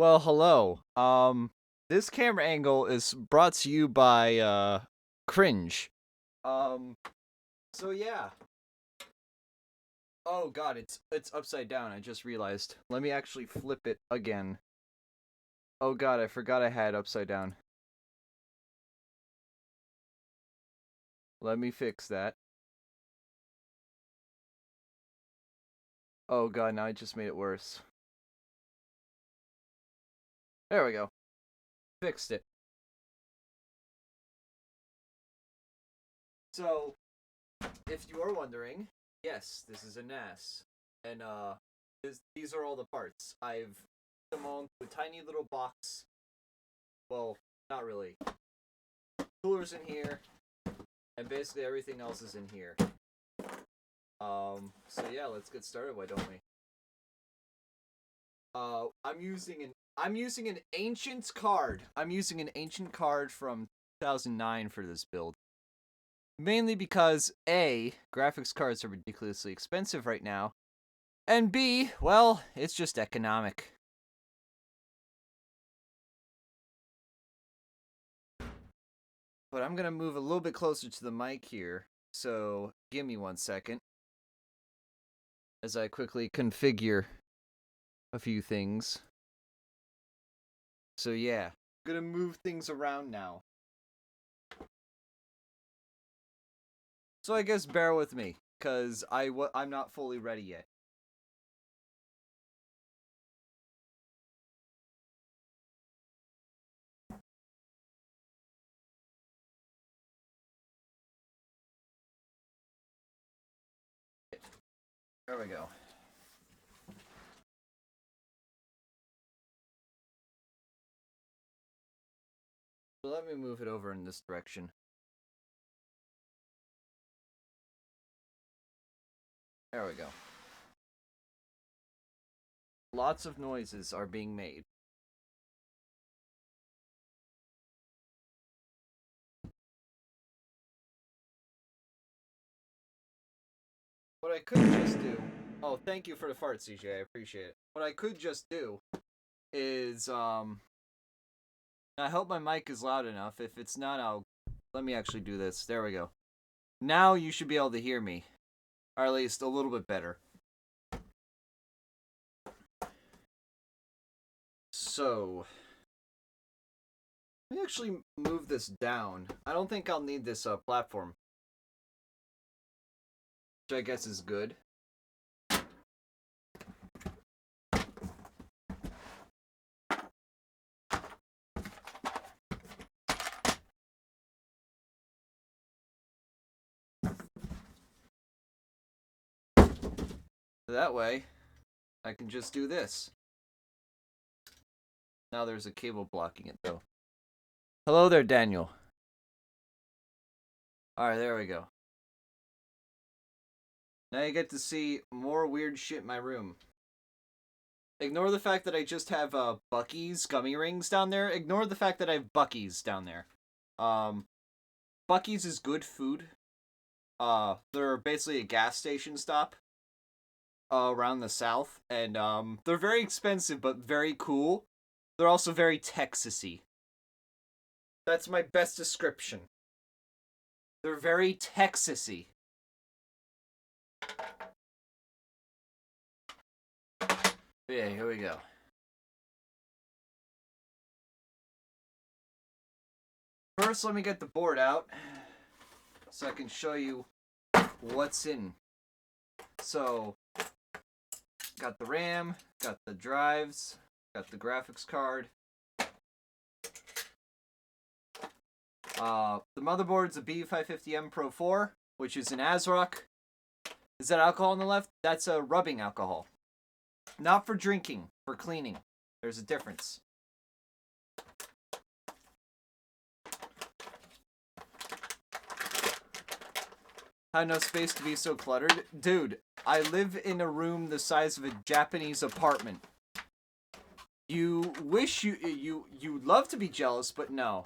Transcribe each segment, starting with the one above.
Well, hello. This camera angle is brought to you by Cringe. Um, so yeah. Oh god, it's upside down. I just realized. Let me actually flip it again. Oh god, I forgot I had it upside down. Let me fix that. Oh god, now I just made it worse. There we go. Fixed it. So, if you are wondering, yes, this is a NAS. And these are all the parts. I've put them all into a tiny little box. Well, not really. Cooler's in here, and basically everything else is in here. So yeah, let's get started. Why don't we? I'm using an ancient card. I'm using an ancient card from 2009 for this build. Mainly because A, graphics cards are ridiculously expensive right now, and B, well, it's just economic. But I'm gonna move a little bit closer to the mic here, so give me 1 second as I quickly configure a few things. So yeah, I'm gonna move things around now. So I guess bear with me, cause I'm not fully ready yet. There we go. So let me move it over in this direction. There we go. Lots of noises are being made. What I could just do... Oh, thank you for the fart, CJ. I appreciate it. What I could just do is, I hope my mic is loud enough. If it's not, let me actually do this. There we go. Now you should be able to hear me. Or at least a little bit better. So... let me actually move this down. I don't think I'll need this platform. Which I guess is good. That way, I can just do this. Now there's a cable blocking it, though. Hello there, Daniel. Alright, there we go. Now you get to see more weird shit in my room. Ignore the fact that I just have Buc-ee's gummy rings down there. Ignore the fact that I have Buc-ee's down there. Buc-ee's is good food. They're basically a gas station stop around the South, and they're very expensive but very cool. They're also very Texas-y. That's my best description. They're very Texas-y. Yeah, here we go. First, let me get the board out so I can show you what's in. So, got the RAM, got the drives, got the graphics card. The motherboard's a B550M PRO4, which is an AsRock. Is that alcohol on the left? That's a rubbing alcohol. Not for drinking, for cleaning. There's a difference. Had no space to be so cluttered. Dude, I live in a room the size of a Japanese apartment. You wish you'd love to be jealous, but no.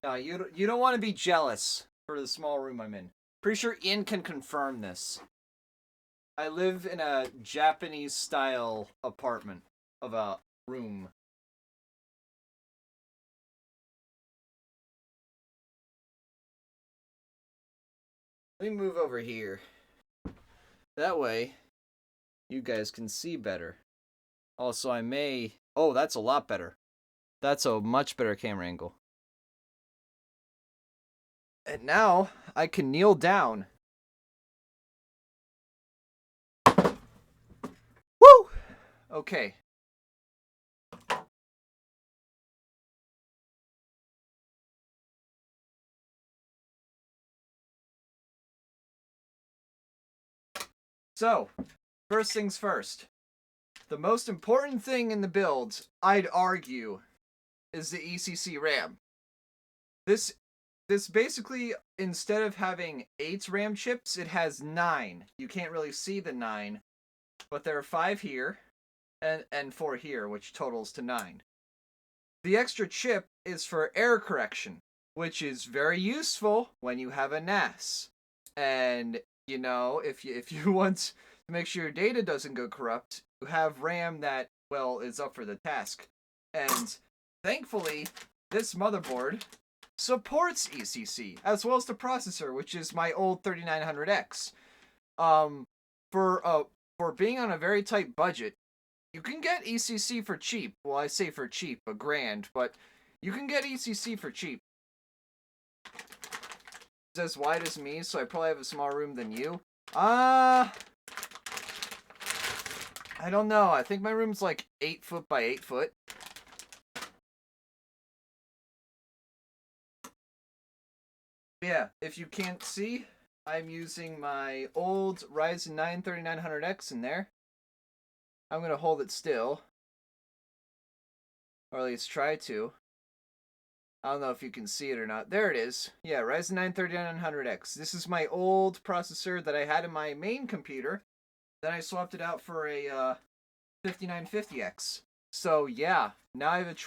No, you don't want to be jealous for the small room I'm in. Pretty sure Ian can confirm this. I live in a Japanese style apartment of a room. Let me move over here. That way, you guys can see better. Also, I may... Oh, that's a lot better. That's a much better camera angle. And now, I can kneel down. Woo! Okay. So, first things first. The most important thing in the build, I'd argue, is the Ecc Ram. This basically, instead of having 8 RAM chips, it has 9. You can't really see the 9, but there are 5 here and 4 here, which totals to 9. The extra chip is for error correction, which is very useful when you have a NAS. And, you know, if you want to make sure your data doesn't go corrupt, you have RAM that, well, is up for the task. And thankfully, this motherboard supports ECC, as well as the processor, which is my old 3900X. For being on a very tight budget, you can get ECC for cheap. Well, I say for cheap, $1,000, but you can get ECC for cheap. It's as wide as me, so I probably have a smaller room than you. I don't know. I think my room's like 8 foot by 8 foot. Yeah, if you can't see, I'm using my old Ryzen 9 3900X in there. I'm going to hold it still. Or at least try to. I don't know if you can see it or not. There it is. Yeah, Ryzen 9 3900X. This is my old processor that I had in my main computer. Then I swapped it out for a 5950X. So yeah, now I have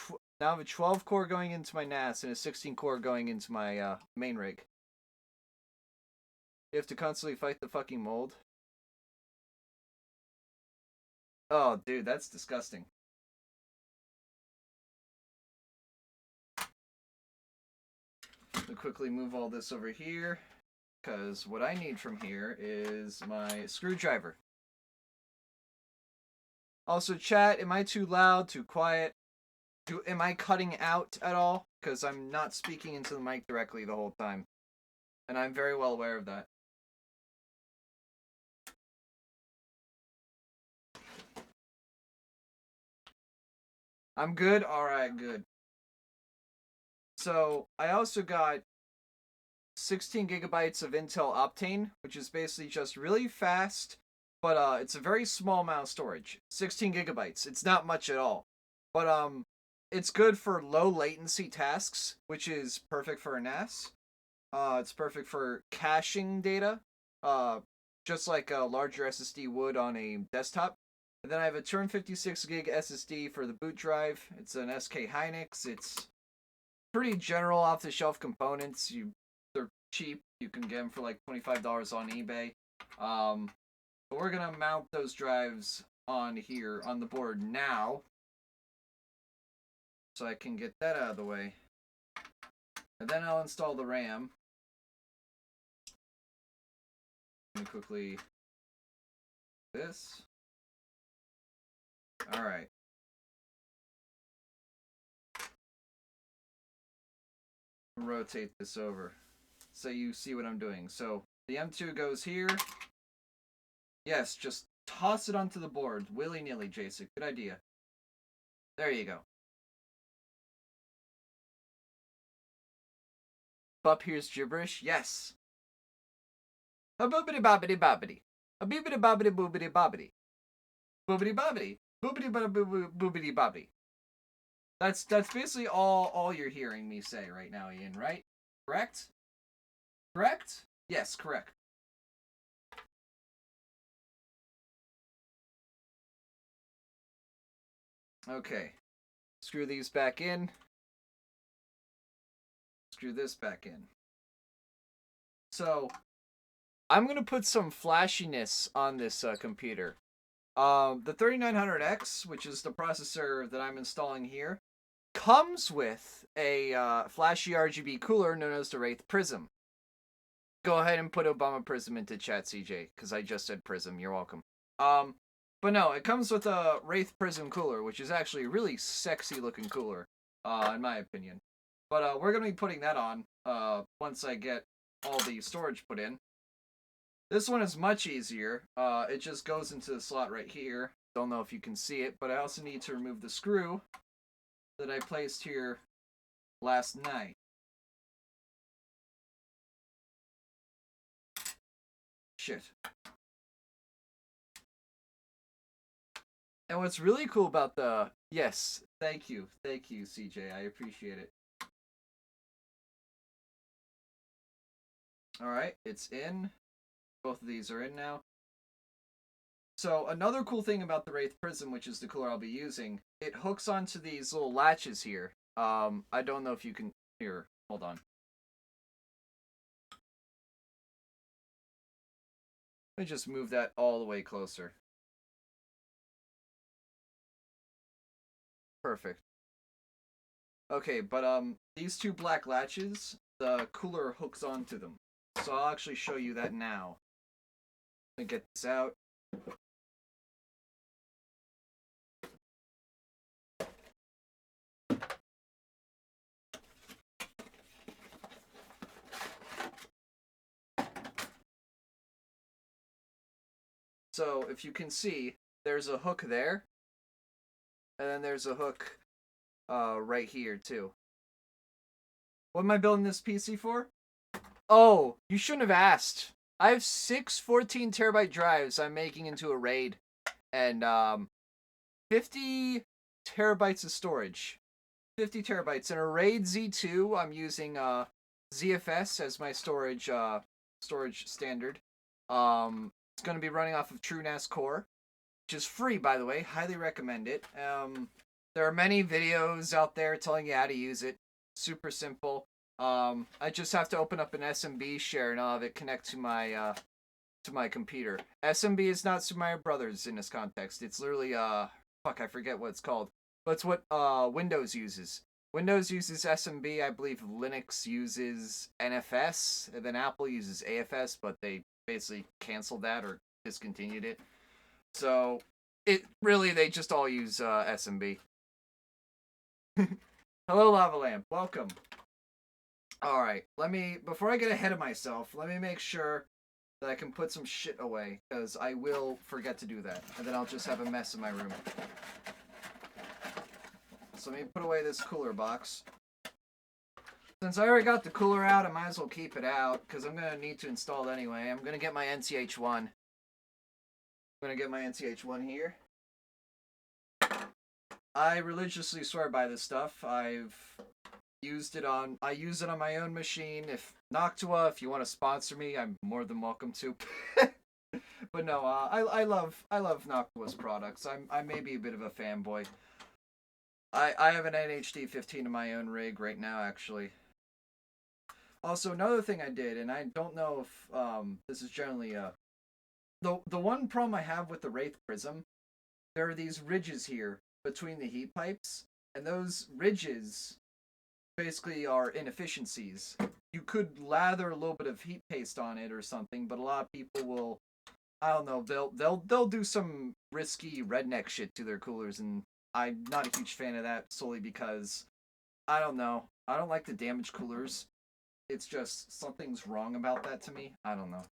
a 12 core going into my NAS and a 16 core going into my main rig. You have to constantly fight the fucking mold. Oh, dude, that's disgusting. Let me quickly move all this over here, because what I need from here is my screwdriver. Also, chat, am I too loud, too quiet? Am I cutting out at all? Because I'm not speaking into the mic directly the whole time. And I'm very well aware of that. I'm good? Alright, good. So, I also got 16 gigabytes of Intel Optane, which is basically just really fast, but it's a very small amount of storage. 16 gigabytes. It's not much at all. But it's good for low latency tasks, which is perfect for a NAS. It's perfect for caching data, just like a larger SSD would on a desktop. And then I have a 256 gig SSD for the boot drive. It's an SK Hynix. It's pretty general off-the-shelf components. They're cheap. You can get them for like $25 on eBay. But we're gonna mount those drives on here on the board now, so I can get that out of the way. And then I'll install the RAM. Let me quickly this. Alright. Rotate this over so you see what I'm doing. So the M2 goes here. Yes, just toss it onto the board willy-nilly, Jason. Good idea. There you go. Bup here's gibberish. Yes. A boobity bobbity bobbity. A beebity bobbity boobity bobbity. Boobity bobbity. Boobity boobity bobbity. That's basically all you're hearing me say right now, Ian, right? Correct? Correct? Yes, correct. Okay. Screw these back in. Screw this back in. So, I'm gonna put some flashiness on this computer. The 3900X, which is the processor that I'm installing here, comes with a flashy RGB cooler known as the Wraith Prism. Go ahead and put Obama Prism into chat, CJ, because I just said Prism. You're welcome. But no, it comes with a Wraith Prism cooler, which is actually a really sexy looking cooler, in my opinion. But we're going to be putting that on once I get all the storage put in. This one is much easier. It just goes into the slot right here. Don't know if you can see it, but I also need to remove the screw that I placed here last night. Shit. And what's really cool about the... Yes, thank you, CJ. I appreciate it. Alright, it's in. Both of these are in now. So another cool thing about the Wraith Prism, which is the cooler I'll be using, it hooks onto these little latches here. I don't know if you can... Here, hold on. Let me just move that all the way closer. Perfect. Okay, but these two black latches, the cooler hooks onto them. So I'll actually show you that now. Let me get this out. So if you can see, there's a hook there. And then there's a hook right here too. What am I building this PC for? Oh, you shouldn't have asked. I have 6 14 terabyte drives I'm making into a RAID. And 50 terabytes of storage. 50 terabytes. In a RAID Z2, I'm using ZFS as my storage standard. It's going to be running off of TrueNAS Core, which is free, by the way. Highly recommend it. There are many videos out there telling you how to use it. Super simple. I just have to open up an SMB share and I'll have it connect to my computer. SMB is not Super Mario Brothers in this context. It's literally fuck, I forget what it's called. But it's what Windows uses. Windows uses SMB. I believe Linux uses NFS, and then Apple uses AFS, but they basically canceled that or discontinued it. So they just all use SMB. Hello, Lava Lamp. Welcome. All right, before I get ahead of myself, let me make sure that I can put some shit away, because I will forget to do that, and then I'll just have a mess in my room. So let me put away this cooler box. Since I already got the cooler out, I might as well keep it out, because I'm going to need to install it anyway. I'm going to get my NCH1. I'm going to get my NCH1 here. I religiously swear by this stuff. I use it on my own machine. If Noctua, if you want to sponsor me, I'm more than welcome to. But no, I love Noctua's products. I may be a bit of a fanboy. I have an ADHD 15 in my own rig right now, actually. Also, another thing I did, and I don't know if this is generally the one problem I have with the Wraith Prism, there are these ridges here between the heat pipes, and those ridges basically are inefficiencies. You could lather a little bit of heat paste on it or something, but a lot of people will, I don't know, they'll do some risky redneck shit to their coolers, and I'm not a huge fan of that solely because I don't know. I don't like the damaged coolers. It's just something's wrong about that to me. I don't know.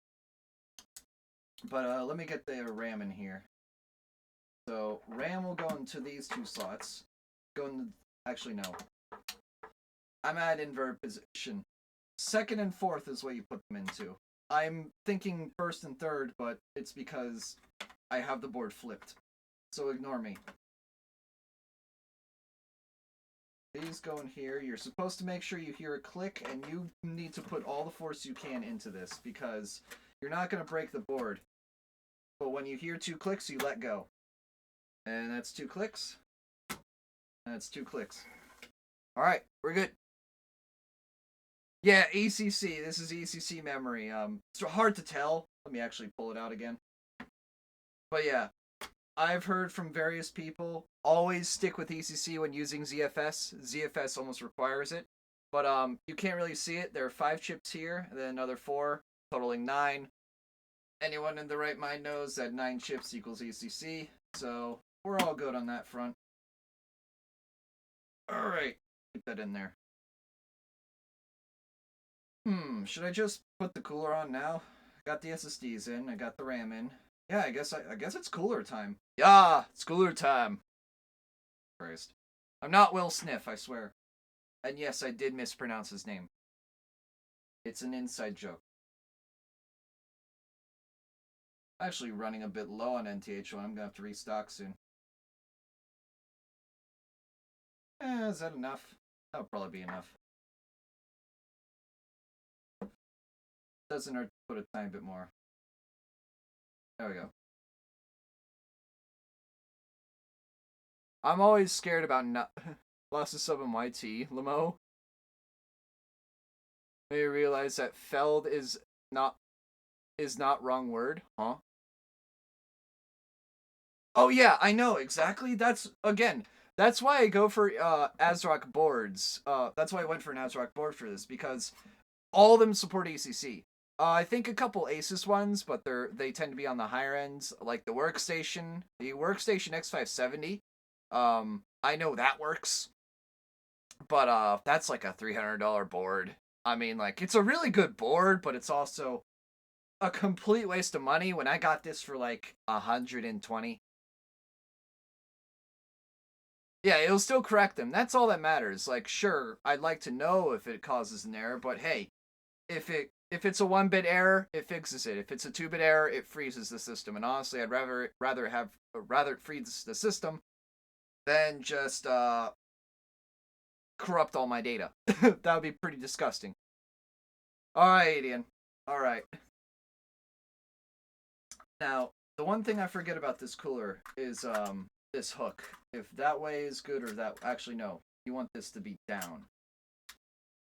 But let me get the RAM in here. So RAM will go into these two slots. Actually no. I'm at invert position. Second and fourth is what you put them into. I'm thinking first and third, but it's because I have the board flipped. So ignore me. These go in here. You're supposed to make sure you hear a click, and you need to put all the force you can into this, because you're not going to break the board. But when you hear 2 clicks, you let go. And that's 2 clicks. And that's 2 clicks. Alright, we're good. Yeah, ECC. This is ECC memory. It's hard to tell. Let me actually pull it out again. But yeah, I've heard from various people, always stick with ECC when using ZFS. ZFS almost requires it. But you can't really see it. There are 5 chips here, and then another 4, totaling 9. Anyone in the right mind knows that 9 chips equals ECC, so we're all good on that front. Alright, keep that in there. Should I just put the cooler on now? I got the SSDs in, I got the RAM in. Yeah, I guess it's cooler time. Yeah, it's cooler time. Christ. I'm not Will Sniff, I swear. And yes, I did mispronounce his name. It's an inside joke. Actually running a bit low on NTH1. I'm gonna have to restock soon. Is that enough? That'll probably be enough. Doesn't hurt to put a tiny bit more. There we go. I'm always scared about lost a sub in YT. Lamo. May you realize that feld is not wrong word, huh? Oh yeah, I know exactly. That's why I go for AsRock boards. That's why I went for an AsRock board for this, because all of them support ECC. I think a couple Asus ones, but they tend to be on the higher ends, like the Workstation X570. I know that works, but that's like a $300 board. I mean, like, it's a really good board, but it's also a complete waste of money when I got this for like 120. Yeah, it'll still correct them. That's all that matters. Like, sure, I'd like to know if it causes an error, but hey, if it's a 1-bit error, it fixes it. If it's a 2-bit error, it freezes the system. And honestly, I'd rather it freeze the system than just corrupt all my data. That would be pretty disgusting. Alright, Ian. Alright. Now, the one thing I forget about this cooler is this hook. If that way is good or that... Actually, no. You want this to be down.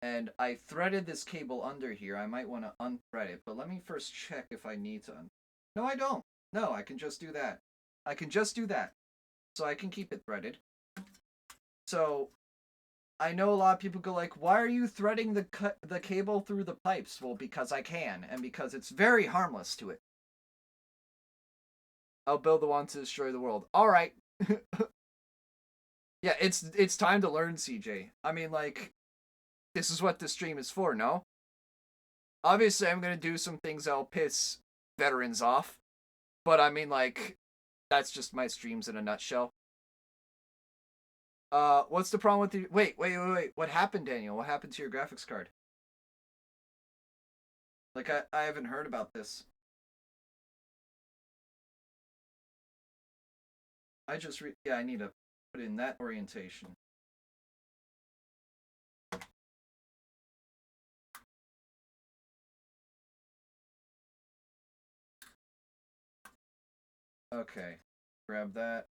And I threaded this cable under here. I might want to unthread it. But let me first check if I need to... No, I don't. No, I can just do that. I can just do that. So I can keep it threaded. So I know a lot of people go like, why are you threading the cable through the pipes? Well, because I can, and because it's very harmless to it. I'll build the one to destroy the world. All right. Yeah, it's time to learn, CJ. I mean, like, this is what this stream is for, no? Obviously, I'm going to do some things that'll piss veterans off. But I mean, like, that's just my streams in a nutshell. What's the problem with the... Wait. What happened, Daniel? What happened to your graphics card? Like, I haven't heard about this. Yeah, I need to put in that orientation. Okay, grab that.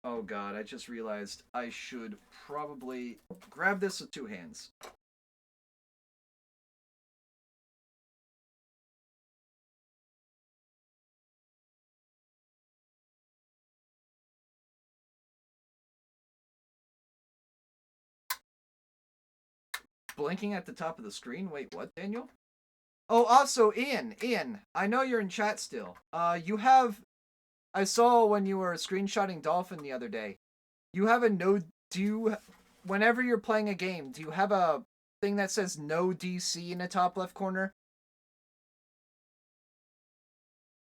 Oh god, I just realized I should probably grab this with 2 hands. Blinking at the top of the screen? Wait, what, Daniel? Oh, also, Ian, I know you're in chat still. You have... I saw when you were screenshotting Dolphin the other day. You have a no... Whenever you're playing a game, do you have a thing that says no DC in the top left corner?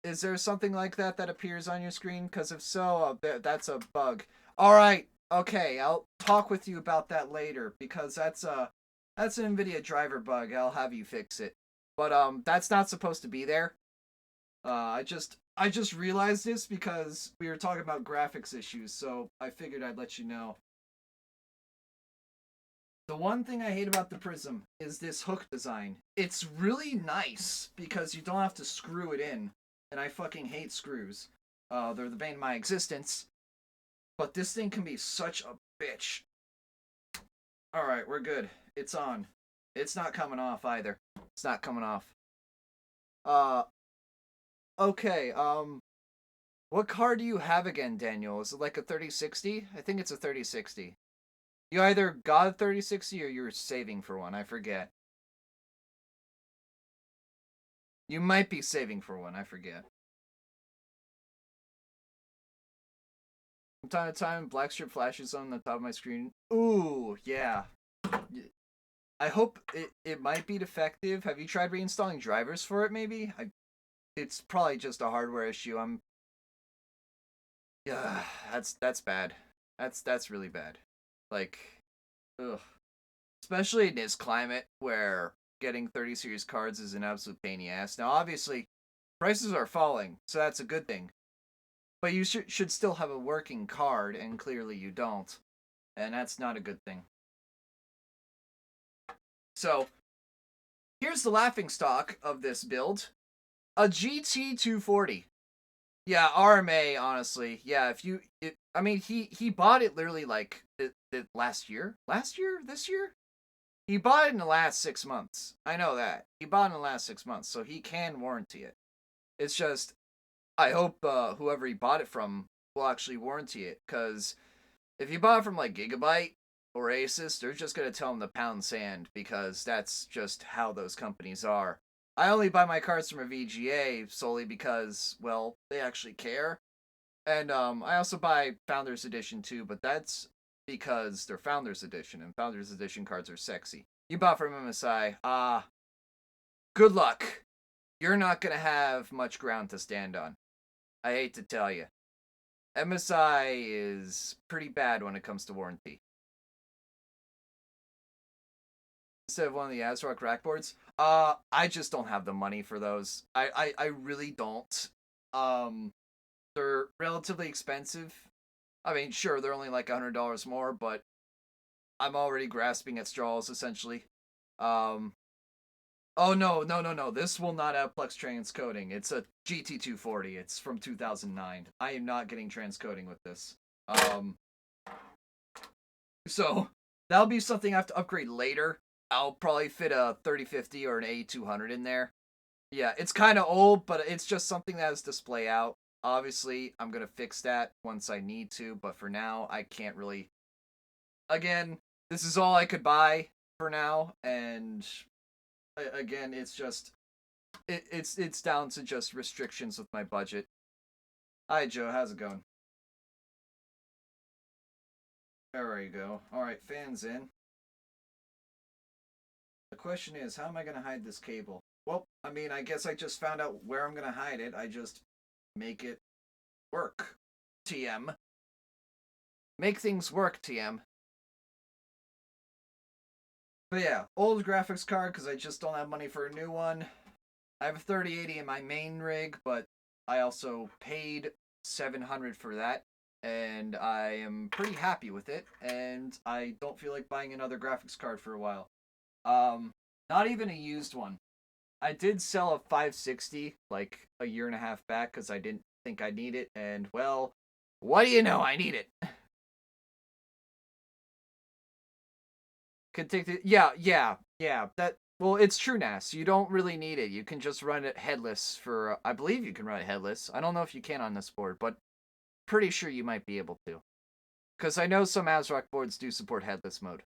Is there something like that that appears on your screen? Because if so, that's a bug. Alright, okay, I'll talk with you about that later, because that's an Nvidia driver bug. I'll have you fix it. But that's not supposed to be there. I just realized this because we were talking about graphics issues, so I figured I'd let you know. The one thing I hate about the Prism is this hook design. It's really nice because you don't have to screw it in, and I fucking hate screws. They're the bane of my existence. But this thing can be such a bitch. Alright, we're good. It's on. It's not coming off either. It's not coming off. Okay, what card do you have again, Daniel? Is it like a 3060? I think it's a 3060. You either got a 3060 or you're saving for one, I forget. You might be saving for one, I forget. From time to time, black strip flashes on the top of my screen. Ooh, yeah. I hope it might be defective. Have you tried reinstalling drivers for it, maybe? It's probably just a hardware issue. Yeah, that's bad. That's really bad. Like, ugh. Especially in this climate where getting 30 series cards is an absolute pain in the ass. Now, obviously, prices are falling, so that's a good thing. But you should still have a working card, and clearly you don't. And that's not a good thing. So, here's the laughingstock of this build. A GT240. Yeah, RMA, honestly. Yeah, I mean, he bought it literally like last year? Last year? This year? He bought it in the last 6 months. I know that. He bought it in the last 6 months, so he can warranty it. It's just, I hope whoever he bought it from will actually warranty it, because if you bought it from like Gigabyte or Asus, they're just going to tell him to pound sand, because that's just how those companies are. I only buy my cards from a VGA solely because, well, they actually care. And I also buy Founders Edition too, but that's because they're Founders Edition, and Founders Edition cards are sexy. You bought from MSI, good luck. You're not going to have much ground to stand on. I hate to tell you. MSI is pretty bad when it comes to warranty. Instead of one of the AsRock rack boards, I just don't have the money for those. I really don't. They're relatively expensive. I mean, sure, they're only like $100 more, but I'm already grasping at straws, essentially. Oh, no. This will not have Plex transcoding. It's a GT240. It's from 2009. I am not getting transcoding with this. So, that'll be something I have to upgrade later. I'll probably fit a 3050 or an A200 in there. Yeah, it's kind of old, but it's just something that has display out. Obviously, I'm going to fix that once I need to, but for now, I can't really. Again, this is all I could buy for now, and again, it's just it's down to just restrictions with my budget. Hi, Joe, how's it going? There you go. Alright, fans in. The question is, how am I going to hide this cable? Well, I mean, I guess I just found out where I'm going to hide it. I just make it work. TM. Make things work, TM. But yeah, old graphics card because I just don't have money for a new one. I have a 3080 in my main rig, but I also paid $700 for that, and I am pretty happy with it, and I don't feel like buying another graphics card for a while. Not even a used one. I did sell a 560 like a year and a half back because I didn't think I'd need it, and well, what do you know? I need it. Could take the yeah. That well, it's true NAS. You don't really need it. You can just run it headless for. I believe you can run it headless. I don't know if you can on this board, but pretty sure you might be able to. Because I know some AsRock boards do support headless mode.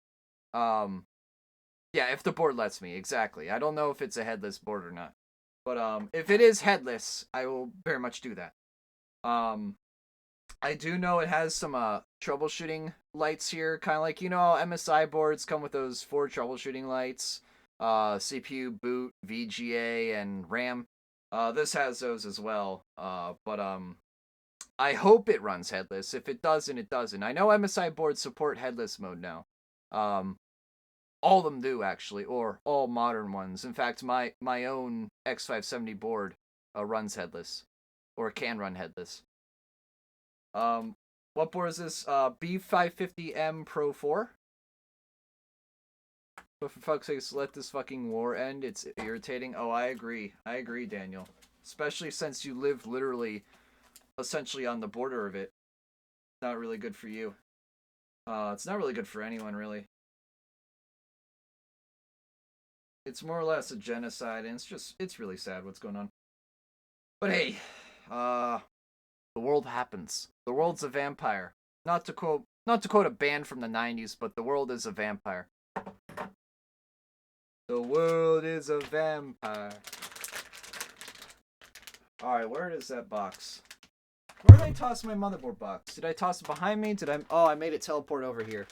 Yeah, if the board lets me, exactly. I don't know if it's a headless board or not. But if it is headless, I will very much do that. I do know it has some troubleshooting lights here, kind of like, you know, MSI boards come with those 4 troubleshooting lights, CPU, boot, VGA, and RAM. This has those as well, but I hope it runs headless. If it doesn't, it doesn't. I know MSI boards support headless mode now. All of them do, actually, or all modern ones. In fact, my own X570 board runs headless, or can run headless. What board is this? B550M PRO4? But for fuck's sake, let this fucking war end. It's irritating. Oh, I agree. I agree, Daniel. Especially since you live literally, essentially on the border of it. Not really good for you. It's not really good for anyone, really. It's more or less a genocide, and it's really sad what's going on. But hey, the world happens. The world's a vampire. Not to quote a band from the 90s, but the world is a vampire. The world is a vampire. Alright, where is that box? Where did I toss my motherboard box? Did I toss it behind me? Oh, I made it teleport over here.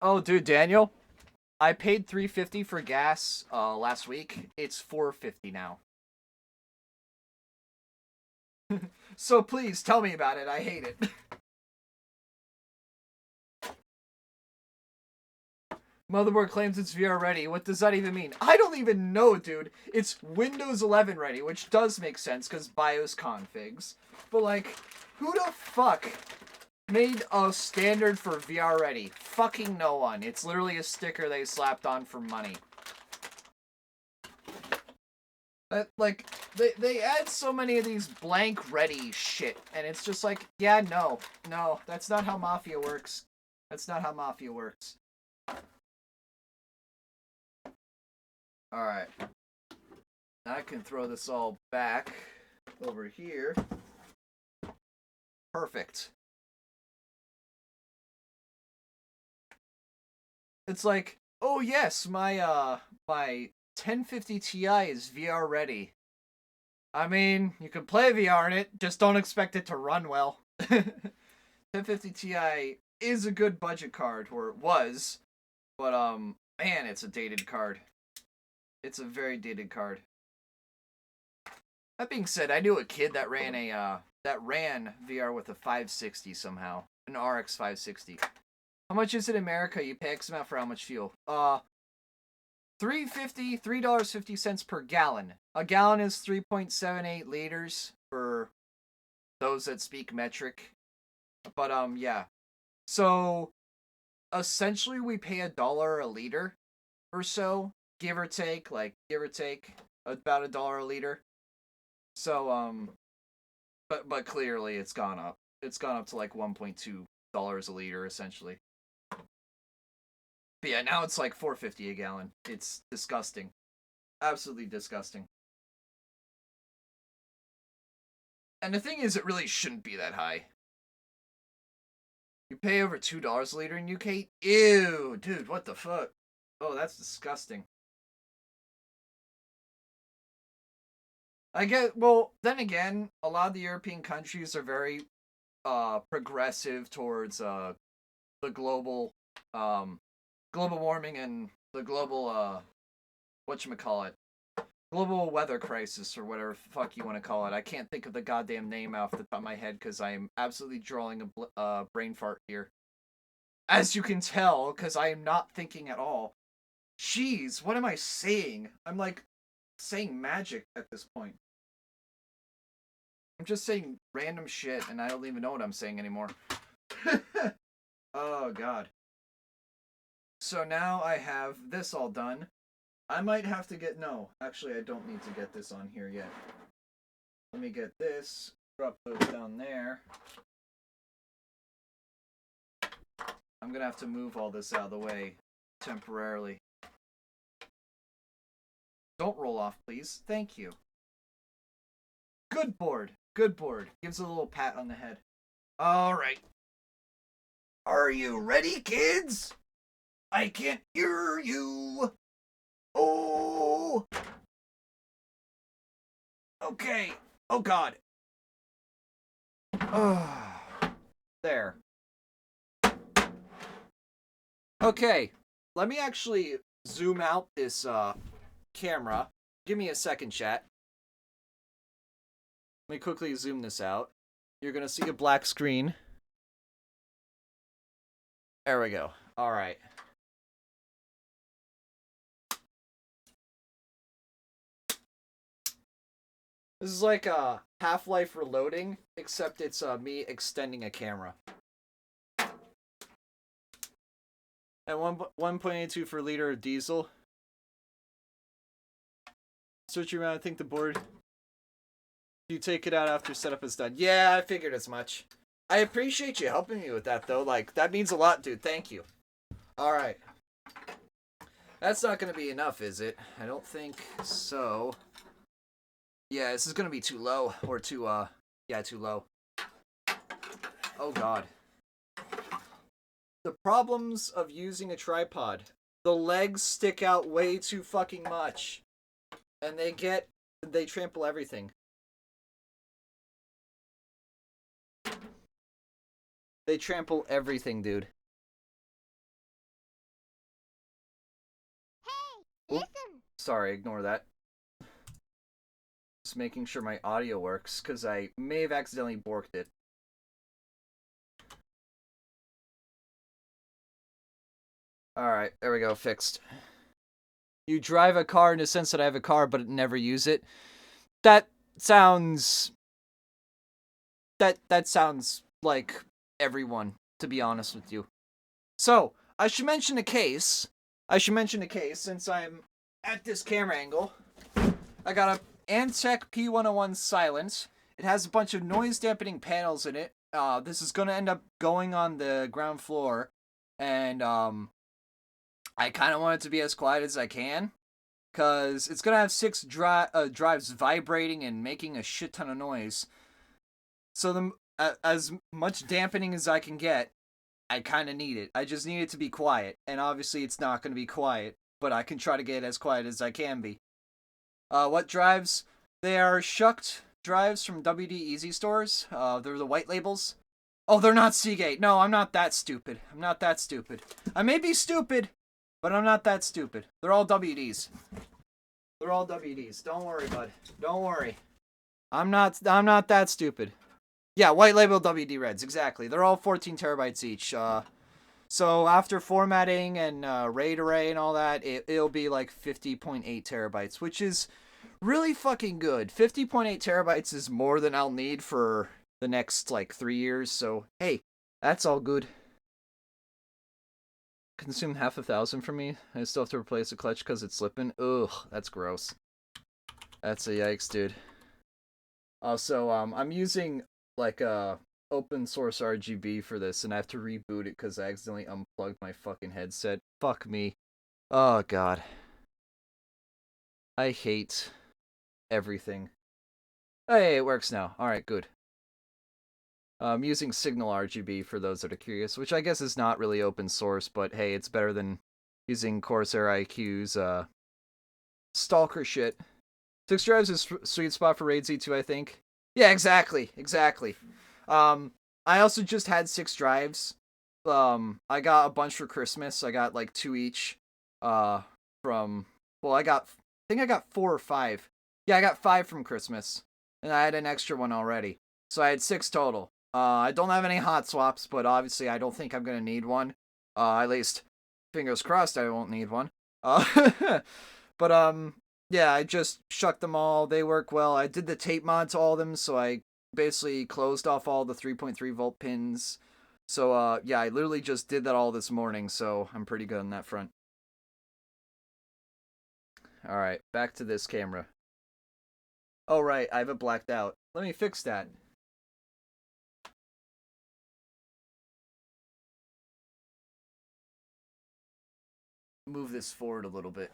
Oh, dude, Daniel, I paid $3.50 for gas last week. It's $4.50 now. So please tell me about it. I hate it. Motherboard claims it's VR ready. What does that even mean? I don't even know, dude. It's Windows 11 ready, which does make sense because BIOS configs. But like, who the fuck made a standard for VR ready? Fucking no one. It's literally a sticker they slapped on for money. Like, they add so many of these blank ready shit, and it's just like, yeah, no, that's not how Mafia works. That's not how Mafia works. Alright. I can throw this all back over here. Perfect. It's like, oh yes, my 1050 Ti is VR ready. I mean, you can play VR in it, just don't expect it to run well. 1050 Ti is a good budget card, or it was, but man, it's a dated card. It's a very dated card. That being said, I knew a kid that ran VR with a 560 somehow, an RX 560. How much is it in America? You pay X amount for how much fuel? $3.50 per gallon. A gallon is 3.78 liters for those that speak metric. But yeah. So essentially we pay $1 a liter or so, give or take about $1 a liter. So but clearly it's gone up. It's gone up to like $1.2 a liter essentially. But yeah, now it's like $4.50 a gallon. It's disgusting. Absolutely disgusting. And the thing is, it really shouldn't be that high. You pay over $2 a liter in UK? Ew, dude, what the fuck? Oh, that's disgusting. I get, well, then again, a lot of the European countries are very progressive towards the global warming and the global whatchamacallit, global weather crisis or whatever the fuck you want to call it. I can't think of the goddamn name off the top of my head because I am absolutely drawing a brain fart here. As you can tell, because I am not thinking at all. Jeez, what am I saying? I'm like saying magic at this point. I'm just saying random shit and I don't even know what I'm saying anymore. Oh god. So now I have this all done. I might have to get, no, actually I don't need to get this on here yet. Let me get this, drop those down there. I'm gonna have to move all this out of the way temporarily. Don't roll off, please. Thank you. Good board. Good board. Gives a little pat on the head. Alright. Are you ready, kids? I can't hear you. Oh. Okay. Oh, God. There. Okay. Let me actually zoom out this camera. Give me a second, chat. Let me quickly zoom this out. You're going to see a black screen. There we go. All right. This is like a Half-Life Reloading, except it's me extending a camera. And 1.82 for liter of diesel. Searching around, I think the board You take it out after setup is done. Yeah, I figured as much. I appreciate you helping me with that, though. Like, that means a lot, dude. Thank you. Alright. That's not going to be enough, is it? I don't think so. Yeah, this is going to be too low. Or too, yeah, too low. Oh, God. The problems of using a tripod. The legs stick out way too fucking much. And they trample everything. They trample everything, dude. Hey, listen. Sorry, ignore that. Just making sure my audio works, because I may have accidentally borked it. Alright, there we go, fixed. You drive a car in the sense that I have a car, but never use it. That sounds... That sounds like everyone, to be honest with you. So, I should mention a case. Since I'm at this camera angle. I got a Antec P101 Silent. It has a bunch of noise dampening panels in it. This is gonna end up going on the ground floor. And, I kind of want it to be as quiet as I can. Because it's gonna have 6 drives vibrating and making a shit ton of noise. So as much dampening as I can get, I kind of need it. I just need it to be quiet. And obviously it's not going to be quiet, but I can try to get it as quiet as I can be. What drives? They are shucked drives from WD Easy Stores. They're the white labels. Oh, they're not Seagate. No, I'm not that stupid. I may be stupid, but I'm not that stupid. They're all WDs. Don't worry, bud. Don't worry. I'm not that stupid. Yeah, white label WD Reds, exactly. They're all 14 terabytes each. So after formatting and RAID array and all that, it'll be like 50.8 terabytes, which is really fucking good. 50.8 terabytes is more than I'll need for the next like 3 years. So hey, that's all good. Consumed 500,000 from me. I still have to replace the clutch because it's slipping. Ugh, that's gross. That's a yikes, dude. Also, I'm using like a open source RGB for this, and I have to reboot it because I accidentally unplugged my fucking headset. Fuck me. Oh god. I hate everything. Hey, it works now. Alright, good. I'm using Signal RGB for those that are curious, which I guess is not really open source, but hey, it's better than using Corsair IQ's stalker shit. 6 drives is sweet spot for RAID Z2, I think. Yeah, exactly. I also just had 6 drives. I got a bunch for Christmas. I got like 2 each. I think I got 4 or 5. Yeah, I got 5 from Christmas. And I had an extra one already. So I had 6 total. I don't have any hot swaps, but obviously I don't think I'm gonna need one. At least, fingers crossed I won't need one. But yeah, I just shucked them all. They work well. I did the tape mod to all of them, so I basically closed off all the 3.3 volt pins. So, yeah, I literally just did that all this morning, so I'm pretty good on that front. Alright, back to this camera. Oh, right, I have it blacked out. Let me fix that. Move this forward a little bit.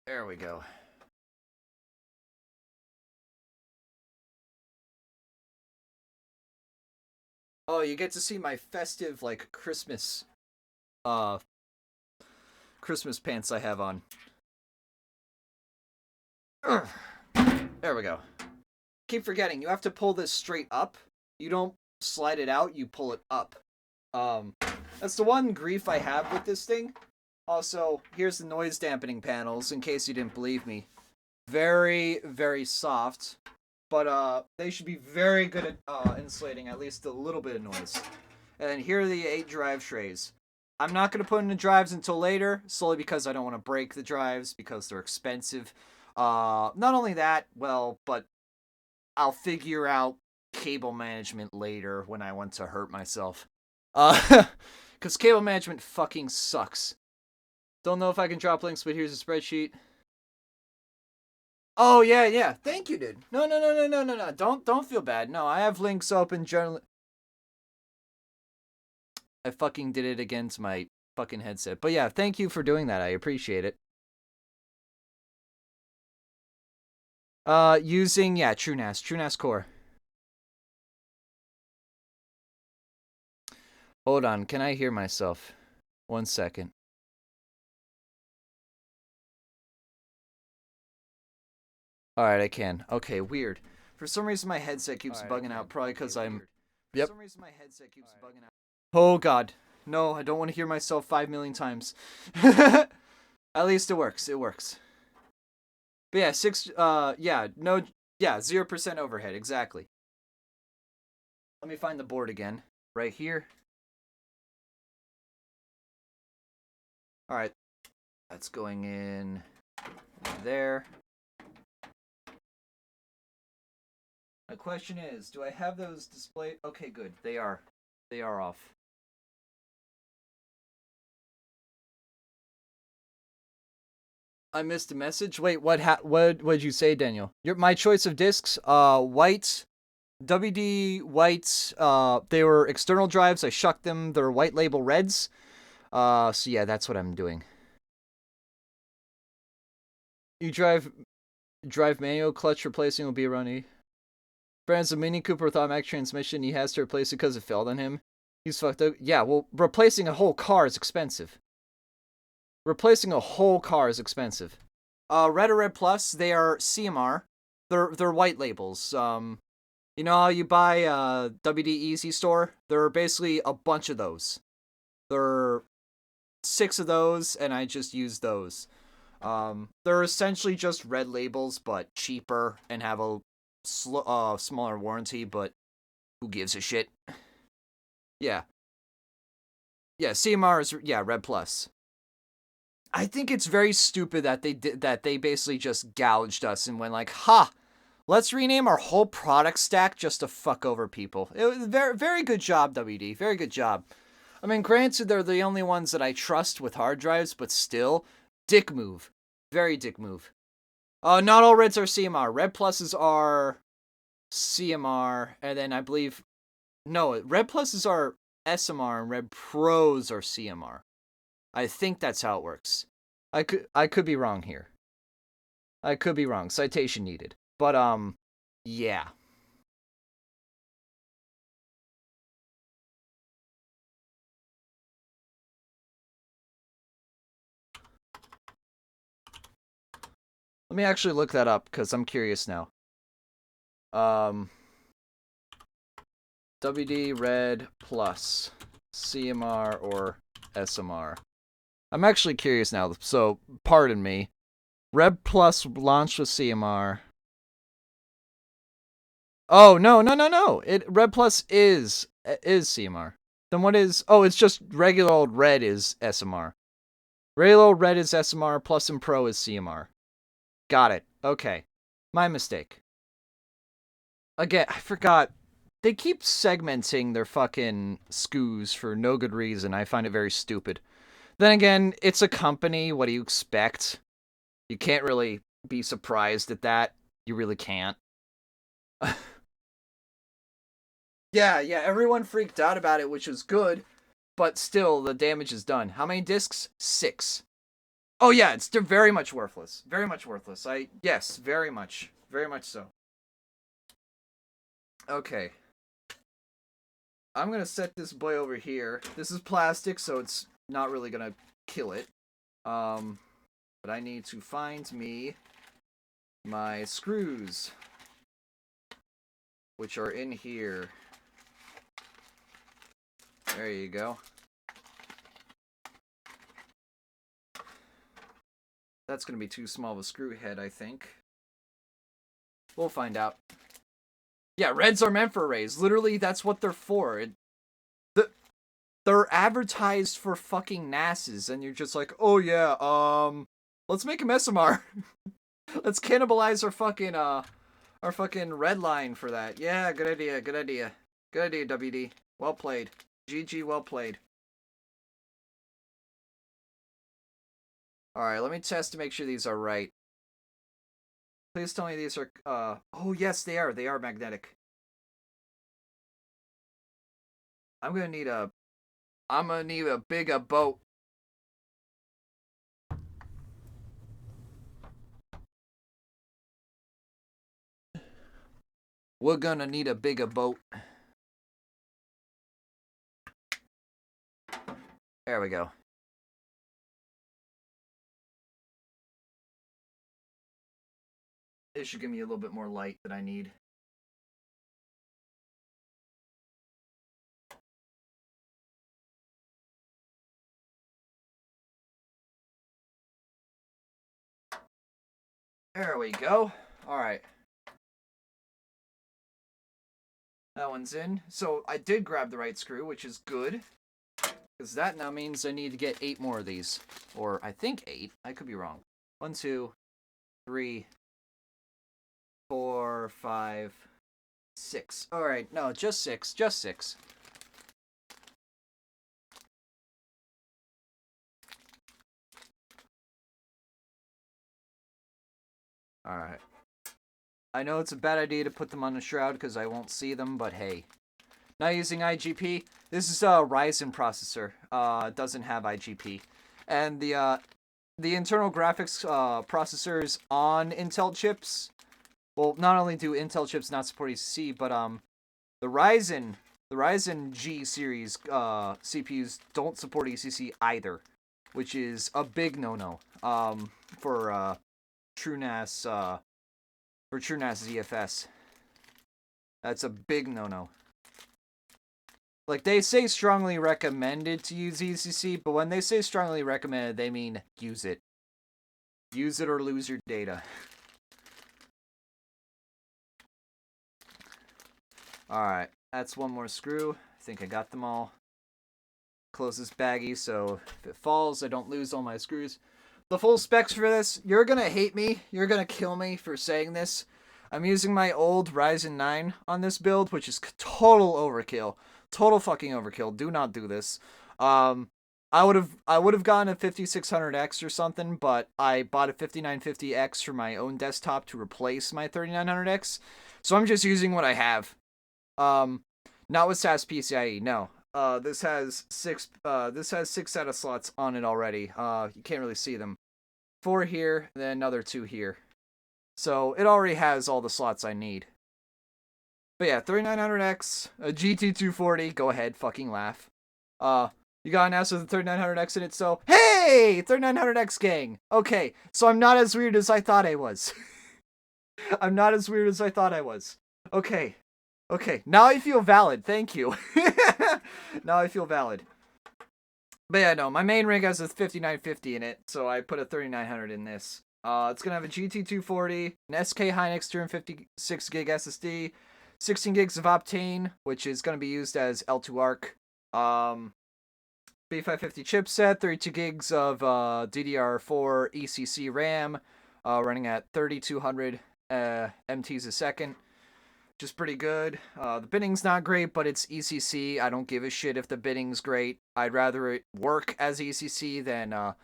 There we go. Oh, you get to see my festive, like, Christmas pants I have on. Ugh. There we go. Keep forgetting, you have to pull this straight up. You don't slide it out, you pull it up. That's the one grief I have with this thing. Also, here's the noise dampening panels, in case you didn't believe me. Very, very soft. But they should be very good at insulating at least a little bit of noise. And here are the 8 drive trays. I'm not going to put in the drives until later, solely because I don't want to break the drives, because they're expensive. Not only that, well, but I'll figure out cable management later when I want to hurt myself. Because cable management fucking sucks. Don't know if I can drop links, but here's a spreadsheet. Oh yeah, yeah. Thank you, dude. No. Don't feel bad. No, I have links open generally. I fucking did it against my fucking headset. But yeah, thank you for doing that. I appreciate it. Using True NAS Core. Hold on, can I hear myself? 1 second. Alright, I can. Okay, weird. For some reason my headset keeps bugging out, probably because I'm... Yep. For some reason my headset keeps bugging out. Oh god. No, I don't want to hear myself 5 million times. At least it works, it works. But yeah, 0% overhead, exactly. Let me find the board again. Right here. Alright. That's going in there. My question is, do I have those displayed? Okay, good. They are. They are off. I missed a message. Wait, what'd you say, Daniel? My choice of discs, white, WD whites. They were external drives. I shucked them. They're white label reds. So yeah, that's what I'm doing. You drive manual, clutch replacing will be around Brand's a Mini Cooper with automatic transmission. He has to replace it because it failed on him. He's fucked up. Yeah, well, replacing a whole car is expensive. Replacing a whole car is expensive. Red or Red Plus, they are CMR. They're white labels. You know how you buy WD Easy Store? There are basically a bunch of those. There are 6 of those, and I just use those. They're essentially just red labels, but cheaper and have a smaller warranty, but who gives a shit? Yeah. Yeah, CMR is, Red Plus. I think it's very stupid that they basically just gouged us and went like, ha! Let's rename our whole product stack just to fuck over people. It was very good job, WD. Very good job. I mean, granted, they're the only ones that I trust with hard drives, but still, dick move. Very dick move. Not all reds are CMR. Red pluses are CMR, and then I believe... No, red pluses are SMR, and red pros are CMR. I think that's how it works. I could be wrong here. I could be wrong. Citation needed. But, yeah. Let me actually look that up, because I'm curious now. WD Red Plus, CMR or SMR. I'm actually curious now, so pardon me. Red Plus launched with CMR. Oh, no. Red Plus is CMR. Then what is... Oh, it's just regular old Red is SMR. Regular old Red is SMR, Plus and Pro is CMR. Got it. Okay. My mistake. Again, I forgot. They keep segmenting their fucking SKUs for no good reason. I find it very stupid. Then again, it's a company. What do you expect? You can't really be surprised at that. You really can't. Yeah, everyone freaked out about it, which was good. But still, the damage is done. How many discs? 6. Oh yeah, it's very much worthless. Very much worthless. Yes, very much. Very much so. Okay. I'm gonna set this boy over here. This is plastic, so it's not really gonna kill it. But I need to find me my screws, which are in here. There you go. That's gonna be too small of a screw head, I think. We'll find out. Yeah, reds are meant for arrays. Literally, that's what they're for. They're advertised for fucking NASs, and you're just like, oh yeah, let's make them SMR. Let's cannibalize our fucking red line for that. Yeah, good idea. Good idea, WD. Well played. GG, well played. Alright, let me test to make sure these are right. Please tell me these are, oh yes, they are. They are magnetic. I'm gonna need a bigger boat. We're gonna need a bigger boat. There we go. It should give me a little bit more light that I need. There we go. Alright. That one's in. So I did grab the right screw, which is good. Because that now means I need to get 8 more of these. Or I think 8. I could be wrong. 1, 2, 3, 4, 5, 6. Alright, no, just 6. Just 6. Alright. I know it's a bad idea to put them on a shroud because I won't see them, but hey. Not using IGP. This is a Ryzen processor. It doesn't have IGP. And the internal graphics processors on Intel chips, well, not only do Intel chips not support ECC, but the Ryzen G series CPUs don't support ECC either, which is a big no-no for True NAS ZFS. That's a big no-no. Like, they say strongly recommended to use ECC, but when they say strongly recommended, they mean use it. Use it or lose your data. Alright, that's one more screw. I think I got them all. Close this baggie so if it falls, I don't lose all my screws. The full specs for this, you're gonna hate me. You're gonna kill me for saying this. I'm using my old Ryzen 9 on this build, which is total overkill. Total fucking overkill. Do not do this. I would have gotten a 5600X or something, but I bought a 5950X for my own desktop to replace my 3900X. So I'm just using what I have. Not with SAS PCIe. No. This has 6 SATA slots on it already. You can't really see them. 4 here, and then another 2 here. So it already has all the slots I need. But yeah, 3900X, a GT240, go ahead, fucking laugh. You got an NAS with a 3900X in it, so, hey! 3900X gang! Okay, so I'm not as weird as I thought I was. I'm not as weird as I thought I was. Okay. Okay, now I feel valid, thank you. Now I feel valid. But yeah, no, my main rig has a 5950 in it, so I put a 3900 in this. It's gonna have a GT240, an SK Hynix 256 gig SSD, 16 gigs of Optane, which is going to be used as L2ARC. B550 chipset, 32 gigs of DDR4 ECC RAM, running at 3200 MTs a second, which is pretty good. The bidding's not great, but it's ECC. I don't give a shit if the bidding's great. I'd rather it work as ECC than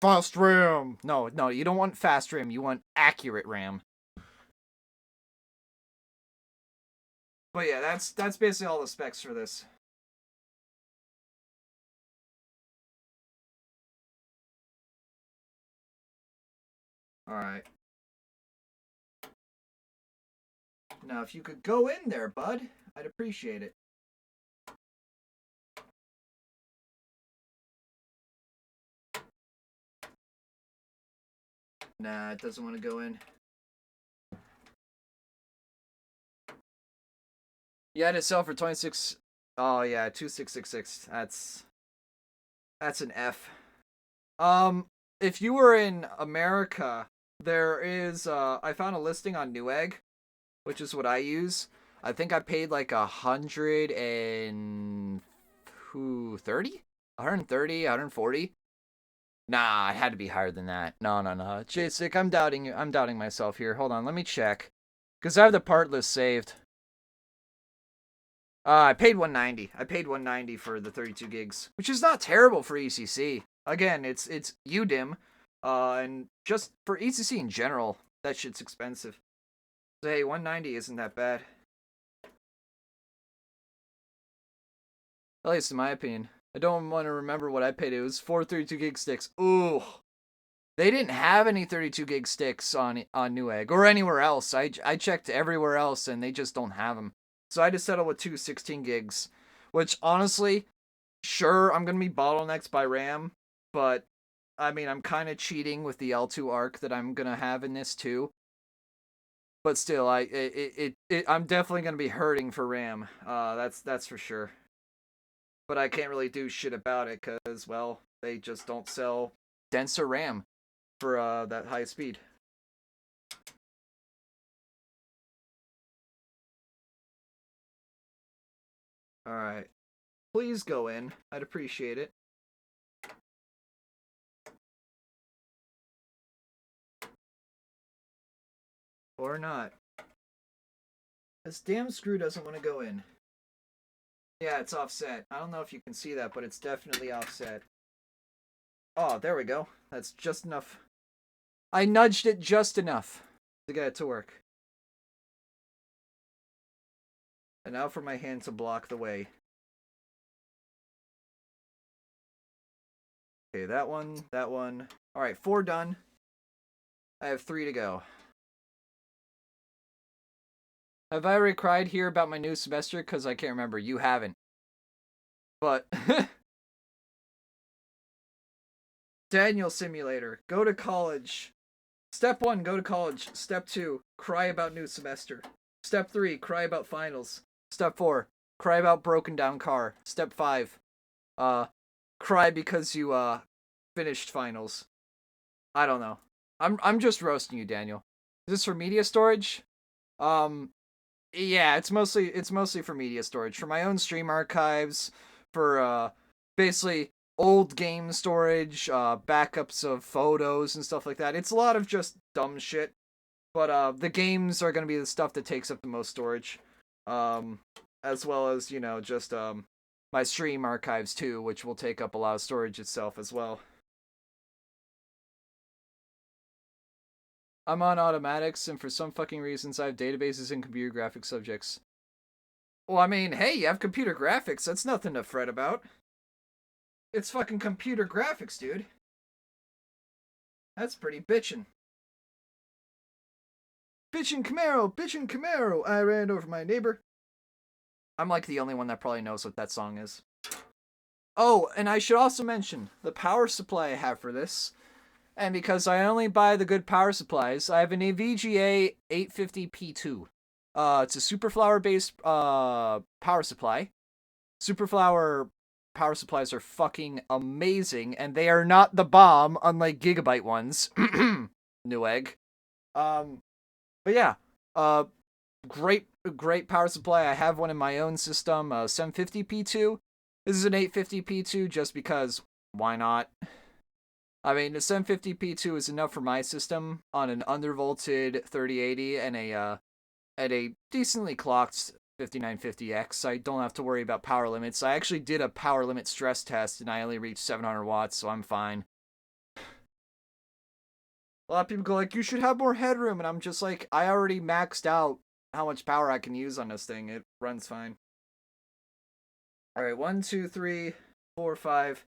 fast RAM. No, you don't want fast RAM. You want accurate RAM. But yeah, that's basically all the specs for this. Alright. Now, if you could go in there, bud, I'd appreciate it. Nah, it doesn't want to go in. You had to sell for 26. Oh yeah, 2666. That's an F. If you were in America, there is I found a listing on Newegg, which is what I use. I think I paid like 130, 140. Nah, it had to be higher than that. No. Jasic, I'm doubting you. I'm doubting myself here. Hold on, let me check. Because I have the part list saved. I paid 190. I paid 190 for the 32 gigs, which is not terrible for ECC. Again, it's UDIM, and just for ECC in general, that shit's expensive. So hey, 190 isn't that bad. At least in my opinion. I don't want to remember what I paid. It was 4 32 gig sticks. Ooh. They didn't have any 32 gig sticks on Newegg or anywhere else. I checked everywhere else and they just don't have them. So I had to settle with 2 16 gigs, which honestly, sure, I'm going to be bottlenecked by RAM, but I mean, I'm kind of cheating with the L2ARC that I'm going to have in this too. But still, I'm definitely going to be hurting for RAM. That's for sure. But I can't really do shit about it because, well, they just don't sell denser RAM for that high speed. Alright. Please go in. I'd appreciate it. Or not. This damn screw doesn't want to go in. Yeah, it's offset. I don't know if you can see that, but it's definitely offset. Oh, there we go. That's just enough. I nudged it just enough to get it to work. And now for my hand to block the way. Okay, that one, that one. Alright, 4 done. I have 3 to go. Have I already cried here about my new semester? Because I can't remember. You haven't. But... Daniel Simulator. Go to college. Step 1, go to college. Step 2, cry about new semester. Step 3, cry about finals. Step 4, cry about broken down car. Step 5, cry because you, finished finals. I don't know. I'm just roasting you, Daniel. Is this for media storage? Yeah, it's mostly for media storage. For my own stream archives, for, basically old game storage, backups of photos and stuff like that. It's a lot of just dumb shit. But, the games are gonna be the stuff that takes up the most storage. As well as, you know, just, my stream archives too, which will take up a lot of storage itself as well. I'm on automatics, and for some fucking reasons I have databases in computer graphics subjects. Well, I mean, hey, you have computer graphics. That's nothing to fret about. It's fucking computer graphics, dude. That's pretty bitchin'. Bitchin' Camaro, I ran over my neighbor. I'm like the only one that probably knows what that song is. Oh, and I should also mention the power supply I have for this. And because I only buy the good power supplies, I have an AVGA 850P2. It's a Superflower based power supply. Superflower power supplies are fucking amazing, and they are not the bomb, unlike Gigabyte ones. Newegg. But yeah, great power supply. I have one in my own system, 750P2. This is an 850P2 just because, why not? I mean, the 750P2 is enough for my system on an undervolted 3080 and a decently clocked 5950X. I don't have to worry about power limits. I actually did a power limit stress test and I only reached 700 watts, so I'm fine. A lot of people go like, you should have more headroom, and I'm just like, I already maxed out how much power I can use on this thing. It runs fine. Alright, 1, 2, 3, 4, 5,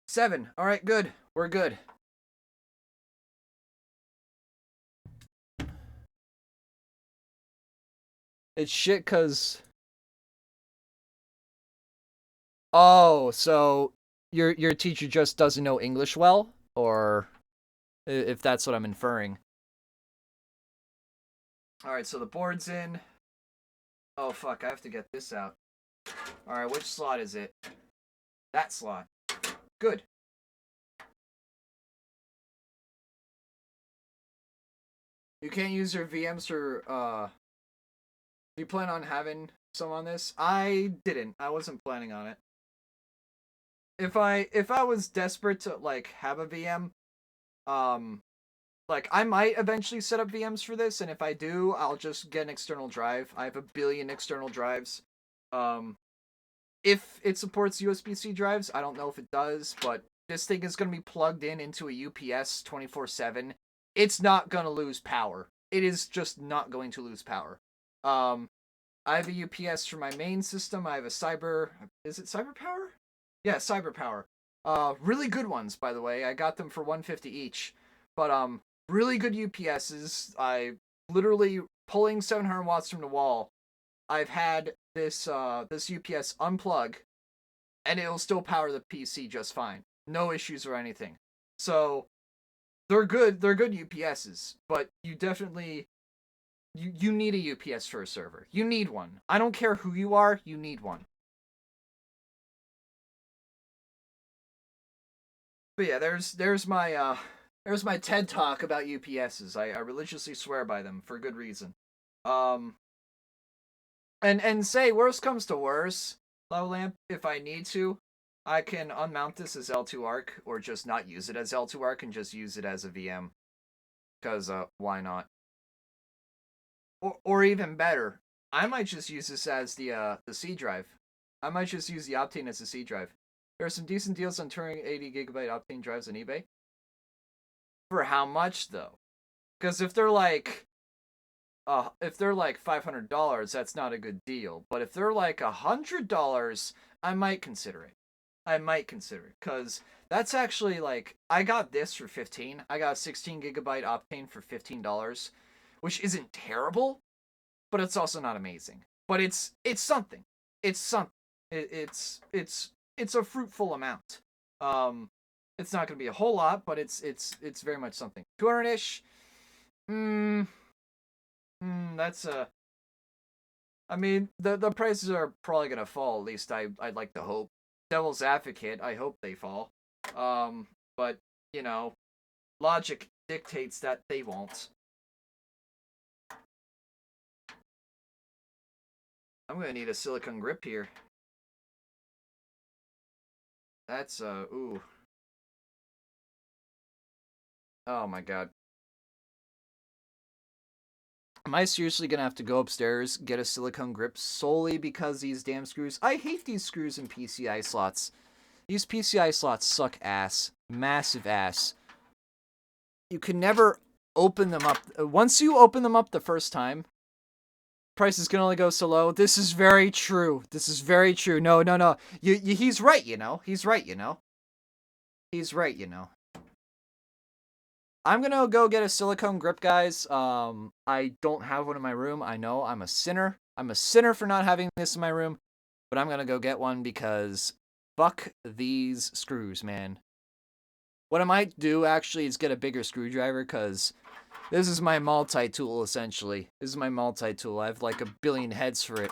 7. Alright, good. We're good. It's shit cause... Oh, so your teacher just doesn't know English well? Or if that's what I'm inferring. Alright, so the board's in. Oh fuck, I have to get this out. Alright, which slot is it? That slot. Good. You can't use your VMs for, do you plan on having some on this? I didn't. I wasn't planning on it. If I was desperate to, like, have a VM, like, I might eventually set up VMs for this, and if I do, I'll just get an external drive. I have a billion external drives. If it supports USB-C drives, I don't know if it does, but this thing is going to be plugged in into a UPS 24/7, it's not gonna lose power. It is just not going to lose power. I have a UPS for my main system. I have a is it Cyber Power? Yeah, Cyber Power. Really good ones, by the way. I got them for $150 each. But really good UPSs. I literally pulling 700 watts from the wall. I've had this UPS unplug, and it'll still power the PC just fine. No issues or anything. So they're good. They're good UPSs, but you definitely you need a UPS for a server. You need one. I don't care who you are. You need one. But yeah, there's my TED talk about UPSs. I religiously swear by them for good reason. And say worst comes to worst, Low Lamp, if I need to, I can unmount this as L2ARC or just not use it as L2ARC and just use it as a VM. Cause why not? Or even better, I might just use this as the C drive. I might just use the Optane as the C drive. There are some decent deals on touring 80GB Optane drives on eBay. For how much though? Because if they're like $500, that's not a good deal. But if they're like $100, I might consider it. Because that's actually like I got this for $15. I got a 16GB Optane for $15, which isn't terrible, but it's also not amazing. But it's something. It's something. It's a fruitful amount. It's not going to be a whole lot, but it's very much something. 200-ish. That's I mean, the prices are probably going to fall. At least I'd like to hope. Devil's advocate, I hope they fall. But you know, logic dictates that they won't. I'm gonna need a silicone grip here. That's ooh. Oh my god. Am I seriously gonna have to go upstairs, get a silicone grip solely because these damn screws? I hate these screws in PCI slots. These PCI slots suck ass. Massive ass. You can never open them up. Once you open them up the first time, prices can only go so low. This is very true. This is very true. No. He's right, you know. He's right, you know. He's right, you know. I'm gonna go get a silicone grip, guys. I don't have one in my room. I know I'm a sinner. I'm a sinner for not having this in my room. But I'm gonna go get one because fuck these screws, man. What I might do, actually, is get a bigger screwdriver because this is my multi-tool, essentially. This is my multi-tool. I have like a billion heads for it.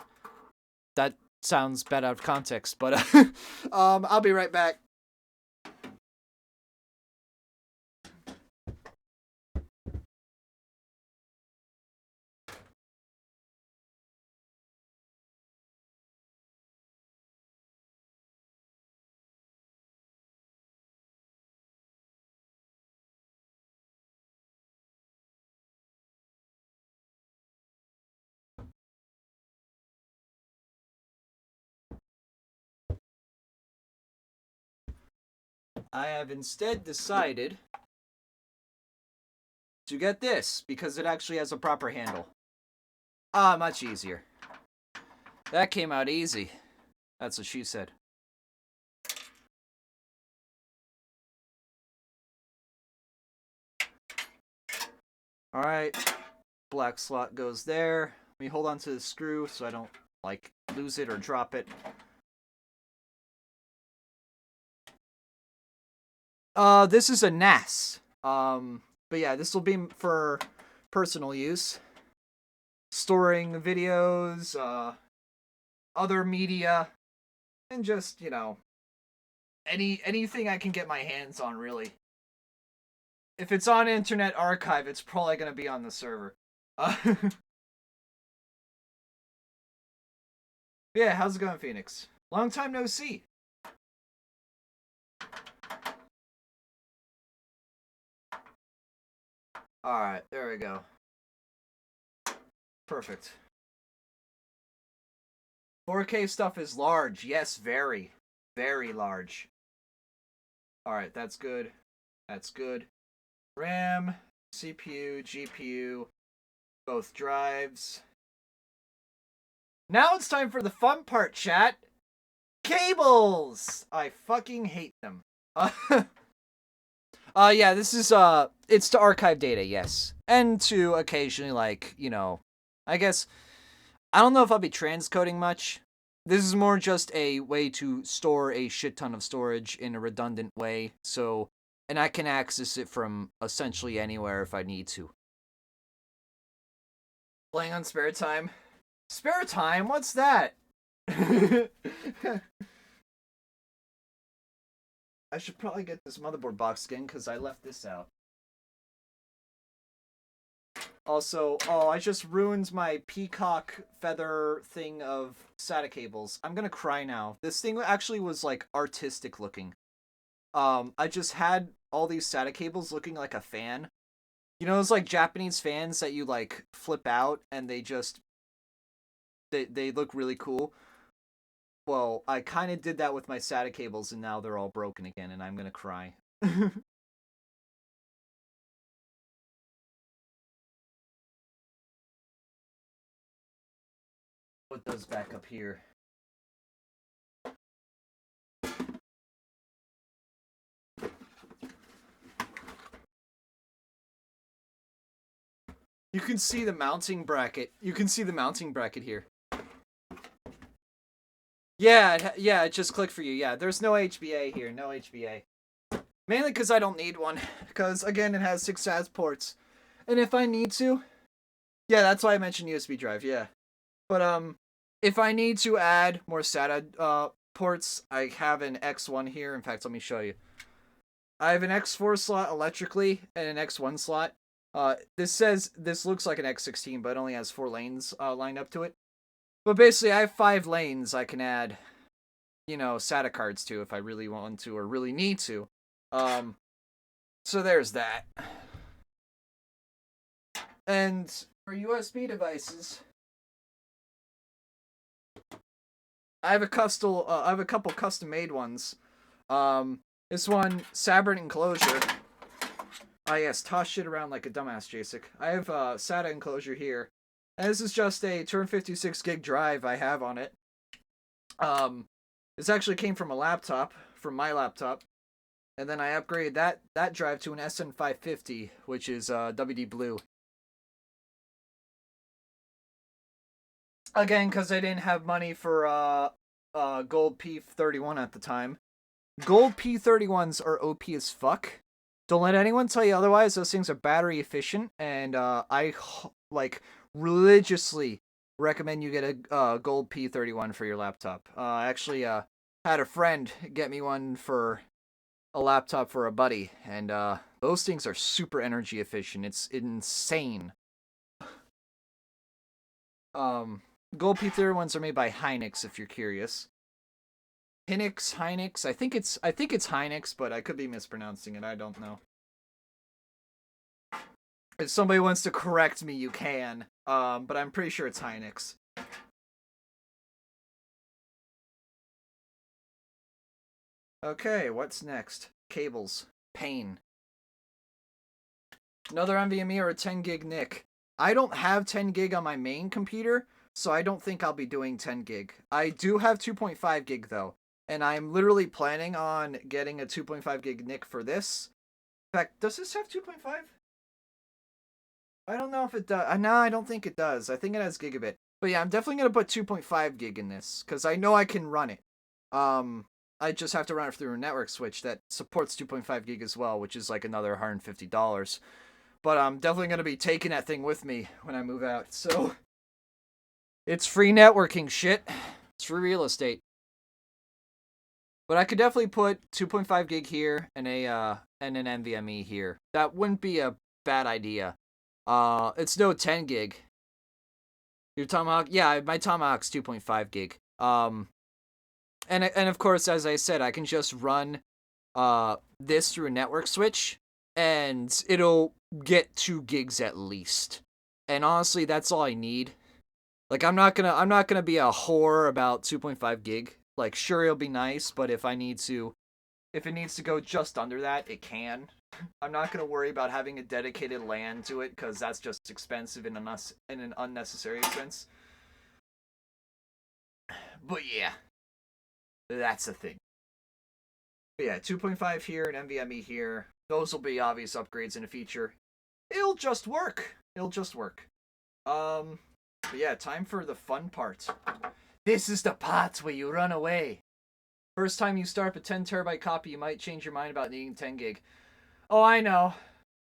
That sounds bad out of context, but I'll be right back. I have instead decided to get this because it actually has a proper handle. Ah, much easier. That came out easy. That's what she said. Alright. Black slot goes there. Let me hold on to the screw so I don't, like, lose it or drop it. This is a NAS. But yeah, this will be for personal use. Storing videos, other media, and just, you know, anything I can get my hands on, really. If it's on Internet Archive, it's probably going to be on the server. Yeah, how's it going, Phoenix? Long time no see. Alright, there we go. Perfect. 4K stuff is large. Yes, very. Very large. Alright, that's good. That's good. RAM, CPU, GPU, both drives. Now it's time for the fun part, chat. Cables! I fucking hate them. Yeah, this is, it's to archive data, yes. And to occasionally, like, you know, I guess, I don't know if I'll be transcoding much. This is more just a way to store a shit ton of storage in a redundant way, so, and I can access it from essentially anywhere if I need to. Playing on spare time? Spare time? What's that? I should probably get this motherboard box again, because I left this out. Also, oh, I just ruined my peacock feather thing of SATA cables. I'm gonna cry now. This thing actually was, like, artistic looking. I just had all these SATA cables looking like a fan. You know those, like, Japanese fans that you, like, flip out and they just... They look really cool? Well, I kind of did that with my SATA cables, and now they're all broken again, and I'm gonna cry. Put those back up here. You can see the mounting bracket. You can see the mounting bracket here. Yeah, it just clicked for you. Yeah, there's no HBA here. No HBA. Mainly because I don't need one. Because, again, it has 6 SAS ports. And if I need to... Yeah, that's why I mentioned USB drive, yeah. But, if I need to add more SATA ports, I have an X1 here. In fact, let me show you. I have an X4 slot electrically and an X1 slot. This looks like an X16, but it only has 4 lanes lined up to it. But basically, I have 5 lanes I can add, you know, SATA cards to if I really want to or really need to. So there's that. And for USB devices, I have a couple custom-made ones. This one, Sabrent enclosure. Ah, yes, toss shit around like a dumbass, Jasik. I have a SATA enclosure here. And this is just a 256 gig drive I have on it. This actually came from a laptop, from my laptop. And then I upgraded that drive to an SN550, which is WD Blue. Again, because I didn't have money for gold P31 at the time. Gold P31s are OP as fuck. Don't let anyone tell you otherwise. Those things are battery efficient, and I like religiously recommend you get a gold P31 for your laptop. I actually had a friend get me one for a laptop for a buddy, and those things are super energy efficient. It's insane. Gold P31s are made by Hynix, if you're curious. Hynix. I think it's Hynix, but I could be mispronouncing it. I don't know. If somebody wants to correct me, you can. But I'm pretty sure it's Hynix. Okay, what's next? Cables. Pain. Another NVMe or a 10 gig NIC. I don't have 10 gig on my main computer, so I don't think I'll be doing 10 gig. I do have 2.5 gig though. And I'm literally planning on getting a 2.5 gig NIC for this. In fact, does this have 2.5? I don't know if it does. No, I don't think it does. I think it has gigabit. But yeah, I'm definitely going to put 2.5 gig in this, because I know I can run it. I just have to run it through a network switch that supports 2.5 gig as well, which is like another $150. But I'm definitely going to be taking that thing with me when I move out. So, it's free networking shit. It's free real estate. But I could definitely put 2.5 gig here and an NVMe here. That wouldn't be a bad idea. It's no 10 gig. Your Tomahawk? Yeah, my Tomahawk's 2.5 gig. And of course, as I said, I can just run this through a network switch, and it'll get 2 gigs at least. And honestly, that's all I need. Like, I'm not gonna be a whore about 2.5 gig. Like, sure, it'll be nice, but if I need to If it needs to go just under that, it can. I'm not going to worry about having a dedicated LAN to it, because that's just expensive and an unnecessary expense. But yeah, that's the thing. But yeah, 2.5 here and NVMe here. Those will be obvious upgrades in the future. It'll just work. It'll just work. But yeah, time for the fun part. This is the part where you run away. First time you start up a 10 terabyte copy, you might change your mind about needing 10 gig. Oh, I know.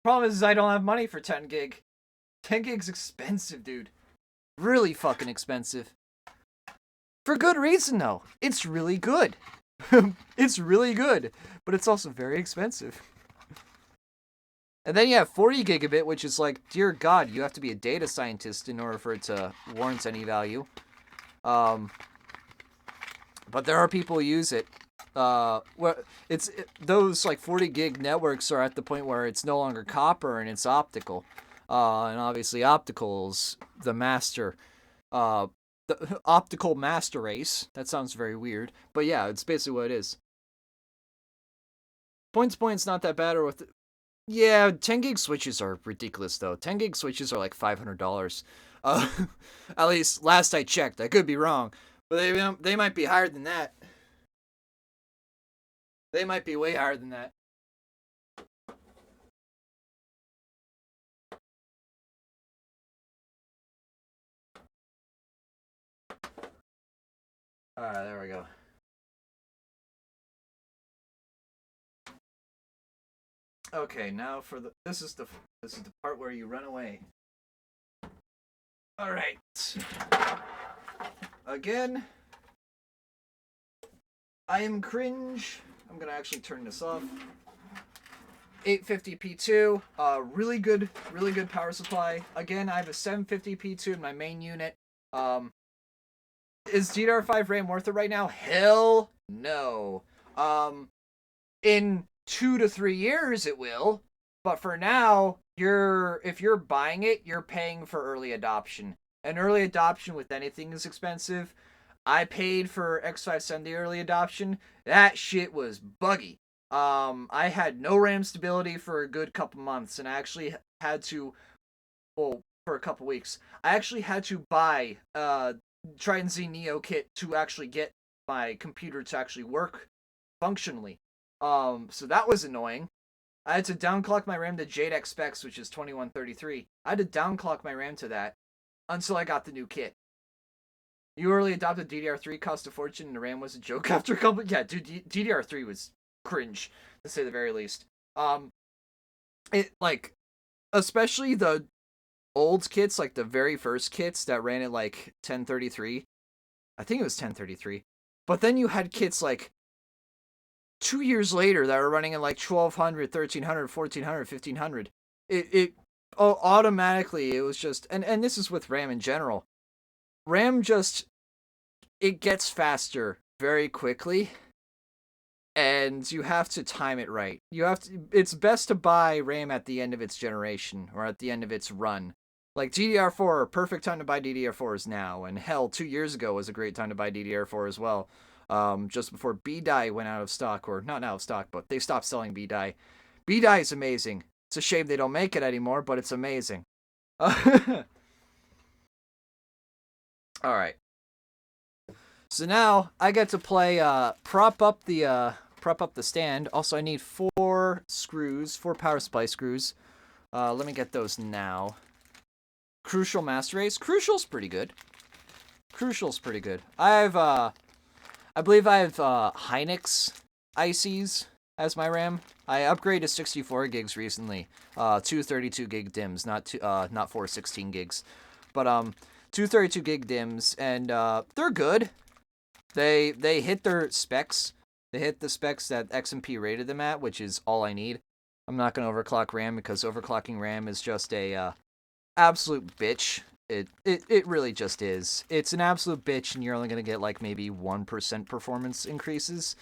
Problem is I don't have money for 10 gig. 10 gig's expensive, dude. Really fucking expensive. For good reason, though. It's really good. It's really good. But it's also very expensive. And then you have 40 gigabit, which is like, dear God, you have to be a data scientist in order for it to warrant any value. But there are people who use it. Those like 40 gig networks are at the point where it's no longer copper and it's optical. And obviously optical's the master. The optical master race. That sounds very weird. But yeah, it's basically what it is. Point's not that bad, or with... Yeah, 10 gig switches are ridiculous, though. 10 gig switches are like $500. At least last I checked. I could be wrong. But they might be higher than that. They might be way higher than that. Alright, there we go. Okay, now for the this is the part where you run away. All right. Again, I am cringe. I'm gonna actually turn this off. 850p2, really good power supply. Again, I have a 750p2 in my main unit. Is DDR5 RAM worth it right now? Hell no. In 2 to 3 years it will, but for now, if you're buying it, you're paying for early adoption. And early adoption with anything is expensive. I paid for X570 early adoption. That shit was buggy. I had no RAM stability for a good couple months, and I actually had to, well, for a couple weeks, I actually had to buy Trident Z Neo kit to actually get my computer to actually work functionally. So that was annoying. I had to downclock my RAM to JEDEC specs, which is 2133. I had to downclock my RAM to that until I got the new kit. You early adopted DDR3, cost a fortune, and the RAM was a joke after a couple... Yeah, dude, DDR3 was cringe, to say the very least. It, like, especially the old kits, like the very first kits that ran at, like, 1033. I think it was 1033. But then you had kits, like, 2 years later that were running at, like, 1200, 1300, 1400, 1500. Automatically, it was just... And this is with RAM in general. RAM just... It gets faster very quickly. And you have to time it right. It's best to buy RAM at the end of its generation, or at the end of its run. Like DDR4, perfect time to buy DDR4s now, and hell, 2 years ago was a great time to buy DDR4 as well. Just before B-Die went out of stock, or not out of stock, but they stopped selling B-Die. B-Die is amazing. It's a shame they don't make it anymore, but it's amazing. Alright. So now, I get to play, prop up the stand. Also, I need 4 screws, 4 power supply screws. Let me get those now. Crucial Master Race. Crucial's pretty good. I believe I have, Hynix ICs as my RAM. I upgraded to 64 gigs recently. 2 32 gig DIMMs, not 4 16 gigs. But, 2 32 gig DIMMs, and, they're good. They hit their specs. They hit the specs that XMP rated them at, which is all I need. I'm not going to overclock RAM, because overclocking RAM is just a absolute bitch. It really just is. It's an absolute bitch, and you're only going to get like maybe 1% performance increases.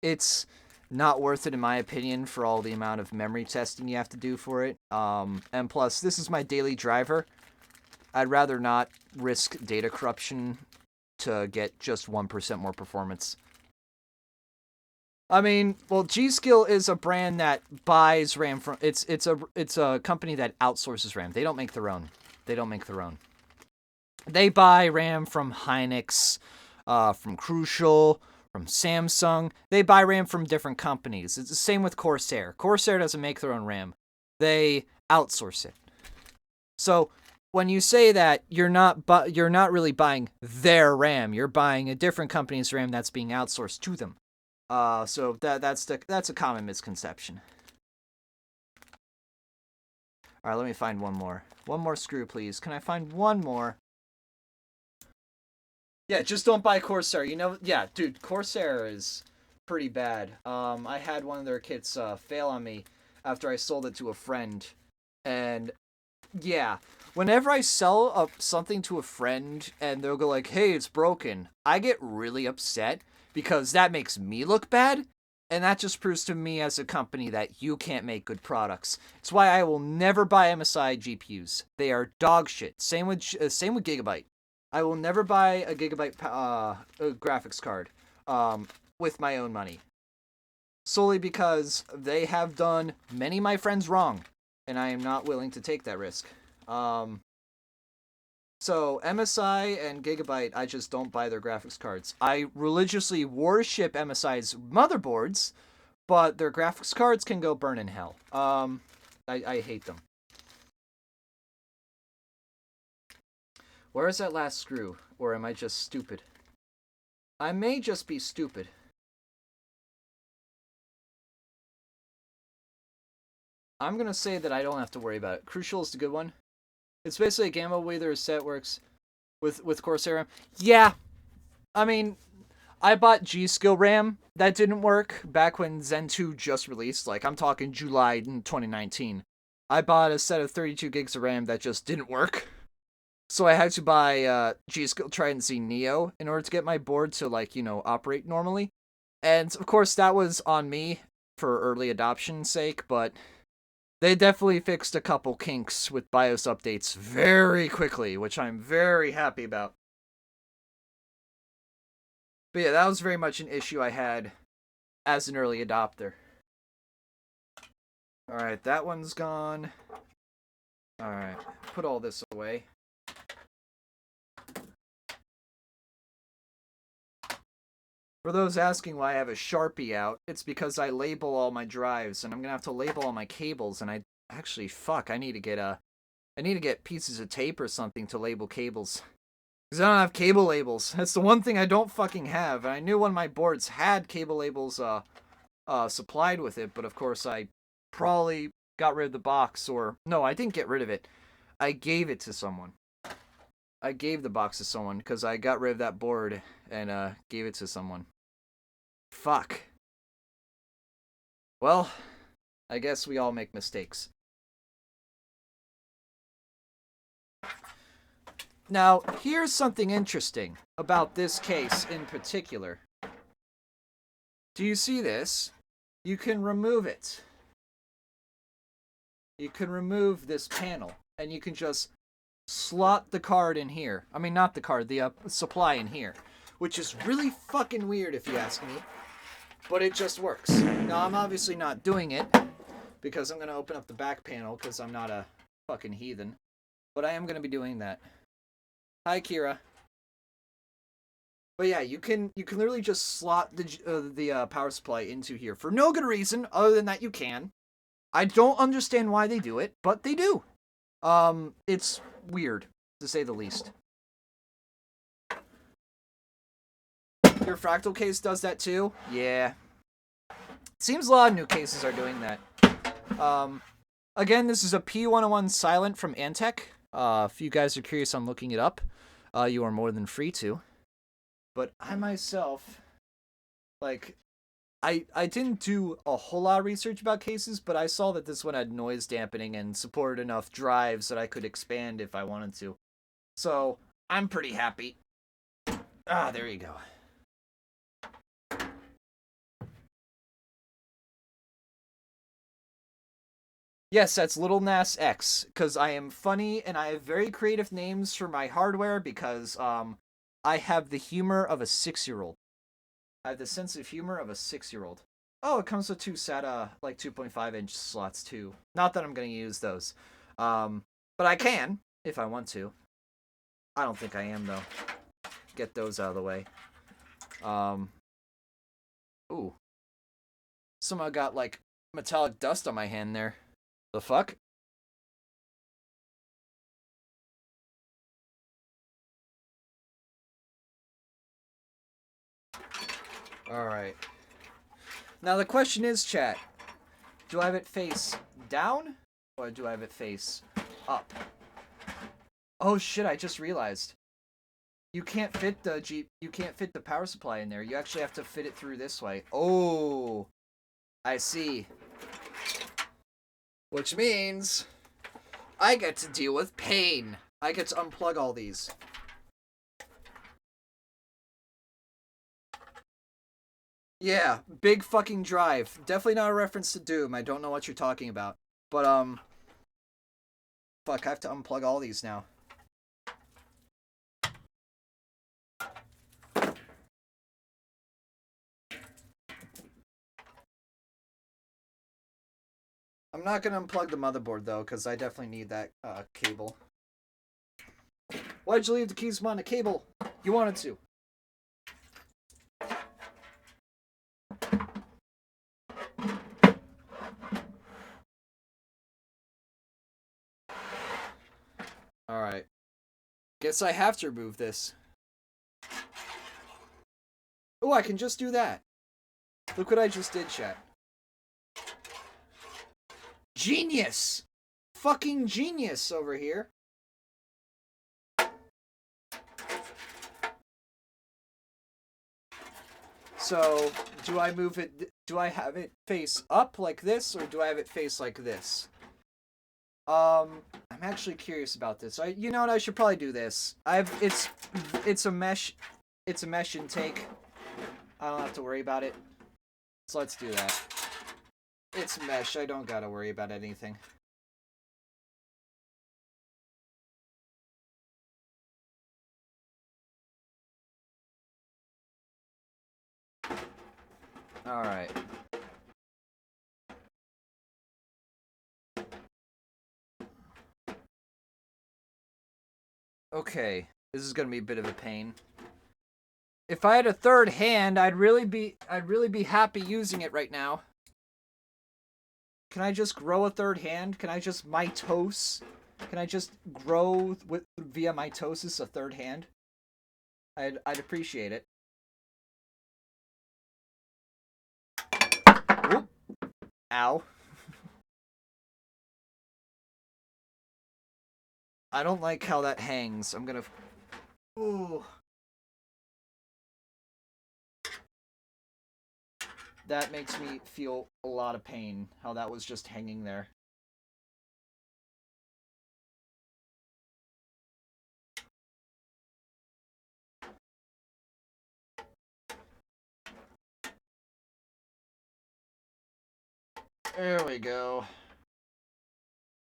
It's not worth it, in my opinion, for all the amount of memory testing you have to do for it. And plus, this is my daily driver. I'd rather not risk data corruption to get just 1% more performance. I mean, well, G-Skill is a brand that buys RAM from. It's a company that outsources RAM. They don't make their own. They buy RAM from Hynix, from Crucial, from Samsung. They buy RAM from different companies. It's the same with Corsair. Corsair doesn't make their own RAM. They outsource it. So when you say that, you're not really buying their RAM. You're buying a different company's RAM that's being outsourced to them. So that's a common misconception. All right, let me find one more. One more screw, please. Can I find one more? Yeah, just don't buy Corsair. You know, yeah, dude, Corsair is pretty bad. I had one of their kits fail on me after I sold it to a friend, and yeah, whenever I sell something to a friend and they'll go like, "Hey, it's broken," I get really upset because that makes me look bad, and that just proves to me as a company that you can't make good products. It's why I will never buy MSI GPUs. They are dog shit. Same with Gigabyte. I will never buy a Gigabyte graphics card with my own money. Solely because they have done many of my friends wrong, and I am not willing to take that risk. So MSI and Gigabyte, I just don't buy their graphics cards. I religiously worship MSI's motherboards, but their graphics cards can go burn in hell. I hate them. Where is that last screw? Or am I just stupid? I may just be stupid. I'm gonna say that I don't have to worry about it. Crucial is the good one. It's basically a gamma weather set works with Corsair RAM. Yeah, I mean, I bought G-Skill RAM. That didn't work back when Zen 2 just released. Like, I'm talking July in 2019. I bought a set of 32 gigs of RAM that just didn't work. So I had to buy G-Skill Trident Z Neo in order to get my board to, like, you know, operate normally. And, of course, that was on me for early adoption's sake, but they definitely fixed a couple kinks with BIOS updates very quickly, which I'm very happy about. But yeah, that was very much an issue I had as an early adopter. Alright, that one's gone. Alright, put all this away. For those asking why I have a Sharpie out, it's because I label all my drives, and I'm gonna have to label all my cables, and I need to get pieces of tape or something to label cables. Because I don't have cable labels. That's the one thing I don't fucking have. And I knew one of my boards had cable labels supplied with it, but of course I probably got rid of the box, or no, I didn't get rid of it. I gave it to someone. I gave the box to someone because I got rid of that board and gave it to someone. Fuck. Well, I guess we all make mistakes. Now, here's something interesting about this case in particular. Do you see this? You can remove it. You can remove this panel, and you can just slot the card in here. I mean, not the card, the supply in here. Which is really fucking weird if you ask me. But it just works. Now, I'm obviously not doing it, because I'm going to open up the back panel, because I'm not a fucking heathen. But I am going to be doing that. Hi, Kira. But yeah, you can literally just slot the power supply into here for no good reason other than that you can. I don't understand why they do it, but they do. It's weird, to say the least. Your Fractal case does that too? Yeah. Seems a lot of new cases are doing that. Again, this is a P101 Silent from Antec. If you guys are curious on looking it up, you are more than free to. But I myself, like, I didn't do a whole lot of research about cases, but I saw that this one had noise dampening and supported enough drives that I could expand if I wanted to. So, I'm pretty happy. Ah, there you go. Yes, that's Lil NAS X, because I am funny and I have very creative names for my hardware because, I have the humor of a 6-year-old. I have the sense of humor of a 6-year-old. Oh, it comes with two SATA, like 2.5-inch slots too. Not that I'm going to use those. But I can, if I want to. I don't think I am, though. Get those out of the way. Ooh. Somehow got, like, metallic dust on my hand there. The fuck? Alright. Now the question is, chat, do I have it face down or do I have it face up? Oh shit, I just realized. You can't fit the power supply in there. You actually have to fit it through this way. Oh, I see. Which means I get to deal with pain. I get to unplug all these. Yeah, big fucking drive. Definitely not a reference to Doom. I don't know what you're talking about. But, fuck, I have to unplug all these now. I'm not gonna unplug the motherboard, though, because I definitely need that, cable. Why'd you leave the keys on the cable? You wanted to. Alright. Guess I have to remove this. Oh, I can just do that. Look what I just did, chat. Genius! Fucking genius over here. So, do I move it, do I have it face up like this, or do I have it face like this? I'm actually curious about this. You know what, I should probably do this. It's a mesh intake. I don't have to worry about it. So let's do that. It's mesh, I don't gotta worry about anything. Alright. Okay, this is gonna be a bit of a pain. If I had a third hand, I'd really be happy using it right now. Can I just grow a third hand? Can I just mitose? Can I just grow via mitosis a third hand? I'd appreciate it. Whoop. Ow. I don't like how that hangs. I'm gonna... Ooh. That makes me feel a lot of pain, how that was just hanging there. There we go.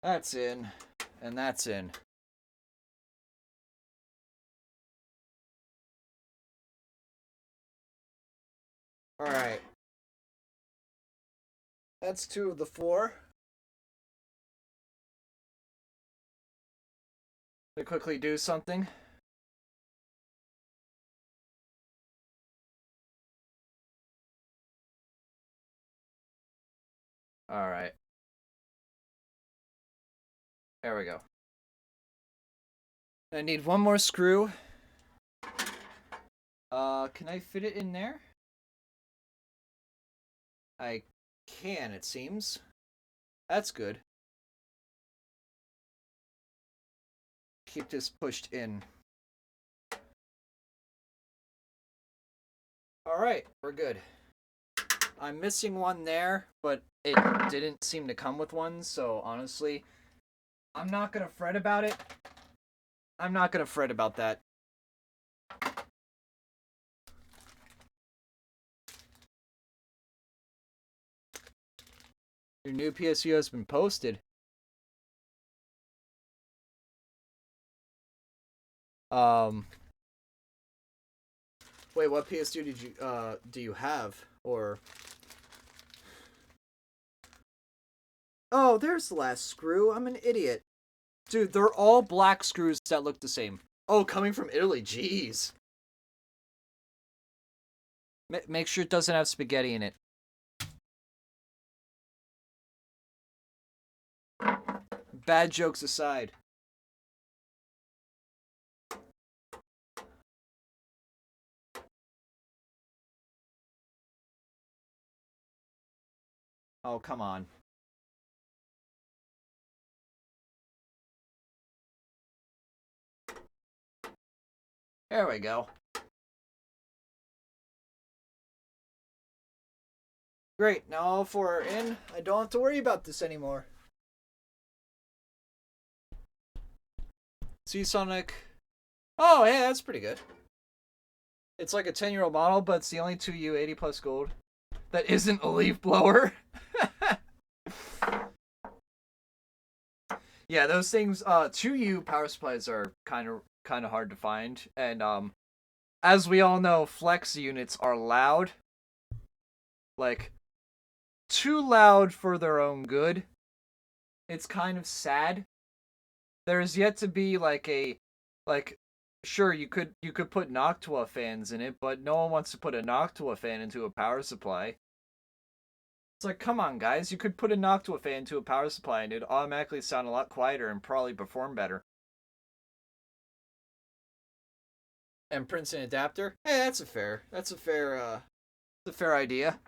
That's in, and that's in. Alright. That's 2 of the 4. To quickly do something. Alright. There we go. I need one more screw. Can I fit it in there? I can, it seems. That's good. Keep this pushed in. Alright, we're good. I'm missing one there, but it didn't seem to come with one, so honestly, I'm not gonna fret about it. I'm not gonna fret about that. Your new PSU has been posted. Wait, what PS2 do you have? Or Oh, there's the last screw. I'm an idiot. Dude, they're all black screws that look the same. Oh, coming from Italy. Jeez. Make sure it doesn't have spaghetti in it. Bad jokes aside. Oh, come on. There we go. Great, now all four are in. I don't have to worry about this anymore. See, Sonic. Oh, yeah, that's pretty good. It's like a 10-year-old model, but it's the only 2U 80 plus gold that isn't a leaf blower. Yeah, those things, 2U power supplies are kind of hard to find, and as we all know, flex units are loud. Like, too loud for their own good. It's kind of sad. There's yet to be sure, you could put Noctua fans in it, but no one wants to put a Noctua fan into a power supply. It's like, come on, guys, you could put a Noctua fan into a power supply and it'd automatically sound a lot quieter and probably perform better. And Prince an adapter? Hey, that's a fair idea.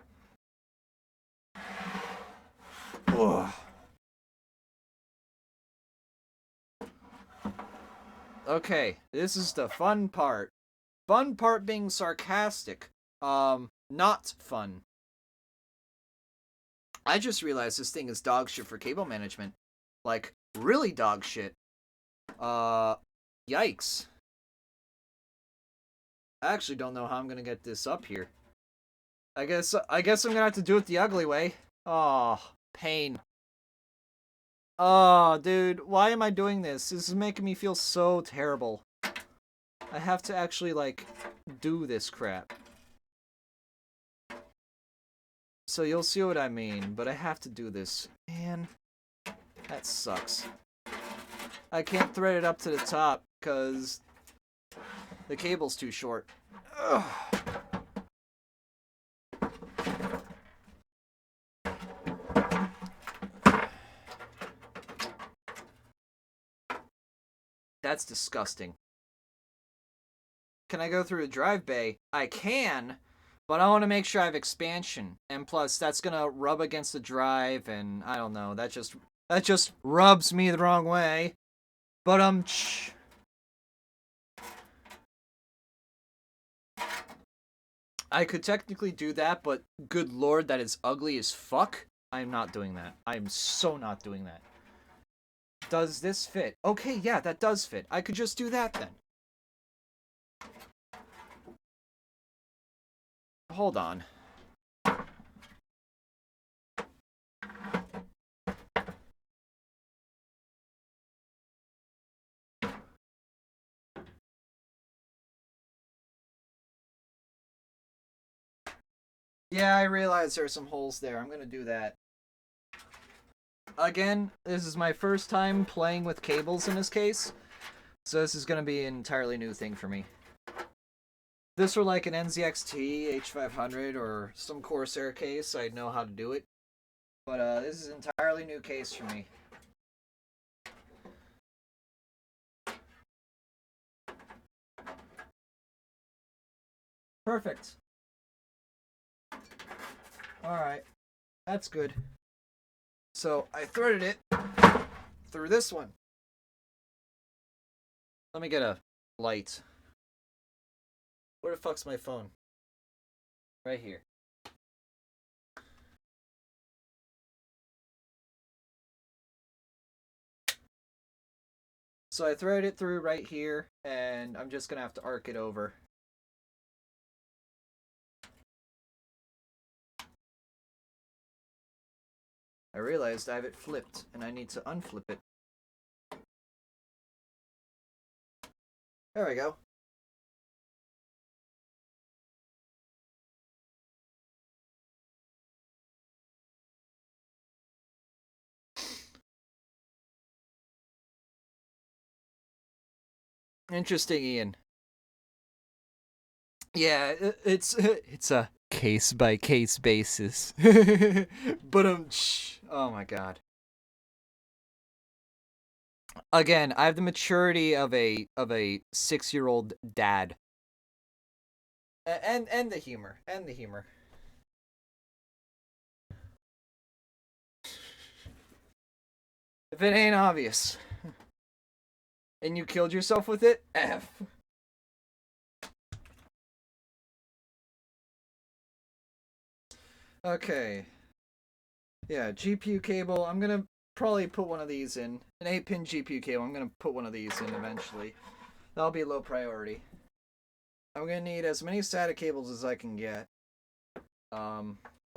Ugh. Okay, this is the fun part. Fun part being sarcastic. Not fun. I just realized this thing is dog shit for cable management. Like, really dog shit. Yikes. I actually don't know how I'm gonna get this up here. I guess I'm gonna have to do it the ugly way. Oh, pain. Oh, dude, why am I doing this? This is making me feel so terrible. I have to actually, like, do this crap. So you'll see what I mean, but I have to do this. Man, that sucks. I can't thread it up to the top, because the cable's too short. Ugh. That's disgusting. Can I go through a drive bay? I can, but I want to make sure I have expansion. And plus, that's going to rub against the drive, and I don't know. That just rubs me the wrong way. But, I could technically do that, but good lord, that is ugly as fuck. I'm not doing that. I'm so not doing that. Does this fit? Okay, yeah, that does fit. I could just do that then. Hold on. Yeah, I realize there's some holes there. I'm gonna do that. Again, this is my first time playing with cables in this case, so this is gonna be an entirely new thing for me. If this were like an NZXT H500 or some Corsair case, I'd know how to do it. But this is an entirely new case for me. Perfect. Alright. That's good. So, I threaded it through this one. Let me get a light. Where the fuck's my phone? Right here. So I threaded it through right here, and I'm just gonna have to arc it over. I realized I have it flipped, and I need to unflip it. There we go. Interesting, Ian. Yeah, it's a case by case basis. But oh my god. Again, I have the maturity of a 6-year-old dad. And the humor. If it ain't obvious. And you killed yourself with it? F. Okay. Yeah, GPU cable. I'm gonna probably put one of these in. An 8-pin GPU cable. I'm gonna put one of these in eventually. That'll be low priority. I'm gonna need as many SATA cables as I can get. Let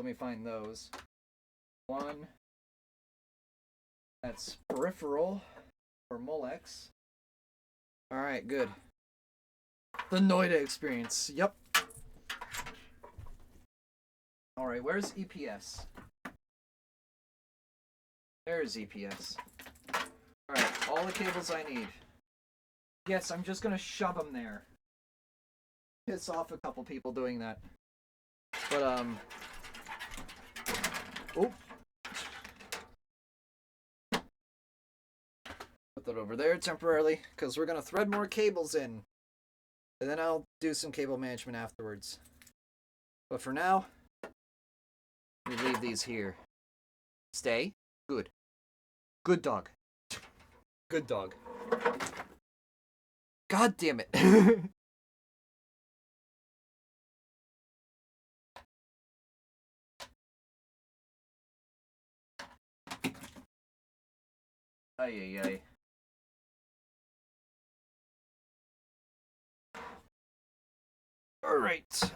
me find those. One. That's peripheral for Molex. Alright, good. The Noida experience. Yep. Alright, where's EPS? There's EPS. Alright, all the cables I need. Yes, I'm just gonna shove them there. Piss off a couple people doing that. But, oh. Put that over there temporarily, because we're gonna thread more cables in. And then I'll do some cable management afterwards. But for now, we leave these here. Stay. Good. Good dog. Good dog. God damn it. Ay, ay, ay. All right.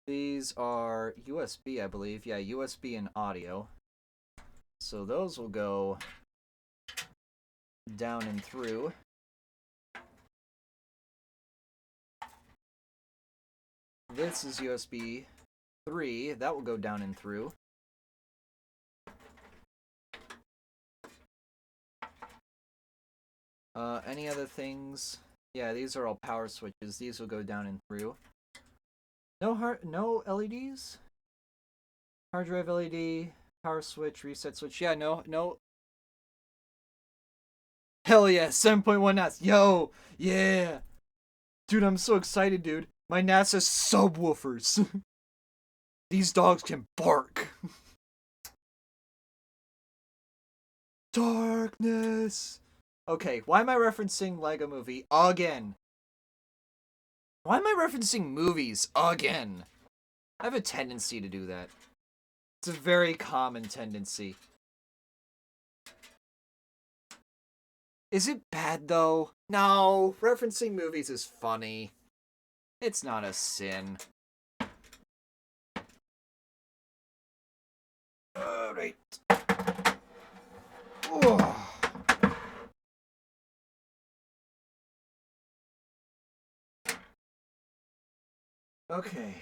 These are USB, I believe. Yeah, USB and audio. So those will go down and through. This is USB 3. That will go down and through. Any other things? Yeah, these are all power switches. These will go down and through. No LEDs? Hard drive LED, power switch, reset switch. Yeah, no. Hell yeah, 7.1 NAS. Yo, yeah. Dude, I'm so excited, dude. My NAS has subwoofers. These dogs can bark. Darkness. Okay, why am I referencing Lego Movie again? Why am I referencing movies again? I have a tendency to do that. It's a very common tendency. Is it bad, though? No, referencing movies is funny. It's not a sin. Alright. Okay.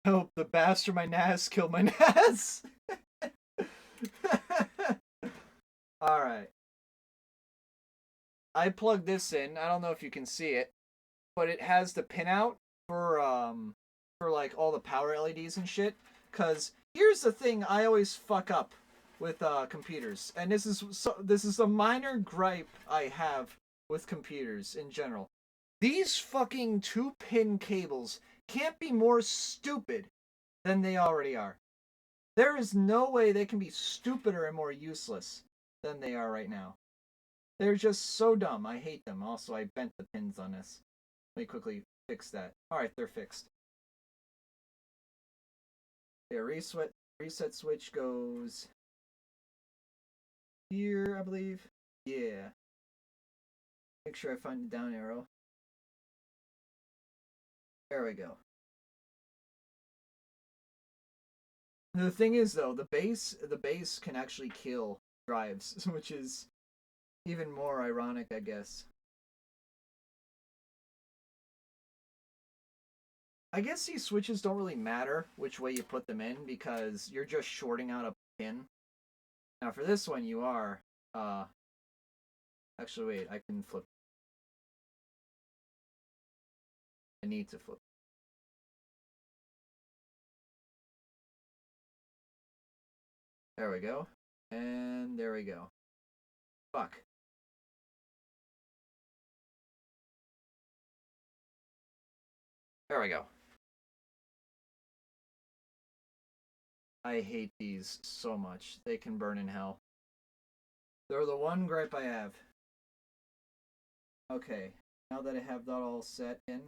Help, the bastard my NAS killed my NAS. Alright. I plugged this in. I don't know if you can see it, but it has the pinout for like all the power LEDs and shit. Cause here's the thing I always fuck up with computers, and this is a minor gripe I have with computers in general. These fucking 2-pin cables can't be more stupid than they already are. There is no way they can be stupider and more useless than they are right now. They're just so dumb. I hate them. Also, I bent the pins on this. Let me quickly fix that. Alright, they're fixed. Yeah, reset switch goes here, I believe. Yeah. Make sure I find the down arrow. There we go. The thing is, though, the base can actually kill drives, which is even more ironic, I guess. I guess these switches don't really matter which way you put them in because you're just shorting out a pin. Now for this one you are, actually wait, I can flip. I need to flip. There we go. And there we go. Fuck. There we go. I hate these so much. They can burn in hell. They're the one gripe I have. Okay, now that I have that all set in,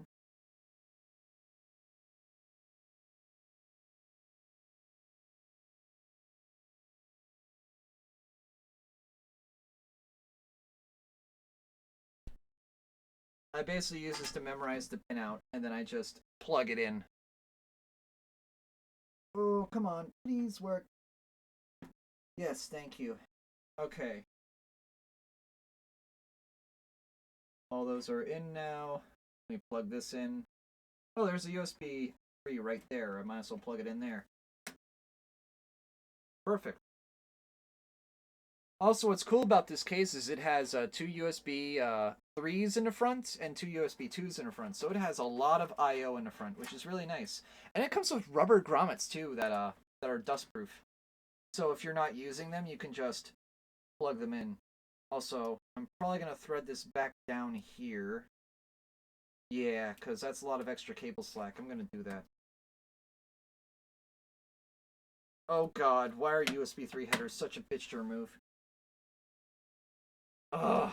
I basically use this to memorize the pin out, and then I just plug it in. Oh, come on, please work. Yes, thank you. Okay. All those are in now. Let me plug this in. Oh, there's a USB 3 right there. I might as well plug it in there. Perfect. Also, what's cool about this case is it has two USB 3s in the front and two USB 2s in the front. So it has a lot of I/O in the front, which is really nice. And it comes with rubber grommets too that are dustproof. So if you're not using them, you can just plug them in. Also, I'm probably going to thread this back down here. Yeah, because that's a lot of extra cable slack. I'm going to do that. Oh god, why are USB 3 headers such a bitch to remove? Ugh.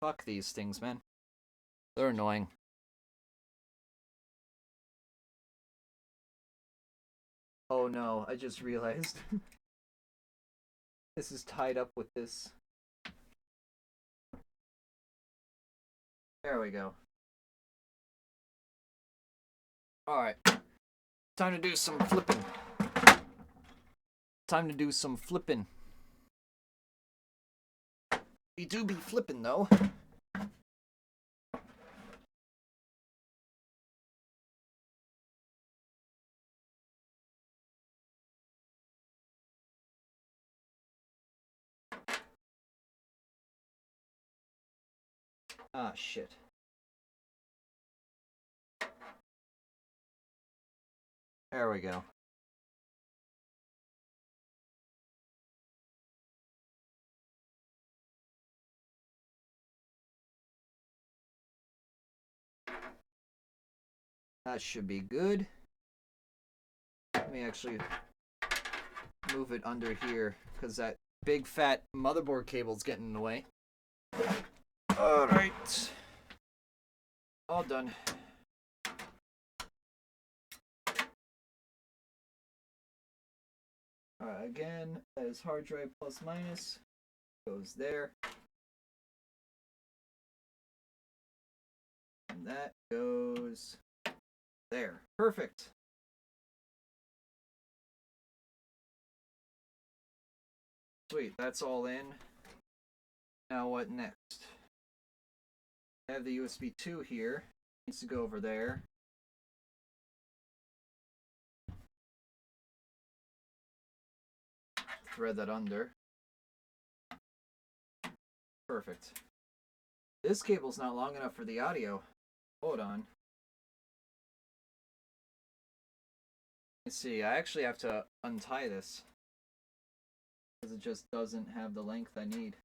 Fuck these things, man. They're annoying. Oh no, I just realized. This is tied up with this. There we go. Alright. Time to do some flipping. Time to do some flipping. We do be flipping, though. Ah, shit. There we go. That should be good. Let me actually move it under here, because that big fat motherboard cable's getting in the way. Alright. All done. Alright, again, that is hard drive plus minus. Goes there. And that goes there. Perfect. Sweet, that's all in. Now what next? I have the USB 2 here. Needs to go over there. Thread that under. Perfect. This cable's not long enough for the audio. Hold on. Let's see, I actually have to untie this, because it just doesn't have the length I need.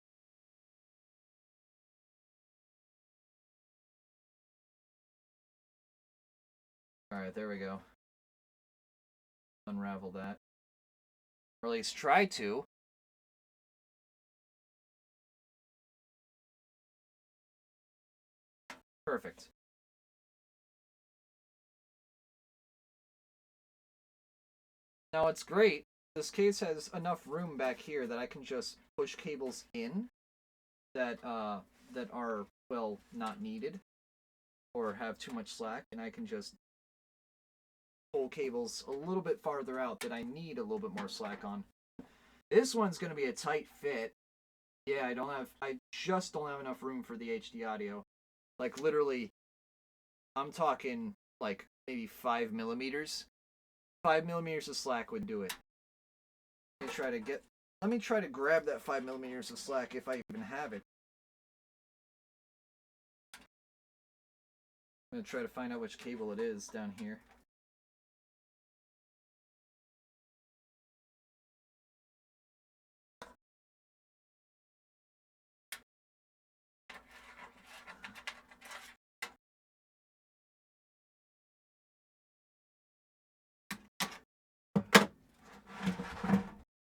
Alright, there we go. Unravel that. Or at least try to. Perfect. Now it's great. This case has enough room back here that I can just push cables in that are, well, not needed or have too much slack, and I can just pull cables a little bit farther out that I need a little bit more slack on. This one's going to be a tight fit. Yeah, I just don't have enough room for the HD audio. Like, literally, I'm talking like maybe 5 millimeters. 5 millimeters of slack would do it. Let me try to grab that 5 millimeters of slack if I even have it. I'm gonna try to find out which cable it is down here.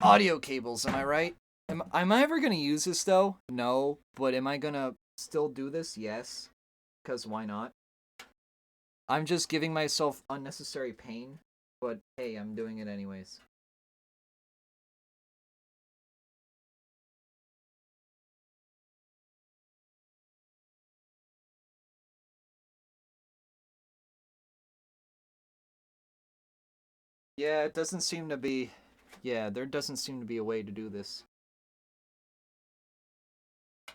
Audio cables, am I right? Am I ever gonna use this though? No, but am I gonna still do this? Yes, because why not? I'm just giving myself unnecessary pain, but hey, I'm doing it anyways. Yeah, it doesn't seem to be... Yeah, there doesn't seem to be a way to do this.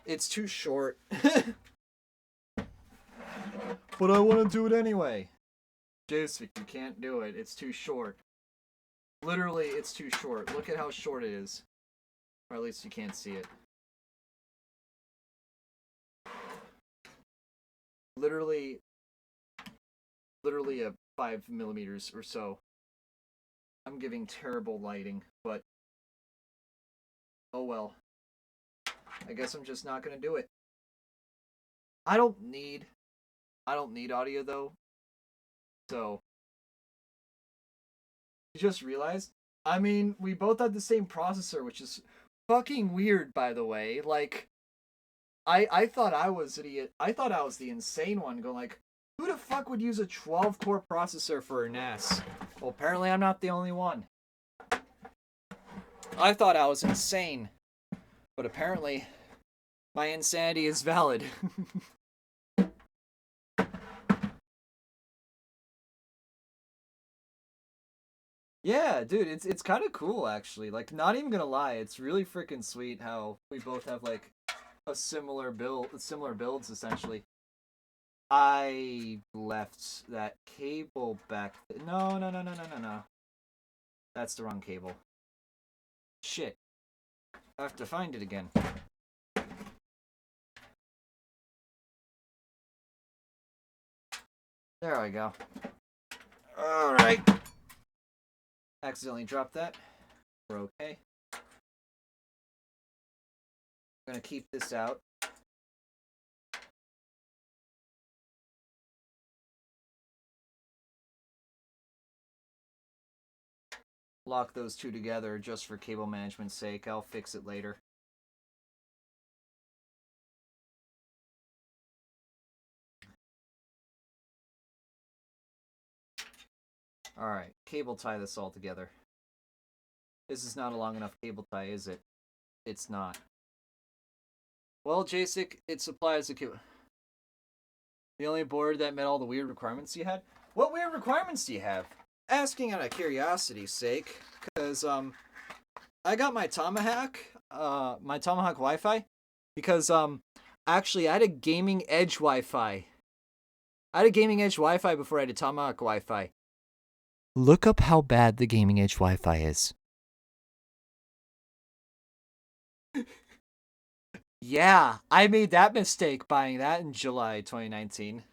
It's too short. But I want to do it anyway. Jason, you can't do it. It's too short. Literally, it's too short. Look at how short it is. Or at least you can't see it. Literally a 5 millimeters or so. I'm giving terrible lighting, but oh well. I guess I'm just not gonna do it. I don't need audio though. So you just realized? I mean, we both had the same processor, which is fucking weird, by the way. Like, I thought I was the insane one, going like, who the fuck would use a 12-core processor for a NAS? Well, apparently I'm not the only one. I thought I was insane, but apparently my insanity is valid. Yeah, dude, it's kind of cool actually. Like, not even gonna lie, it's really freaking sweet how we both have like a similar builds essentially. I left that cable back. No. That's the wrong cable. Shit. I have to find it again. There we go. Alright. Accidentally dropped that. We're okay. I'm gonna keep this out. Lock those two together just for cable management's sake. I'll fix it later. Alright, cable tie this all together. This is not a long enough cable tie, is it? It's not. Well, JASIC, it supplies a cable. The only board that met all the weird requirements you had? What weird requirements do you have? Asking out of curiosity's sake, because, I got my TOMAHAWK Wi-Fi, because, actually, I had a gaming edge Wi-Fi. I had a gaming edge Wi-Fi before I had a TOMAHAWK Wi-Fi. Look up how bad the gaming edge Wi-Fi is. Yeah, I made that mistake buying that in July 2019.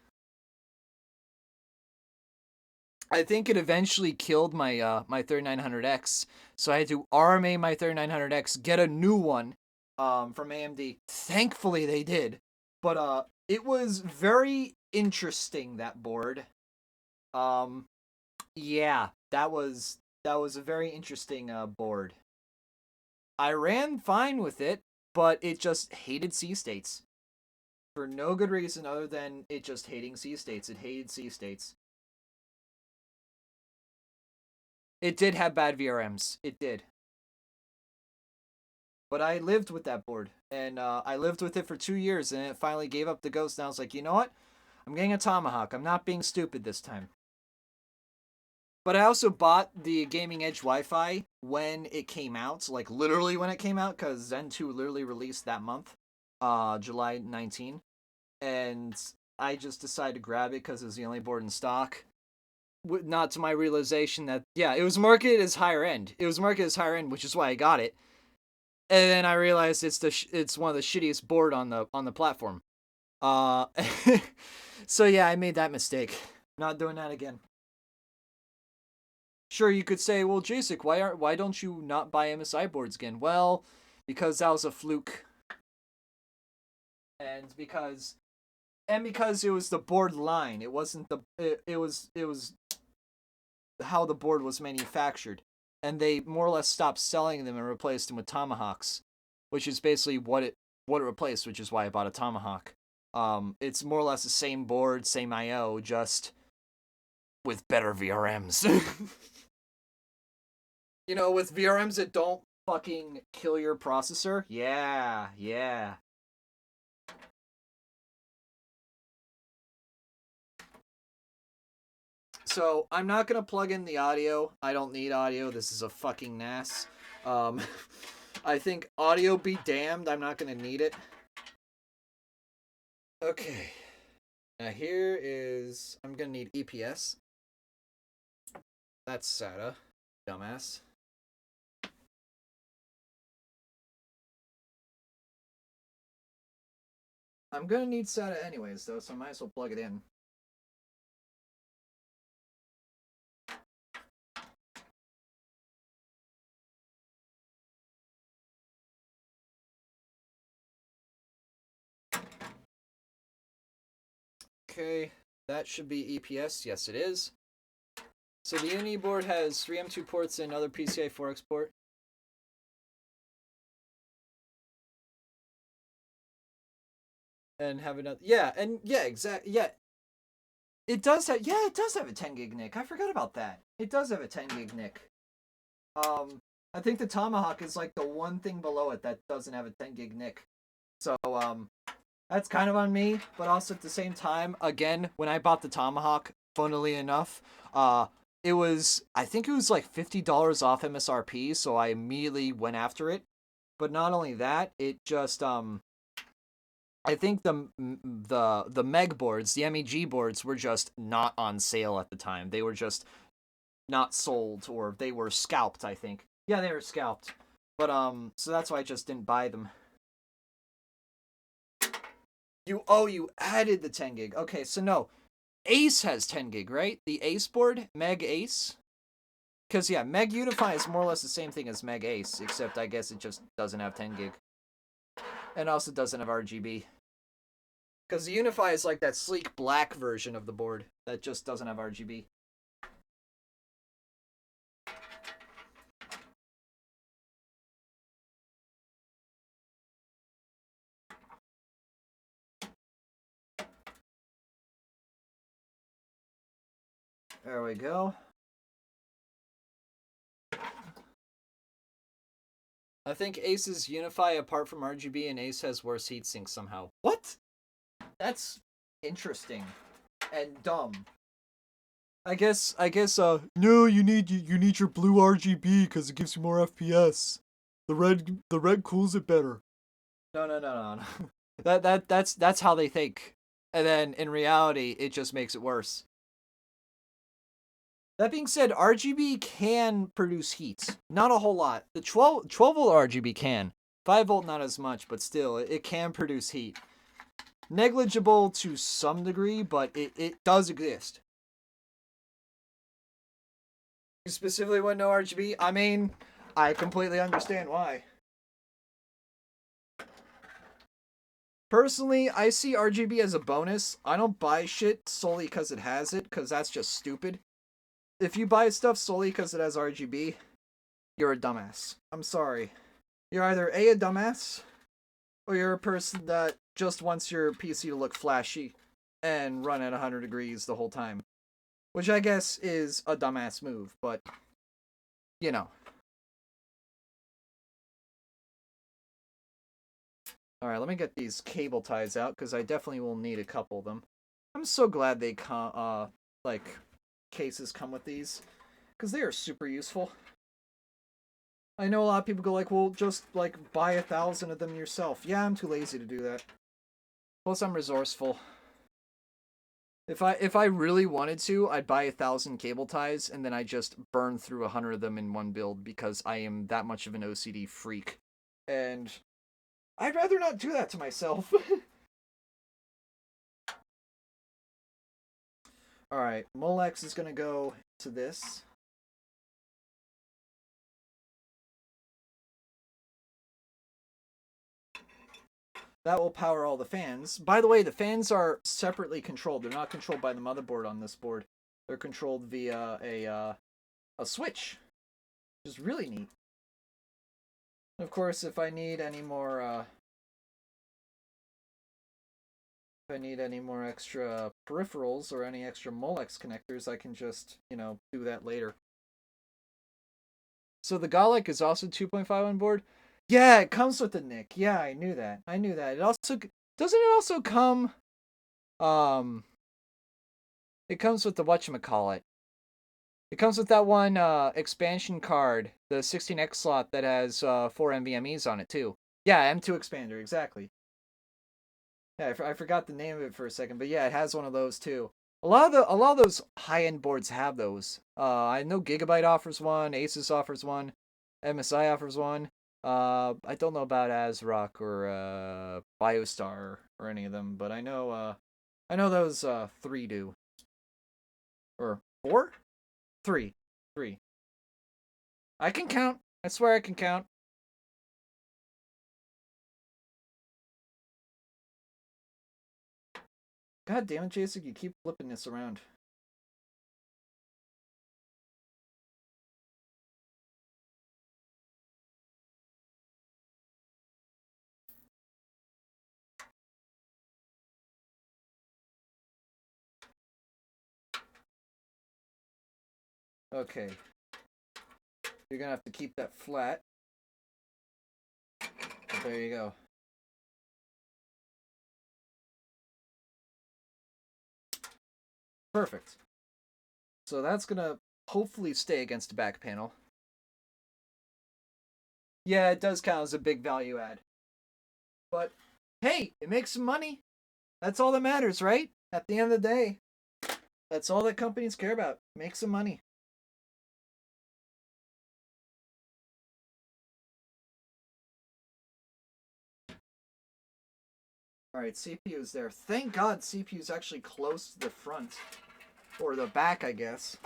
I think it eventually killed my my 3900X, so I had to RMA my 3900X, get a new one from AMD. Thankfully they did. But it was very interesting, that board. Yeah, that was a very interesting board. I ran fine with it, but it just hated C states. For no good reason other than it just hating C states. It hated C states. It did have bad VRMs. It did. But I lived with that board. And I lived with it for 2 years, and it finally gave up the ghost. And I was like, you know what? I'm getting a TOMAHAWK. I'm not being stupid this time. But I also bought the Gaming Edge Wi-Fi when it came out. Like, literally when it came out, because Zen 2 literally released that month. July 19. And I just decided to grab it because it was the only board in stock. not to my realization that, yeah, it was marketed as higher end. It was marketed as higher end, which is why I got it. And then I realized it's one of the shittiest board on the platform. So yeah, I made that mistake. Not doing that again. Sure, you could say, well, Jasek, why don't you not buy MSI boards again? Well, because that was a fluke. And because it was the board line. It wasn't it was how the board was manufactured. And they more or less stopped selling them and replaced them with Tomahawks, which is basically what it replaced, which is why I bought a Tomahawk. It's more or less the same board, same IO, just with better VRMs. You know, with VRMs that don't fucking kill your processor. Yeah, yeah. So, I'm not going to plug in the audio. I don't need audio. This is a fucking NAS. I think audio be damned. I'm not going to need it. Okay. Now here is... I'm going to need EPS. That's SATA. Dumbass. I'm going to need SATA anyways, though, so I might as well plug it in. Okay, that should be EPS. Yes, it is. So the Uni board has 3 M2 ports and another PCI 4X port. And have another... Yeah, and yeah, exactly. Yeah. It does have... Yeah, it does have a 10 gig NIC. I forgot about that. It does have a 10 gig NIC. I think the Tomahawk is like the one thing below it that doesn't have a 10 gig NIC. So, that's kind of on me, but also at the same time, again, when I bought the Tomahawk, funnily enough, it was, I think it was like $50 off MSRP, so I immediately went after it. But not only that, it just, I think the Meg boards, the MEG boards, were just not on sale at the time. They were just not sold, or they were scalped, I think. Yeah, they were scalped. But, so that's why I just didn't buy them. You added the 10 gig. Okay, so no. Ace has 10 gig, right? The Ace board? Meg Ace? Because, yeah, Meg Unify is more or less the same thing as Meg Ace, except I guess it just doesn't have 10 gig. And also doesn't have RGB. Because the Unify is like that sleek black version of the board that just doesn't have RGB. There we go. I think Ace's Unify apart from RGB, and Ace has worse heatsink somehow. What? That's interesting and dumb. I guess no, you need your blue RGB because it gives you more FPS. The red cools it better. No. That's how they think. And then in reality, it just makes it worse. That being said, RGB can produce heat. Not a whole lot. The 12 volt RGB can. 5 volt not as much, but still, it can produce heat. Negligible to some degree, but it does exist. You specifically want no RGB? I mean, I completely understand why. Personally, I see RGB as a bonus. I don't buy shit solely because it has it, because that's just stupid. If you buy stuff solely because it has RGB, you're a dumbass. I'm sorry. You're either a dumbass, or you're a person that just wants your PC to look flashy and run at 100 degrees the whole time. Which I guess is a dumbass move, but, you know. Alright, let me get these cable ties out, because I definitely will need a couple of them. I'm so glad they cases come with these, because they are super useful. I know a lot of people go like, well, just, buy 1,000 of them yourself. Yeah, I'm too lazy to do that. Plus, I'm resourceful. If I really wanted to, I'd buy 1,000 cable ties and then I just burn through 100 of them in one build because I am that much of an OCD freak. And I'd rather not do that to myself. Alright, Molex is gonna go to this. That will power all the fans. By the way, the fans are separately controlled. They're not controlled by the motherboard on this board. They're controlled via a switch, which is really neat. Of course, if I need any more extra peripherals or any extra Molex connectors, I can just, you know, do that later. So the Galek is also 2.5 on board? Yeah, it comes with the NIC. Yeah, I knew that. It also doesn't it also come it comes with the whatchamacallit. It comes with that one expansion card, the 16X slot that has 4 NVMe's on it too. Yeah, M2 expander, exactly. Yeah, I forgot the name of it for a second, but yeah, it has one of those too. A lot of those high-end boards have those. I know Gigabyte offers one, Asus offers one, MSI offers one. I don't know about AsRock or BioStar or any of them, but I know those 3 do. Or 4? 3. 3. I can count. I swear I can count. God damn it, Jason, you keep flipping this around. Okay. You're gonna have to keep that flat. There you go. Perfect. So that's gonna hopefully stay against the back panel. Yeah, it does count as a big value add. But hey, it makes some money. That's all that matters, right? At the end of the day, that's all that companies care about. Make some money. Alright, CPU is there. Thank God CPU is actually close to the front. Or the back, I guess.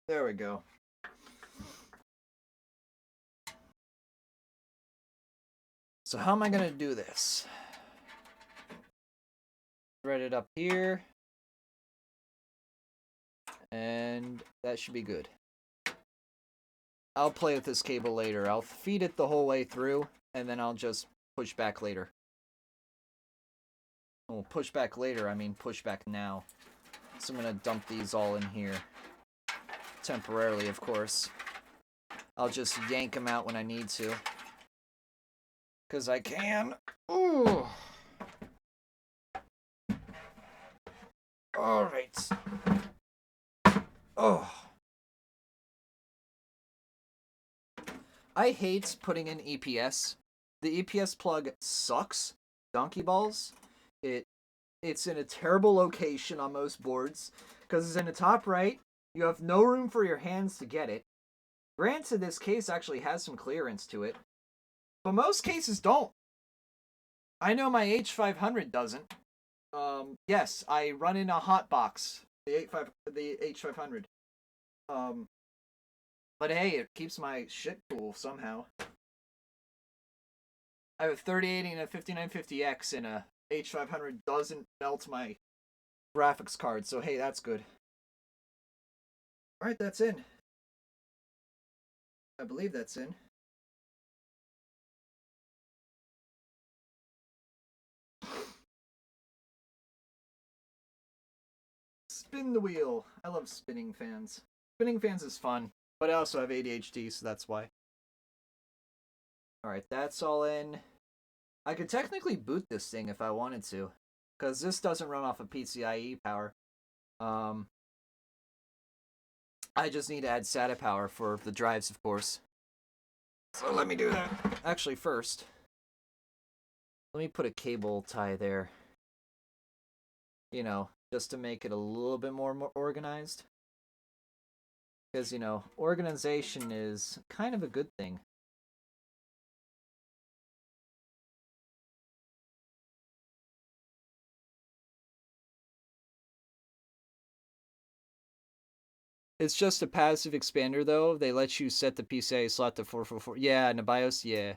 There we go. So how am I going to do this? Thread it up here. And that should be good. I'll play with this cable later. I'll feed it the whole way through, and then I'll just push back later. Well, push back later, I mean push back now. So I'm going to dump these all in here. Temporarily, of course. I'll just yank them out when I need to. Because I can. Ooh. Alright. Oh. I hate putting in EPS. The EPS plug sucks. Donkey balls. It's in a terrible location on most boards. Because it's in the top right. You have no room for your hands to get it. Granted, this case actually has some clearance to it. But most cases don't. I know my H500 doesn't. Yes, I run in a hot box. The H500. But hey, it keeps my shit cool somehow. I have a 3080 and a 5950X, and a H500 doesn't melt my graphics card, so hey, that's good. Alright, that's in. I believe that's in. Spin the wheel. I love spinning fans. Spinning fans is fun, but I also have ADHD, so that's why. Alright, that's all in. I could technically boot this thing if I wanted to, because this doesn't run off of PCIe power. I just need to add SATA power for the drives, of course. So let me do that. Actually, first, let me put a cable tie there. You know, just to make it a little bit more organized. Because, you know, organization is kind of a good thing. It's just a passive expander, though. They let you set the PCIe slot to 444. Yeah, in the BIOS, yeah.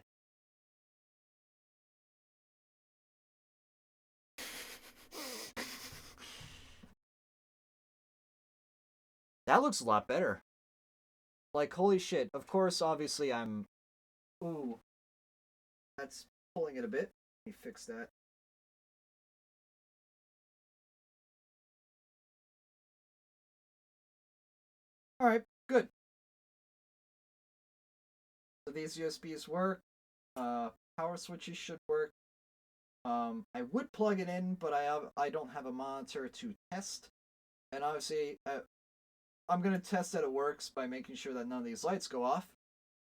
That looks a lot better. Like, holy shit. Of course, obviously, I'm... Ooh. That's pulling it a bit. Let me fix that. Alright, good. So these USBs work. Power switches should work. I would plug it in, but I don't have a monitor to test. And obviously, I'm going to test that it works by making sure that none of these lights go off.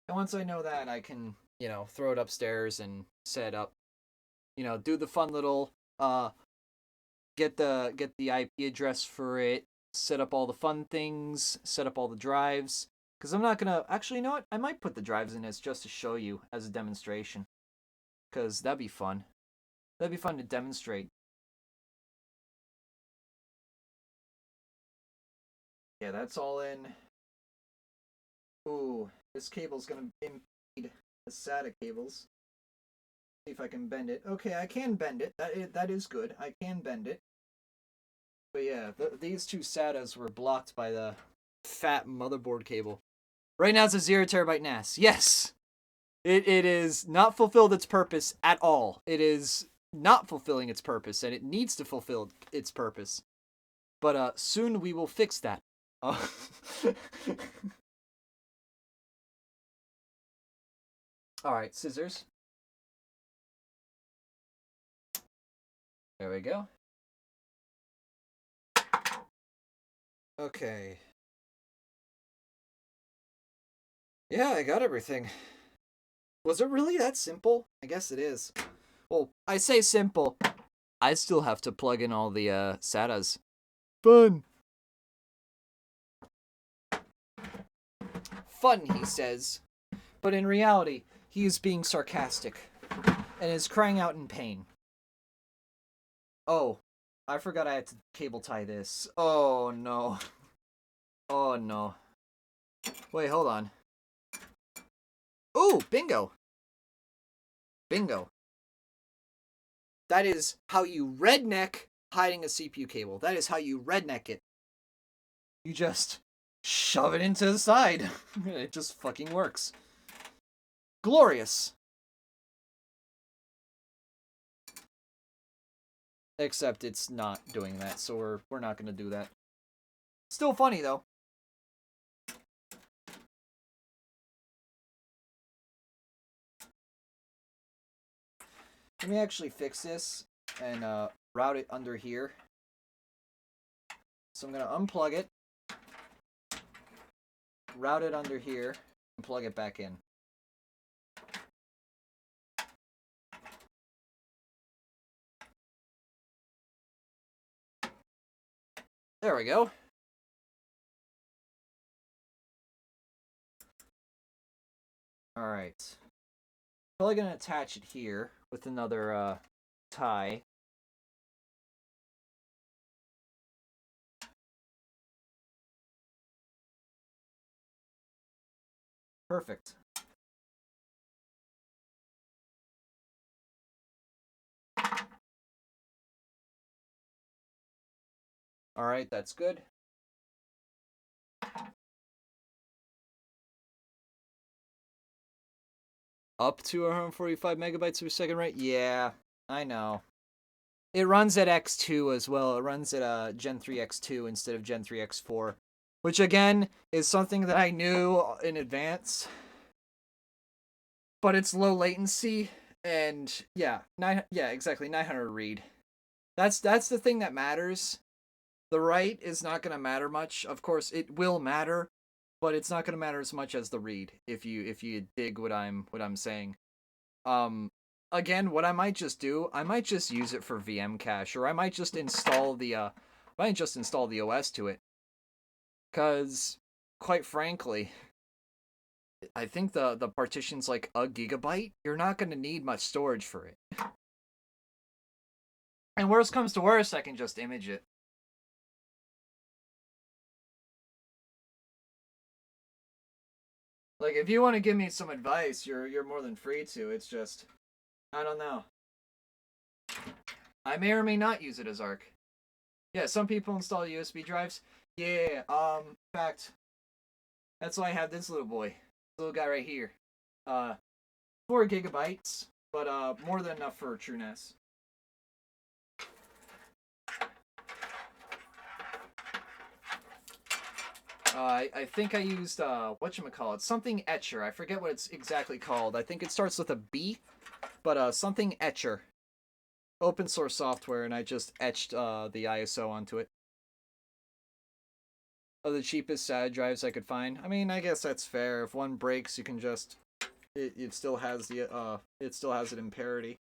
And once I know that, I can, you know, throw it upstairs and set it up. You know, do the fun little, get the IP address for it, set up all the fun things, set up all the drives. Because I'm not going to, actually, you know what? I might put the drives in this just to show you as a demonstration. Because that'd be fun. That'd be fun to demonstrate. Yeah, that's all in. Ooh, this cable's gonna impede the SATA cables. See if I can bend it. Okay, I can bend it. That is good. I can bend it. But yeah, these two SATAs were blocked by the fat motherboard cable. Right now it's a 0 terabyte NAS. Yes! It is not fulfilled its purpose at all. It is not fulfilling its purpose, and it needs to fulfill its purpose. But soon we will fix that. Alright, scissors. There we go. Okay. Yeah, I got everything. Was it really that simple? I guess it is. Well, I say simple. I still have to plug in all the SATAs. Fun! Fun, he says. But in reality, he is being sarcastic. And is crying out in pain. Oh, I forgot I had to cable tie this. Oh, no. Oh, no. Wait, hold on. Ooh, bingo. Bingo. That is how you redneck hiding a CPU cable. That is how you redneck it. You just shove it into the side. It just fucking works. Glorious. Except it's not doing that, so we're not gonna do that. Still funny though. Let me actually fix this and route it under here. So I'm gonna unplug it, route it under here, and plug it back in. There we go. Alright. Probably gonna attach it here with another tie. Perfect. Alright, that's good. Up to 145 megabytes per second, right? Yeah, I know. It runs at X2 as well. It runs at Gen 3 X2 instead of Gen 3 X4. Which, again, is something that I knew in advance. But it's low latency. And, yeah, exactly, 900 read. That's the thing that matters. The write is not going to matter much. Of course, it will matter, but it's not going to matter as much as the read. If you dig what I'm saying. Again, what I might just do, I might just use it for VM cache, or I might just install the OS to it. Cause, quite frankly, I think the partition's like a gigabyte. You're not going to need much storage for it. And worst comes to worst, I can just image it. Like, if you want to give me some advice, you're more than free to. It's just, I don't know. I may or may not use it as ARC. Yeah, some people install USB drives. Yeah, in fact, that's why I have this little boy. This little guy right here. 4 gigabytes, but more than enough for a true NAS. I think I used, whatchamacallit, something etcher. I forget what it's exactly called. I think it starts with a B, but something etcher. Open source software, and I just etched the ISO onto it. Oh, the cheapest SATA drives I could find. I mean, I guess that's fair. If one breaks, you can just it still has the it still has it in parity.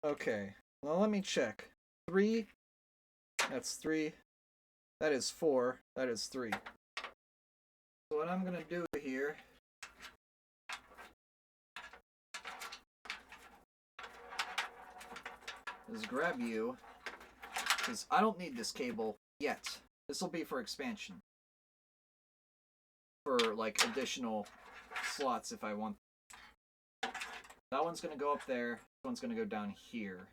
Okay. Well, let me check. 3. That's 3. That is 4. That is 3. So what I'm gonna do here is grab you, because I don't need this cable yet. This will be for expansion. For, like, additional slots if I want. That one's going to go up there. This one's going to go down here.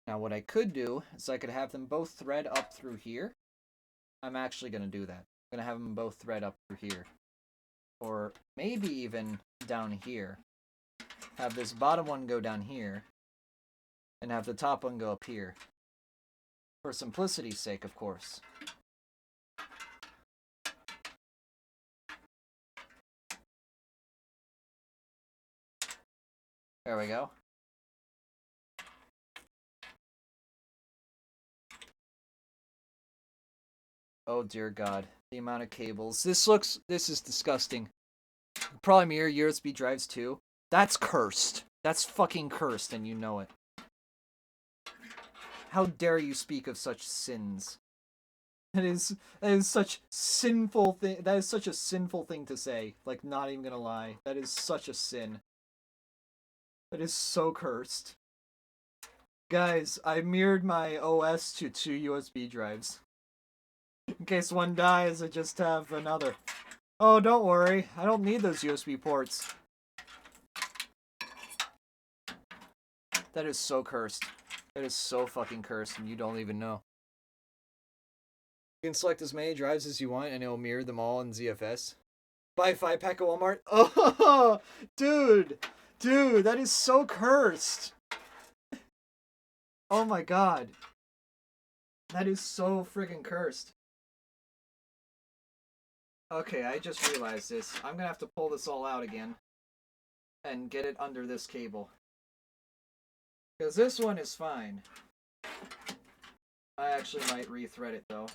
Now, what I could do is I could have them both thread up through here. I'm actually going to do that. I'm going to have them both thread up through here. Or maybe even down here. Have this bottom one go down here. And have the top one go up here. For simplicity's sake, of course. There we go. Oh dear God, the amount of cables. This is disgusting. Probably mirror USB drives too. That's cursed. That's fucking cursed, and you know it. How dare you speak of such sins? That is such sinful thing. That is such a sinful thing to say. Like, not even gonna lie. That is such a sin. That is so cursed. Guys, I mirrored my OS to 2 USB drives. In case one dies, I just have another. Oh, don't worry. I don't need those USB ports. That is so cursed. That is so fucking cursed, and you don't even know. You can select as many drives as you want, and it will mirror them all in ZFS. Buy a 5-pack at Walmart. Oh, dude. Dude, that is so cursed. Oh my God. That is so friggin' cursed. Okay, I just realized this. I'm gonna have to pull this all out again. And get it under this cable. Because this one is fine. I actually might rethread it though.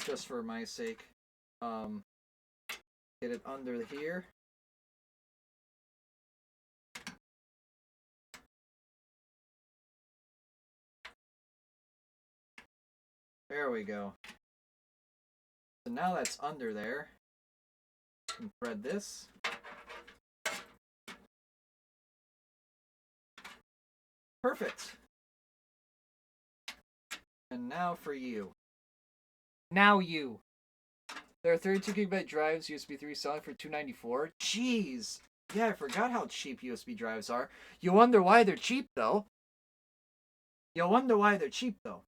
Just for my sake. Get it under here. There we go. So now that's under there. And thread this. Perfect. And now for you. Now you. There are 32GB drives, USB 3 selling for $294. Jeez. Yeah, I forgot how cheap USB drives are. You wonder why they're cheap, though. You wonder why they're cheap, though.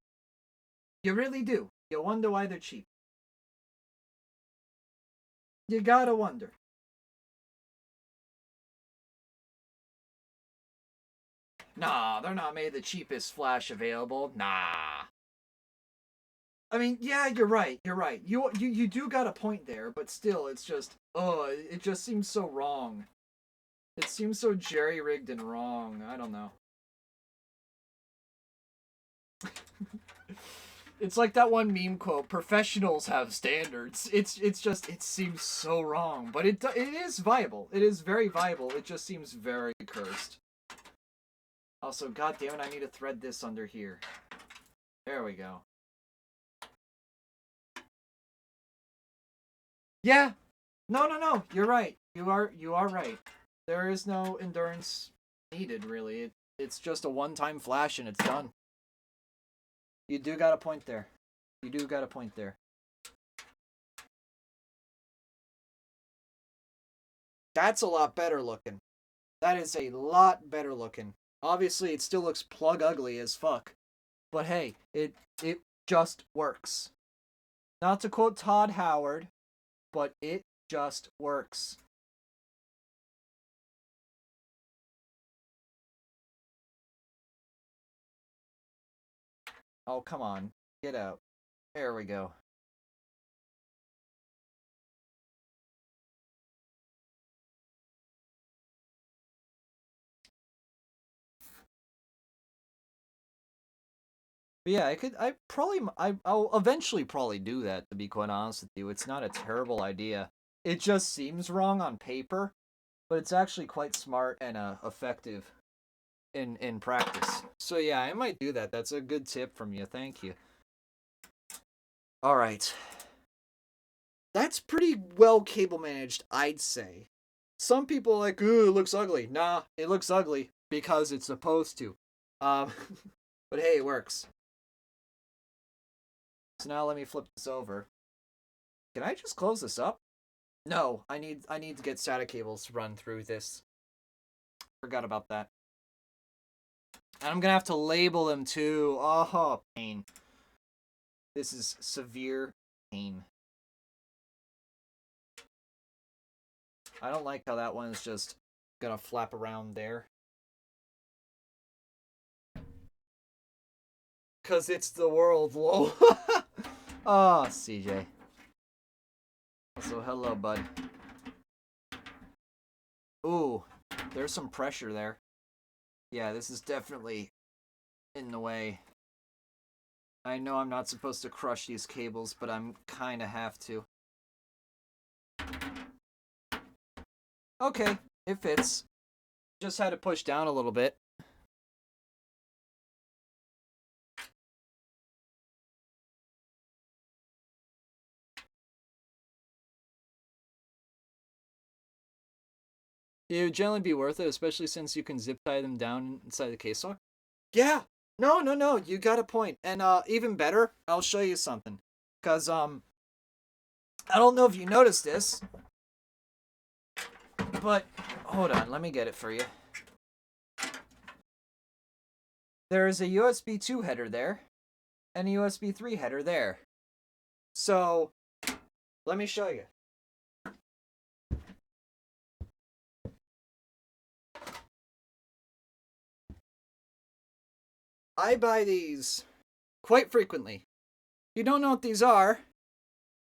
You really do. You wonder why they're cheap. You gotta wonder. Nah, they're not made the cheapest flash available. Nah. I mean, yeah, you're right. You're right. You do got a point there, but still, it's just, oh, it just seems so wrong. It seems so jerry-rigged and wrong. I don't know. It's like that one meme quote, professionals have standards. It's just, it seems so wrong. But it is viable. It is very viable. It just seems very cursed. Also, goddammit, I need to thread this under here. There we go. Yeah. No. You're right. You are right. There is no endurance needed, really. It's just a one-time flash and it's done. You do got a point there. You do got a point there. That's a lot better looking. That is a lot better looking. Obviously, it still looks plug ugly as fuck. But hey, it just works. Not to quote Todd Howard, but it just works. Oh, come on. Get out. There we go. But yeah, I'll eventually probably do that, to be quite honest with you. It's not a terrible idea. It just seems wrong on paper, but it's actually quite smart and effective in practice. So yeah, I might do that. That's a good tip from you. Thank you. All right. That's pretty well cable managed, I'd say. Some people are like, ooh, it looks ugly. Nah, it looks ugly because it's supposed to. Um, but hey, it works. So now let me flip this over. Can I just close this up? No, I need to get SATA cables to run through this. Forgot about that. And I'm gonna have to label them too. Oh, pain. This is severe pain. I don't like how that one is just gonna flap around there. Cause it's the world, lol. Oh, CJ. So hello, bud. Ooh, there's some pressure there. Yeah, this is definitely in the way. I know I'm not supposed to crush these cables, but I'm kinda have to. Okay, it fits. Just had to push down a little bit. It would generally be worth it, especially since you can zip tie them down inside the case lock. Yeah. No. You got a point. And even better, I'll show you something. Cause I don't know if you noticed this, but hold on, let me get it for you. There is a USB 2 header there, and a USB 3 header there. So let me show you. I buy these quite frequently. If you don't know what these are,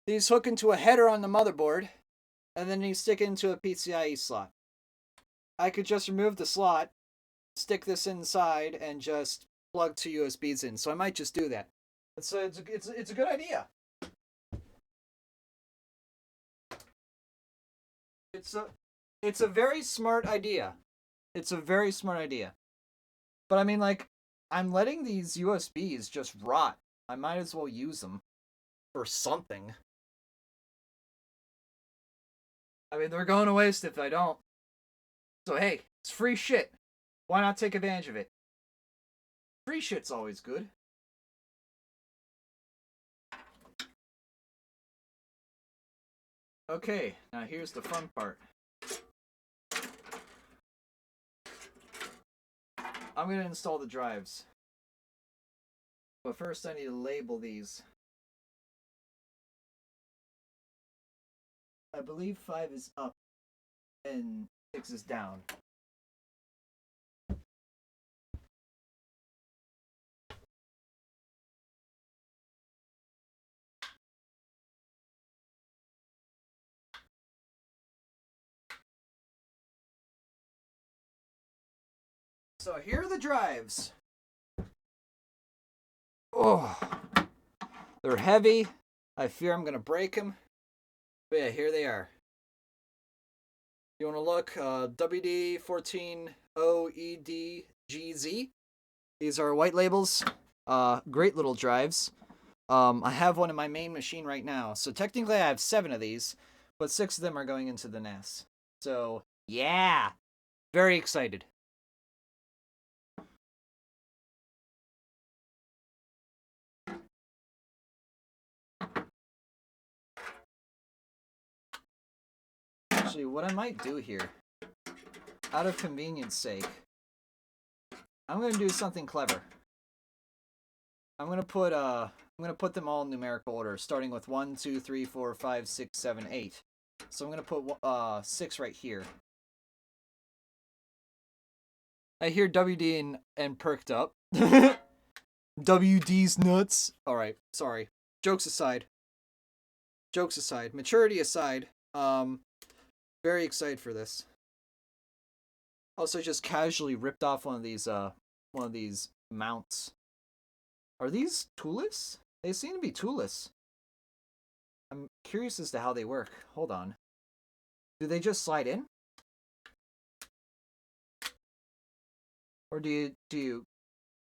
these hook into a header on the motherboard, and then you stick it into a PCIe slot. I could just remove the slot, stick this inside, and just plug 2 USBs in. So I might just do that. It's a good idea. It's a very smart idea. It's a very smart idea. But I mean, like, I'm letting these USBs just rot. I might as well use them for something. I mean, they're going to waste if I don't. So hey, it's free shit. Why not take advantage of it? Free shit's always good. Okay, now here's the fun part. I'm going to install the drives. But first I need to label these. I believe 5 is up and 6 is down. So here are the drives. Oh, they're heavy. I fear I'm gonna break them. But yeah, here they are. You want to look, WD140EDGZ. These are white labels. Great little drives. I have one in my main machine right now. So technically I have 7 of these, but 6 of them are going into the NAS. So, yeah. Very excited. Actually, what I might do here, out of convenience sake, I'm gonna do something clever. I'm gonna put them all in numerical order, starting with 1, 2, 3, 4, 5, 6, 7, 8. So I'm gonna put 6 right here. I hear WD and perked up. WD's nuts. All right, sorry. Jokes aside. Maturity aside. Very excited for this. Also, just casually ripped off one of these mounts. Are these toolless? They seem to be toolless. I'm curious as to how they work. Hold on. Do they just slide in? Or do you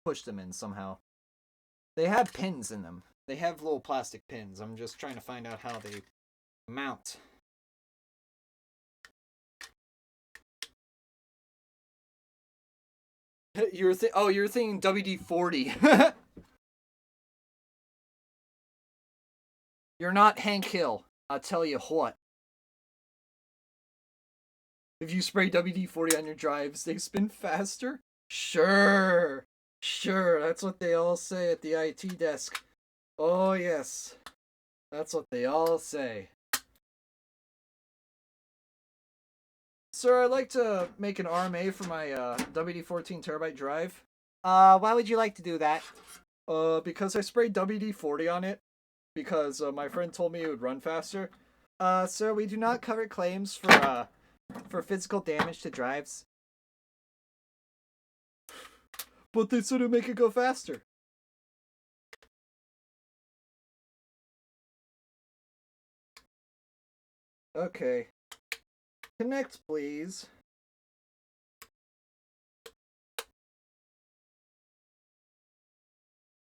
push them in somehow? They have pins in them. They have little plastic pins. I'm just trying to find out how they mount. You're thinking WD-40. You're not Hank Hill. I'll tell you what. If you spray WD-40 on your drives, they spin faster? Sure. That's what they all say at the IT desk. Oh, yes. That's what they all say. Sir, I'd like to make an RMA for my WD-14 terabyte drive. Why would you like to do that? Because I sprayed WD-40 on it. Because my friend told me it would run faster. Sir, we do not cover claims for physical damage to drives. But they said it'd make it go faster. Okay. Connect, please.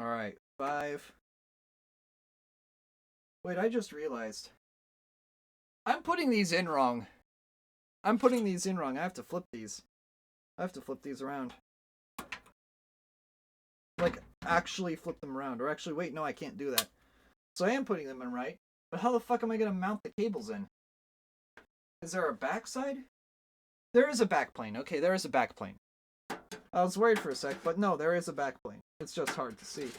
Alright, 5. Wait, I just realized. I'm putting these in wrong. I have to flip these. I have to flip these around. Like, actually flip them around. Or actually, wait, no, I can't do that. So I am putting them in right. But how the fuck am I going to mount the cables in? Is there a backside? There is a backplane. Okay, there is a backplane. I was worried for a sec, but no, there is a backplane. It's just hard to see.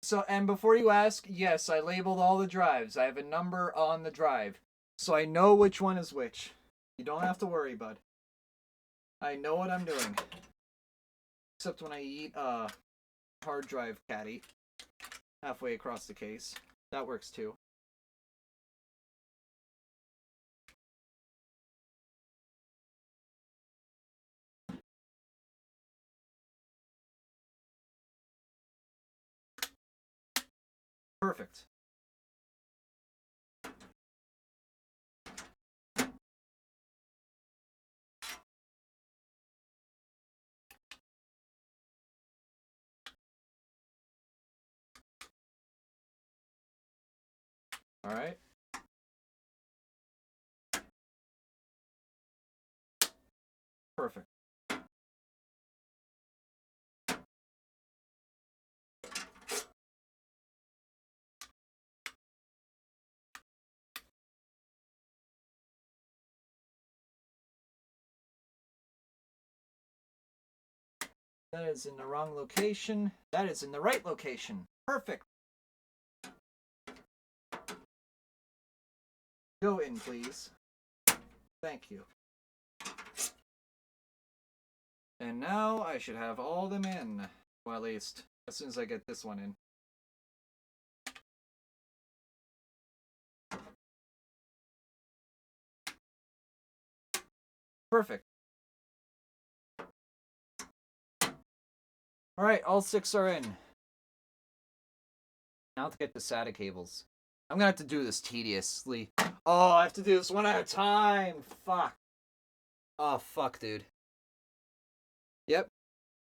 So, and before you ask, yes, I labeled all the drives. I have a number on the drive. So I know which one is which. You don't have to worry, bud. I know what I'm doing. Except when I eat hard drive caddy halfway across the case. That works too. Perfect. All right. Perfect. That is in the wrong location. That is in the right location. Perfect. Go in, please. Thank you. And now I should have all them in. Well, at least, as soon as I get this one in. Perfect. Alright, all 6 are in. Now to get the SATA cables. I'm gonna have to do this tediously. Oh, I have to do this one at a time. Fuck. Oh, fuck, dude. Yep.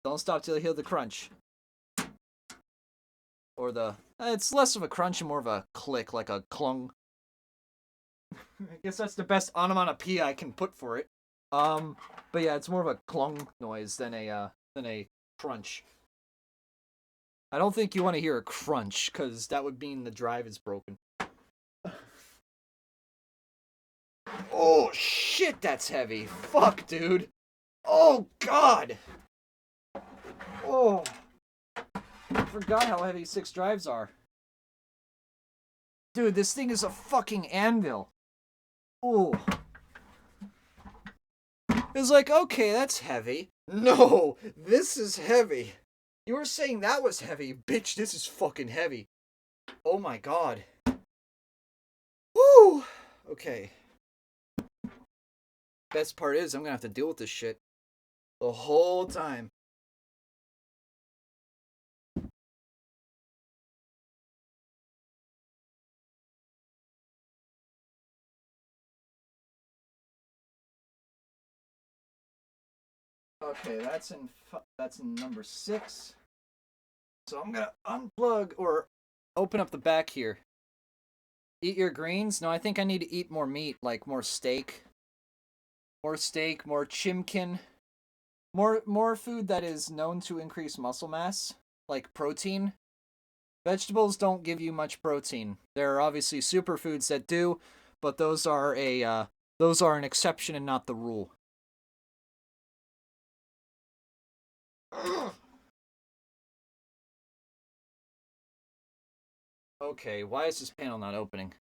Don't stop till you hear the crunch. Or the... It's less of a crunch and more of a click, like a clung. I guess that's the best onomatopoeia I can put for it. But yeah, it's more of a clung noise than a crunch. I don't think you want to hear a crunch, because that would mean the drive is broken. Oh, shit, that's heavy. Fuck, dude. Oh, God. Oh. I forgot how heavy 6 drives are. Dude, this thing is a fucking anvil. Oh. It's like, okay, that's heavy. No, this is heavy. You were saying that was heavy. Bitch, this is fucking heavy. Oh my god. Woo! Okay. Best part is, I'm gonna have to deal with this shit the whole time. Okay, that's in number 6. So I'm gonna unplug or open up the back here. Eat your greens? No, I think I need to eat more meat, like more steak. More steak, more chimkin. More food that is known to increase muscle mass, like protein. Vegetables don't give you much protein. There are obviously superfoods that do, but those are an exception and not the rule. Okay, why is this panel not opening?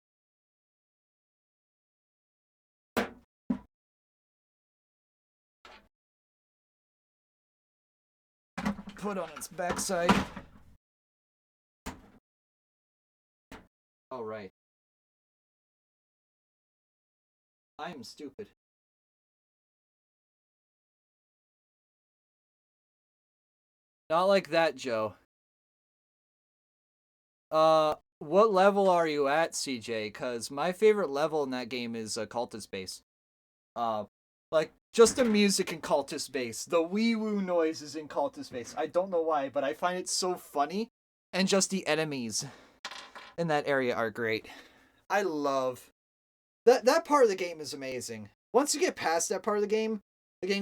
Put on its backside. Oh, right. I am stupid. Not like that, Joe. What level are you at, CJ? Because my favorite level in that game is Cultist Base. Like, just the music in Cultist Base. The wee-woo noises in Cultist Base. I don't know why, but I find it so funny. And just the enemies in that area are great. I love... That part of the game is amazing. Once you get past that part of the game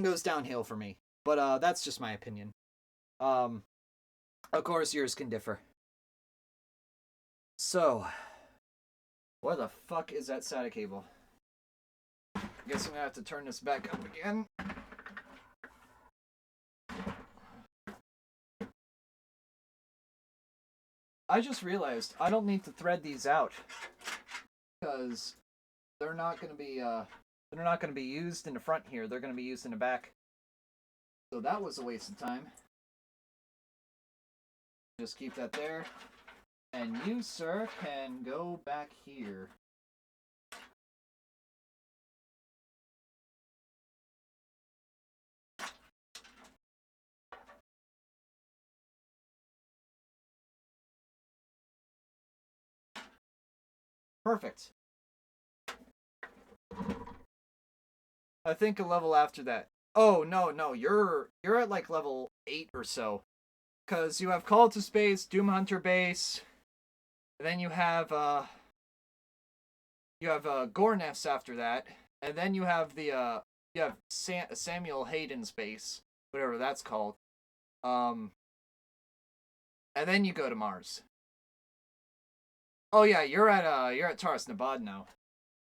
goes downhill for me. But, that's just my opinion. Of course, yours can differ. So, where the fuck is that SATA cable? I guess I'm gonna have to turn this back up again. I just realized I don't need to thread these out because they're not gonna be used in the front here. They're gonna be used in the back. So that was a waste of time. Just keep that there. And you, sir, can go back here. Perfect. I think a level after that. Oh, no, you're at like level 8 or so. Because you have Call to Space, Doom Hunter Base, and then you have Gornefs after that, and then you have Samuel Hayden's base, whatever that's called. And then you go to Mars. Oh yeah, you're at Taras Nabad now.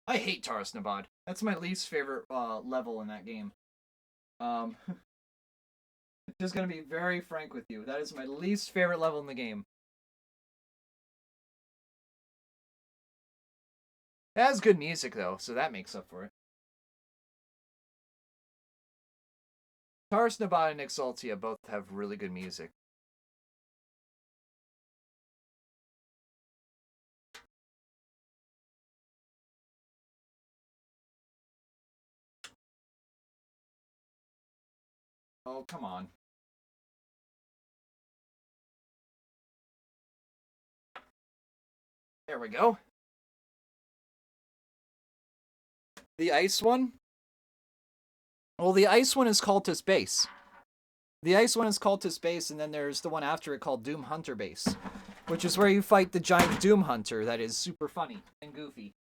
I hate Taras Nabad. That's my least favorite level in that game. Just gonna be very frank with you. That is my least favorite level in the game. It has good music though, so that makes up for it. Taras Nabad and Exaltia both have really good music. Oh, come on. There we go. The ice one? Well, the ice one is Cultist Base. The ice one is Cultist Base, and then there's the one after it called Doom Hunter Base, which is where you fight the giant Doom Hunter that is super funny and goofy.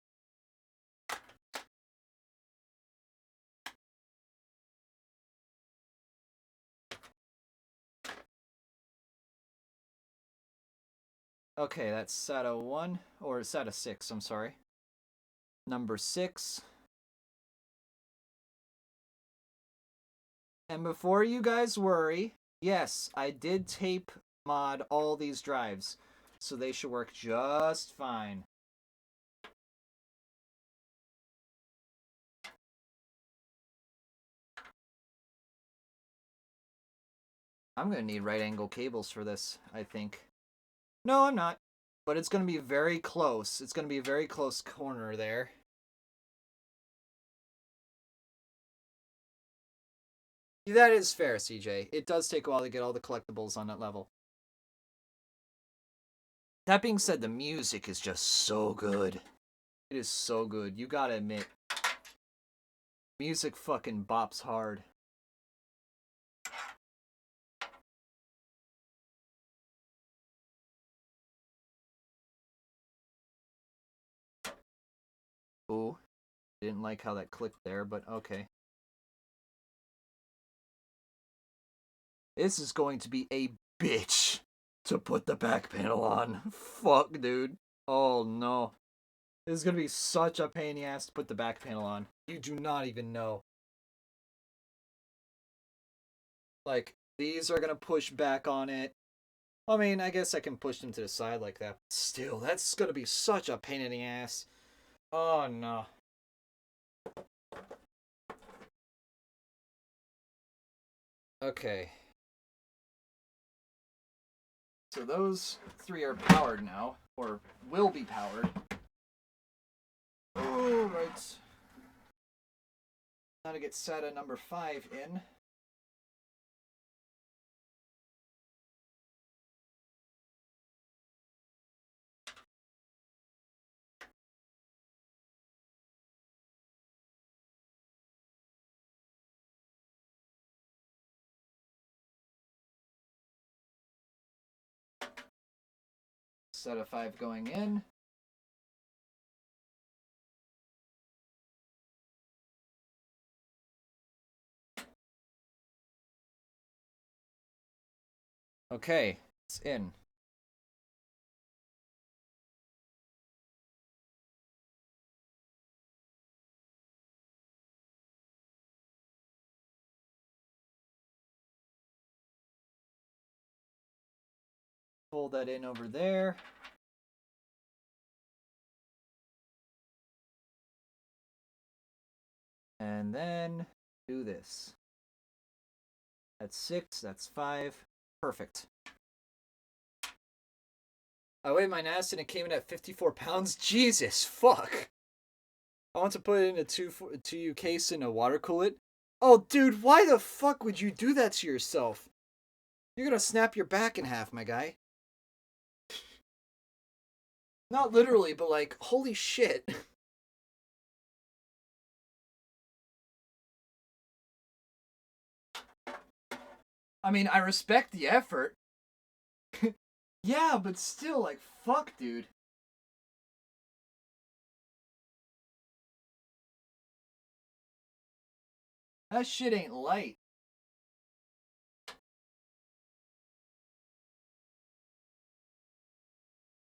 Okay, that's SATA 1, or SATA 6, I'm sorry. Number 6. And before you guys worry, yes, I did tape mod all these drives, so they should work just fine. I'm going to need right angle cables for this, I think. No, I'm not. But it's going to be very close. It's going to be a very close corner there. That is fair, CJ. It does take a while to get all the collectibles on that level. That being said, the music is just so good. It is so good. You gotta admit. Music fucking bops hard. Ooh. Didn't like how that clicked there, but okay. This is going to be a bitch to put the back panel on. Fuck, dude. Oh, no. This is going to be such a pain in the ass to put the back panel on. You do not even know. Like, these are going to push back on it. I mean, I guess I can push them to the side like that. But still, that's going to be such a pain in the ass. Oh, no. Okay. So those 3 are powered now, or will be powered. Oh, right. Now to get SATA number 5 in. SATA 5 going in. Okay, it's in. Pull that in over there. And then do this. That's 6, that's 5. Perfect. I weighed my NAS and it came in at 54 pounds. Jesus, fuck. I want to put it in a 2U case and a water cool it. Oh, dude, why the fuck would you do that to yourself? You're gonna snap your back in half, my guy. Not literally, but like, holy shit. I mean, I respect the effort. Yeah, but still, like, fuck, dude. That shit ain't light.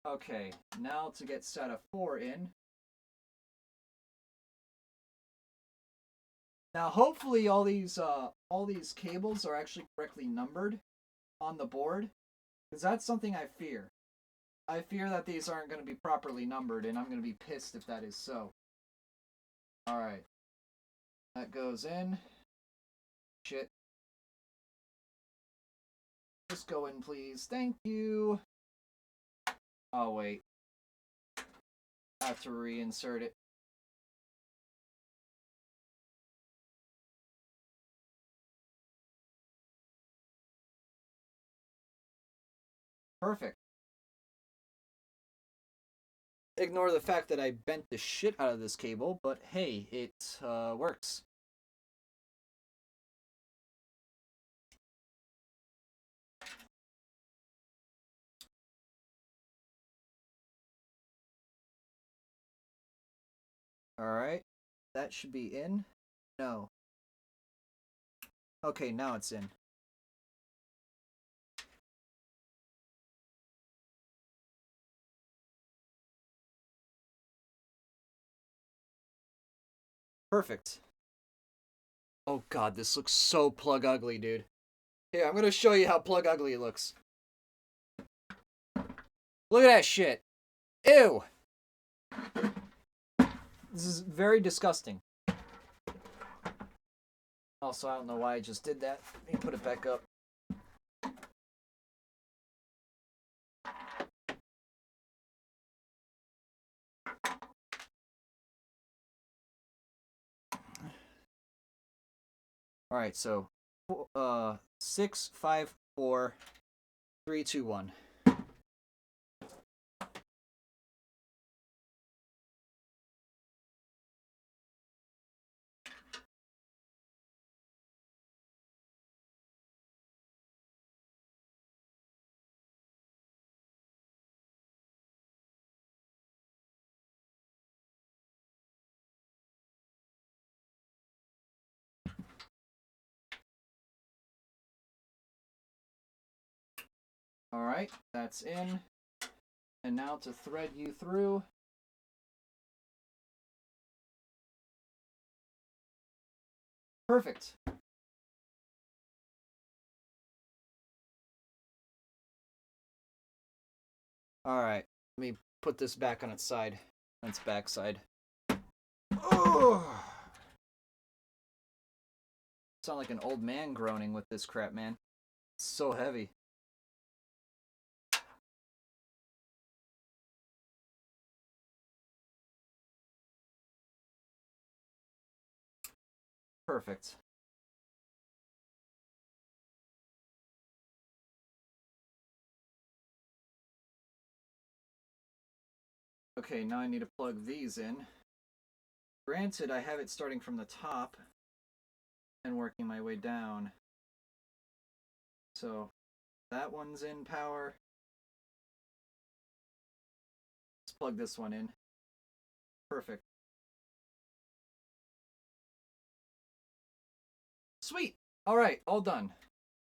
Okay, now to get SATA 4 in. Now, hopefully all these cables are actually correctly numbered on the board, because that's something I fear. I fear that these aren't going to be properly numbered, and I'm going to be pissed if that is so. Alright. That goes in. Shit. Just go in, please. Thank you. Oh, wait. I have to reinsert it. Perfect. Ignore the fact that I bent the shit out of this cable, but hey, it works. Alright, that should be in. No. Okay, now it's in. Perfect. Oh god, this looks so plug ugly, dude. Here, I'm gonna show you how plug ugly it looks. Look at that shit. Ew! This is very disgusting. Also, I don't know why I just did that. Let me put it back up. Alright, so 6, 5, 4, 3, 2, 1. Alright, that's in. And now to thread you through. Perfect. Alright, let me put this back on its side, on its back side. Oh! Sound like an old man groaning with this crap, man. It's so heavy. Perfect. Okay, now I need to plug these in. Granted, I have it starting from the top and working my way down. So, that one's in power. Let's plug this one in. Perfect. Sweet! Alright, all done.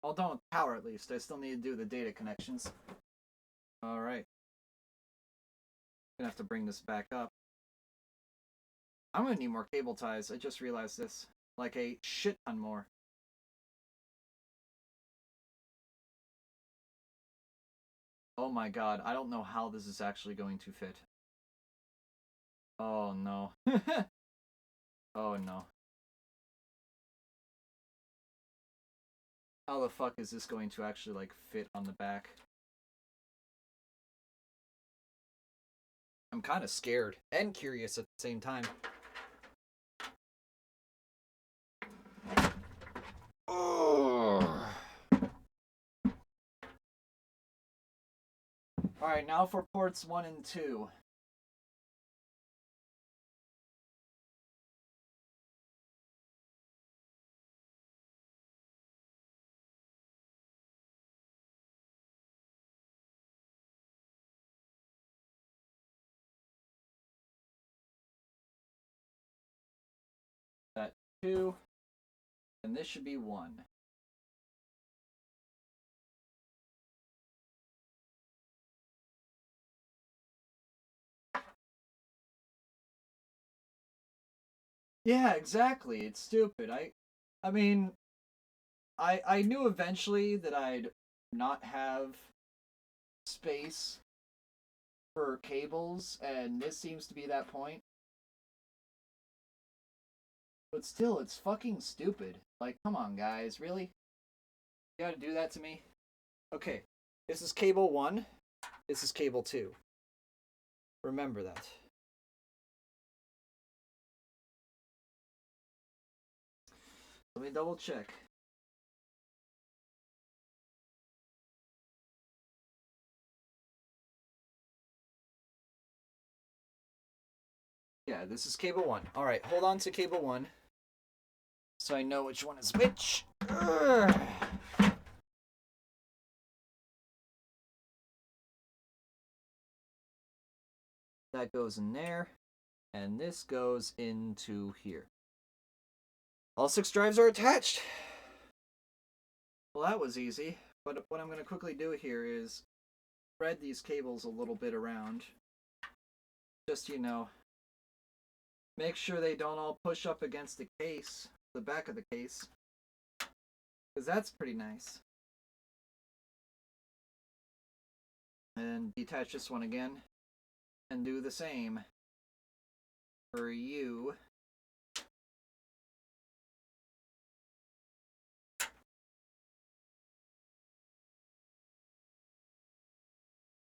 All done with power at least. I still need to do the data connections. Alright. Gonna have to bring this back up. I'm gonna need more cable ties. I just realized this. Like a shit ton more. Oh my god, I don't know how this is actually going to fit. Oh no. Oh no. How the fuck is this going to actually, like, fit on the back? I'm kind of scared and curious at the same time. Oh. Alright, now for ports 1 and 2. That 2, and this should be 1. Yeah, exactly. It's stupid. I mean, I knew eventually that I'd not have space for cables, and this seems to be that point. But still, it's fucking stupid. Like, come on, guys, really? You gotta do that to me? Okay, this is cable 1. This is cable 2. Remember that. Let me double check. Yeah, this is cable 1. Alright, hold on to cable 1. So I know which one is which. Urgh. That goes in there. And this goes into here. All 6 drives are attached. Well, that was easy. But what I'm going to quickly do here is spread these cables a little bit around. Just, you know, make sure they don't all push up against the case, the back of the case. Because that's pretty nice. And detach this one again. And do the same for you.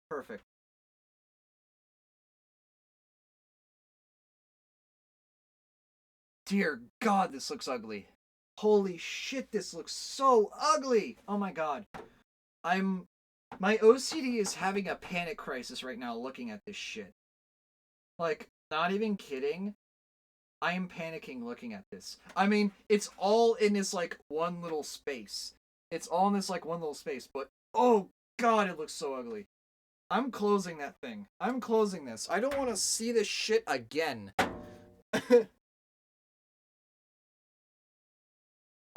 Perfect. Dear God, this looks ugly. Holy shit, this looks so ugly. Oh my God. My OCD is having a panic crisis right now looking at this shit. Like, not even kidding. I am panicking looking at this. I mean, it's all in this, like, one little space. It's all in this, like, one little space. But, oh God, it looks so ugly. I'm closing that thing. I'm closing this. I don't want to see this shit again.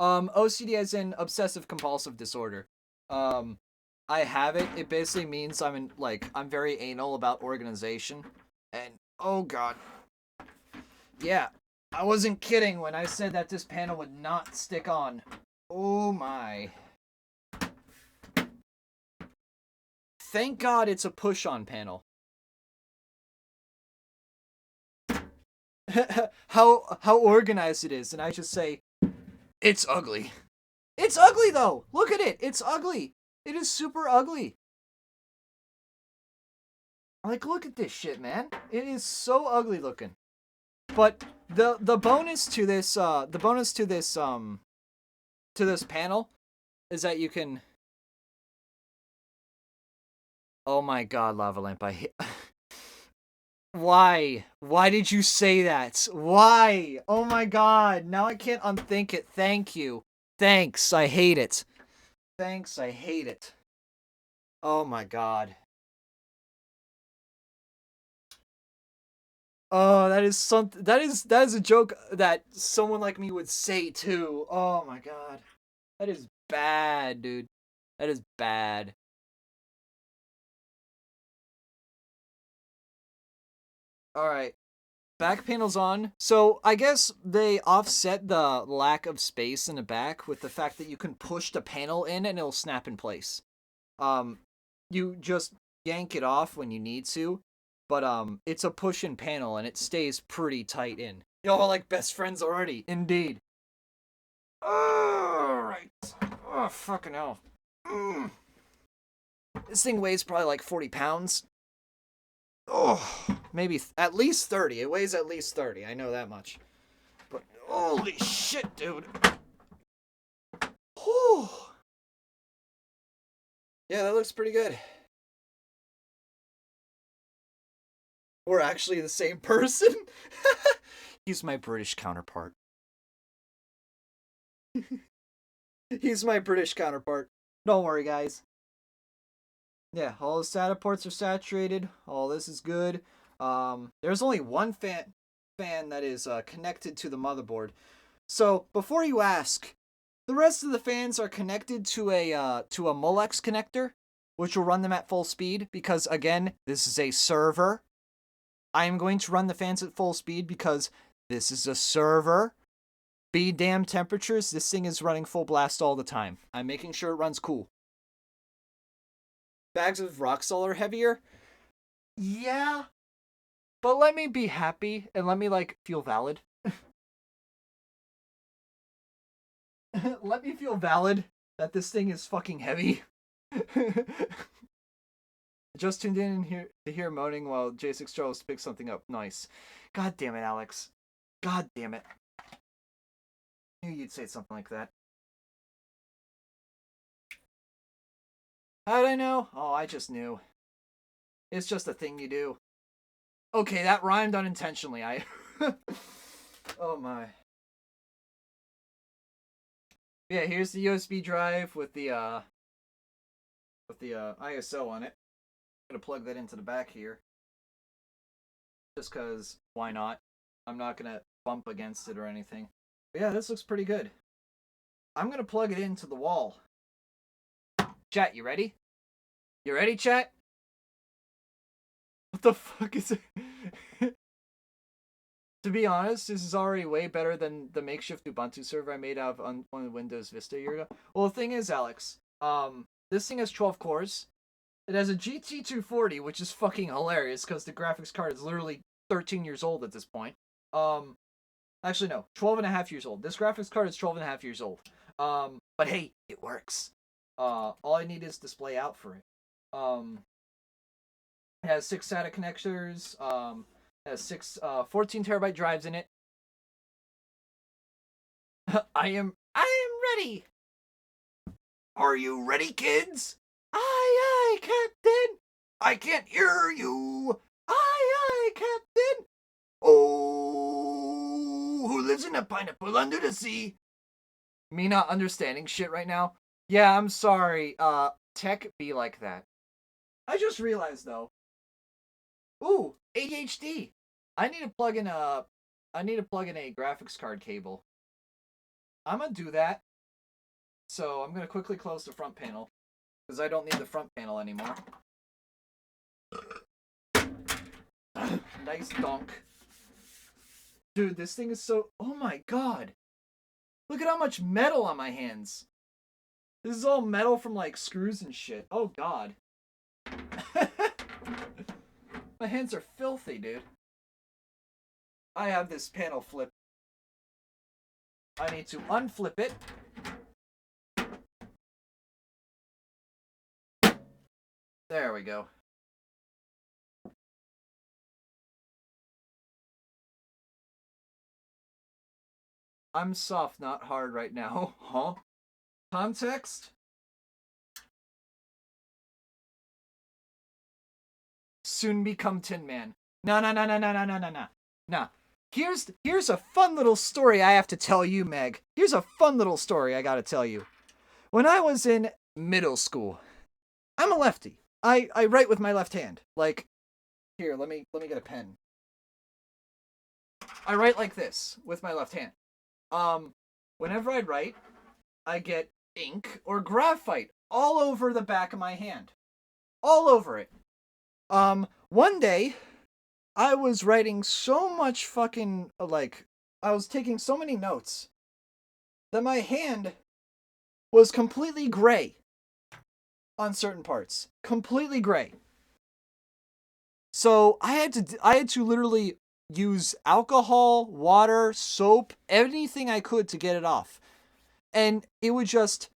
OCD as in obsessive compulsive disorder. I have it. It basically means I'm very anal about organization. And, oh God. Yeah, I wasn't kidding when I said that this panel would not stick on. Oh my. Thank God it's a push-on panel. how organized it is, and I just say, it's ugly. It's ugly though! Look at it! It's ugly! It is super ugly. Like, look at this shit, man. It is so ugly looking. But the bonus to this panel is that you can. Oh my God, Lava Lamp! Why? Why did you say that? Why? Oh my God! Now I can't unthink it. Thank you. Thanks. I hate it. Thanks. I hate it. Oh my God. Oh, that is something. That is a joke that someone like me would say too. Oh my God. That is bad, dude. That is bad. Alright. Back panel's on. So, I guess they offset the lack of space in the back with the fact that you can push the panel in and it'll snap in place. You just yank it off when you need to, but it's a push-in panel and it stays pretty tight in. Y'all are like best friends already. Indeed. Alright. Oh, fucking hell. This thing weighs probably like 40 pounds. Oh, maybe at least 30. It weighs at least 30. I know that much. But holy shit, dude. Whew. Yeah, that looks pretty good. We're actually the same person? He's my British counterpart. He's my British counterpart. Don't worry, guys. Yeah, all the SATA ports are saturated. All this is good. There's only one fan that is connected to the motherboard. So before you ask, the rest of the fans are connected to a Molex connector, which will run them at full speed. Because again, this is a server. I am going to run the fans at full speed because this is a server. Be damn temperatures. This thing is running full blast all the time. I'm making sure it runs cool. Bags of rock salt are heavier? Yeah. But let me be happy and let me, like, feel valid. Let me feel valid that this thing is fucking heavy. Just tuned in here to hear moaning while J6 Charles picks something up. Nice. God damn it, Alex. God damn it. I knew you'd say something like that. How'd I know? Oh, I just knew. It's just a thing you do. Okay, that rhymed unintentionally. Oh my. Yeah, here's the USB drive with the ISO on it. I'm gonna plug that into the back here. Just cause why not? I'm not gonna bump against it or anything. But yeah, this looks pretty good. I'm gonna plug it into the wall. Chat, you ready? You ready, chat? What the fuck is it? To be honest, this is already way better than the makeshift Ubuntu server I made out of on Windows Vista a year ago. Well, the thing is, Alex, this thing has 12 cores. It has a GT240, which is fucking hilarious because the graphics card is literally 13 years old at this point. Actually, no, 12 and a half years old. This graphics card is 12 and a half years old. But hey, it works. All I need is display out for it. It has 6 SATA connectors. It has 6 14 terabyte drives in it. I am ready. Are you ready, kids? Aye, aye, Captain. I can't hear you. Aye, aye, Captain. Oh, who lives in a pineapple under the sea? Me not understanding shit right now. Yeah, I'm sorry. Tech be like that. I just realized though. Ooh, ADHD. I need to plug in a graphics card cable. I'm gonna do that. So I'm gonna quickly close the front panel because I don't need the front panel anymore. Nice donk. Dude, this thing is so... Oh my god. Look at how much metal on my hands. This is all metal from like screws and shit. Oh god. My hands are filthy, dude. I have this panel flip. I need to unflip it. There we go. I'm soft, not hard right now. Huh? Context? Soon become Tin Man. No. Nah. Here's a fun little story I have to tell you, Meg. Here's a fun little story I gotta tell you. When I was in middle school, I'm a lefty. I write with my left hand. Like, here, let me get a pen. I write like this with my left hand. Whenever I write, I get ink or graphite all over the back of my hand. All over it. One day, I was writing so much fucking, like, I was taking so many notes that my hand was completely gray on certain parts. Completely gray. So I had to literally use alcohol, water, soap, anything I could to get it off. And it would just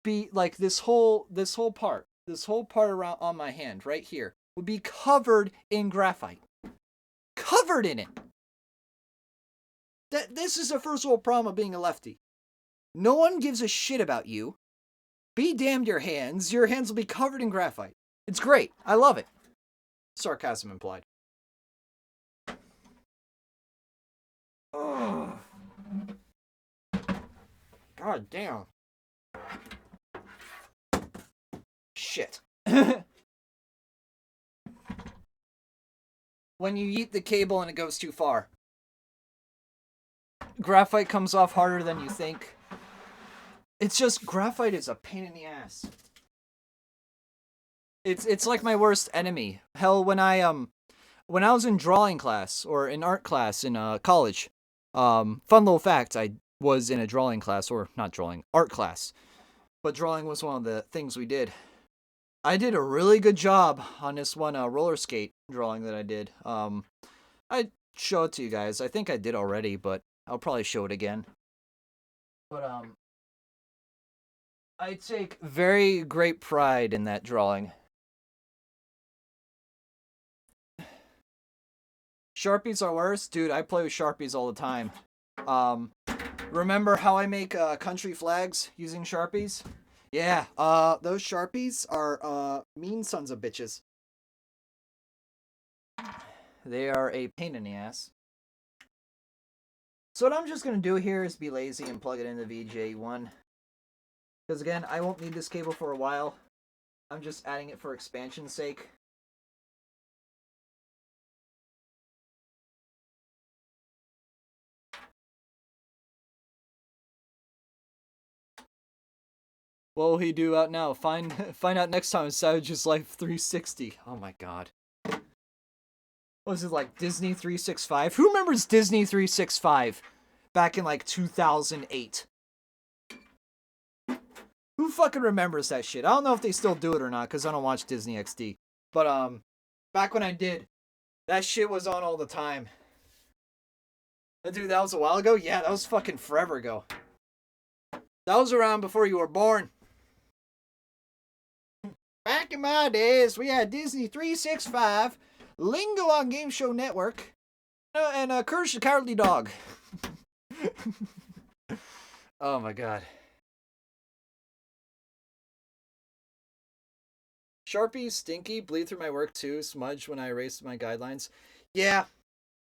be like this whole part around on my hand right here would be covered in graphite. Covered in it. This is the first world problem of being a lefty. No one gives a shit about you. Be damned your hands. Your hands will be covered in graphite. It's great. I love it. Sarcasm implied. Ugh. God damn. Shit. When you yeet the cable and it goes too far. Graphite comes off harder than you think. It's just, graphite is a pain in the ass. It's like my worst enemy. Hell, when I was in drawing class, or in art class in college, fun little fact, I was in a drawing class, or not drawing, art class. But drawing was one of the things we did. I did a really good job on this one roller skate drawing that I did. I'd show it to you guys. I think I did already, but I'll probably show it again. But I take very great pride in that drawing. Sharpies are worse? Dude, I play with Sharpies all the time. Remember how I make country flags using Sharpies? Yeah, those Sharpies are mean sons of bitches. They are a pain in the ass. So what I'm just going to do here is be lazy and plug it into VGA1. Because again, I won't need this cable for a while. I'm just adding it for expansion's sake. What will he do out now? Find out next time on Savage's Life 360. Oh my god. What was it, like Disney 365? Who remembers Disney 365 back in like 2008? Who fucking remembers that shit? I don't know if they still do it or not because I don't watch Disney XD. But back when I did, that shit was on all the time. Dude, that was a while ago? Yeah, that was fucking forever ago. That was around before you were born. Back in my days, we had Disney 365, Lingo on Game Show Network, and Courage the Cowardly Dog. Oh my god. Sharpies stinky, bleed through my work too, smudge when I erase my guidelines. Yeah,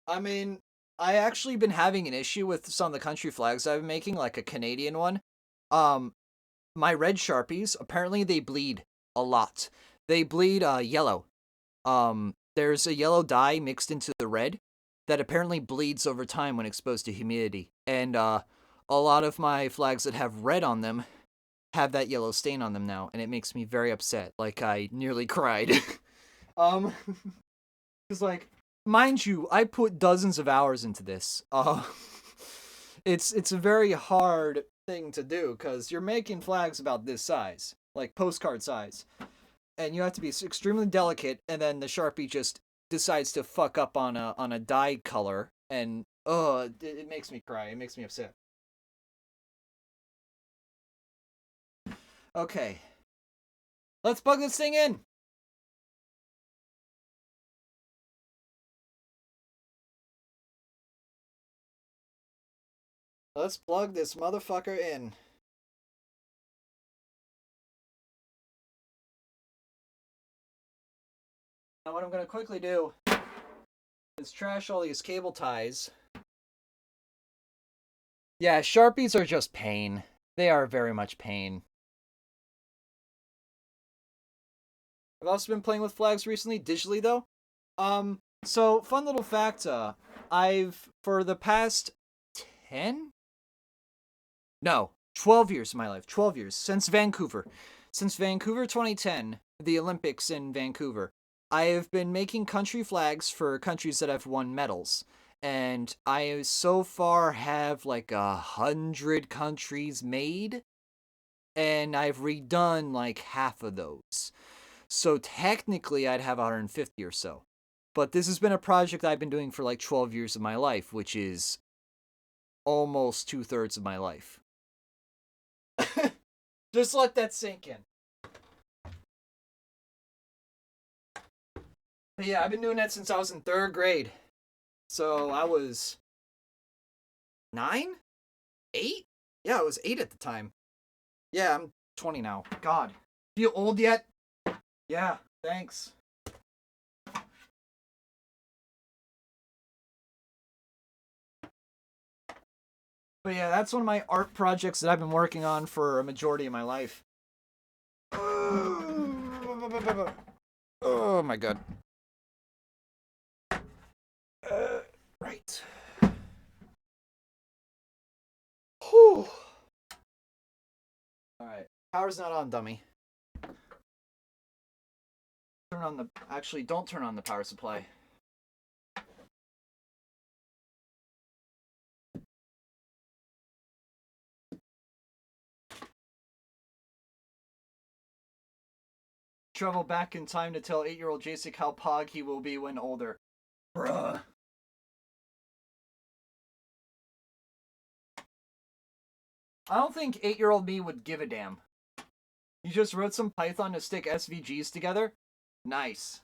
I mean, I actually been having an issue with some of the country flags I've been making, like a Canadian one. My red Sharpies, apparently they bleed a lot. They bleed yellow. There's a yellow dye mixed into the red that apparently bleeds over time when exposed to humidity. And a lot of my flags that have red on them have that yellow stain on them now, and it makes me very upset. Like, I nearly cried. Because, like, mind you, I put dozens of hours into this. It's a very hard thing to do, because you're making flags about this size. Like, postcard size. And you have to be extremely delicate, and then the Sharpie just decides to fuck up on a dye color, and, it makes me cry. It makes me upset. Okay. Let's plug this thing in. Let's plug this motherfucker in. Now what I'm going to quickly do is trash all these cable ties. Yeah, Sharpies are just pain. They are very much pain. I've also been playing with flags recently, digitally though. So fun little fact, I've, for the past 10? No, 12 years of my life, 12 years, since Vancouver 2010, the Olympics in Vancouver, I have been making country flags for countries that have won medals. And I so far have like 100 countries made, and I've redone like half of those. So technically I'd have 150 or so. But this has been a project I've been doing for like 12 years of my life, which is almost 2/3 of my life. Just let that sink in. But yeah, I've been doing that since I was in 3rd grade. So I was 9? 8? Yeah, I was 8 at the time. Yeah, I'm 20 now. God. Feel old yet? Yeah, thanks. But yeah, that's one of my art projects that I've been working on for a majority of my life. Oh my god. Right. Whew. Alright. Power's not on, dummy. Turn on the... Actually, don't turn on the power supply. Travel back in time to tell 8-year-old Jacek how pog he will be when older. Bruh. I don't think 8-year-old me would give a damn. You just wrote some Python to stick SVGs together? Nice.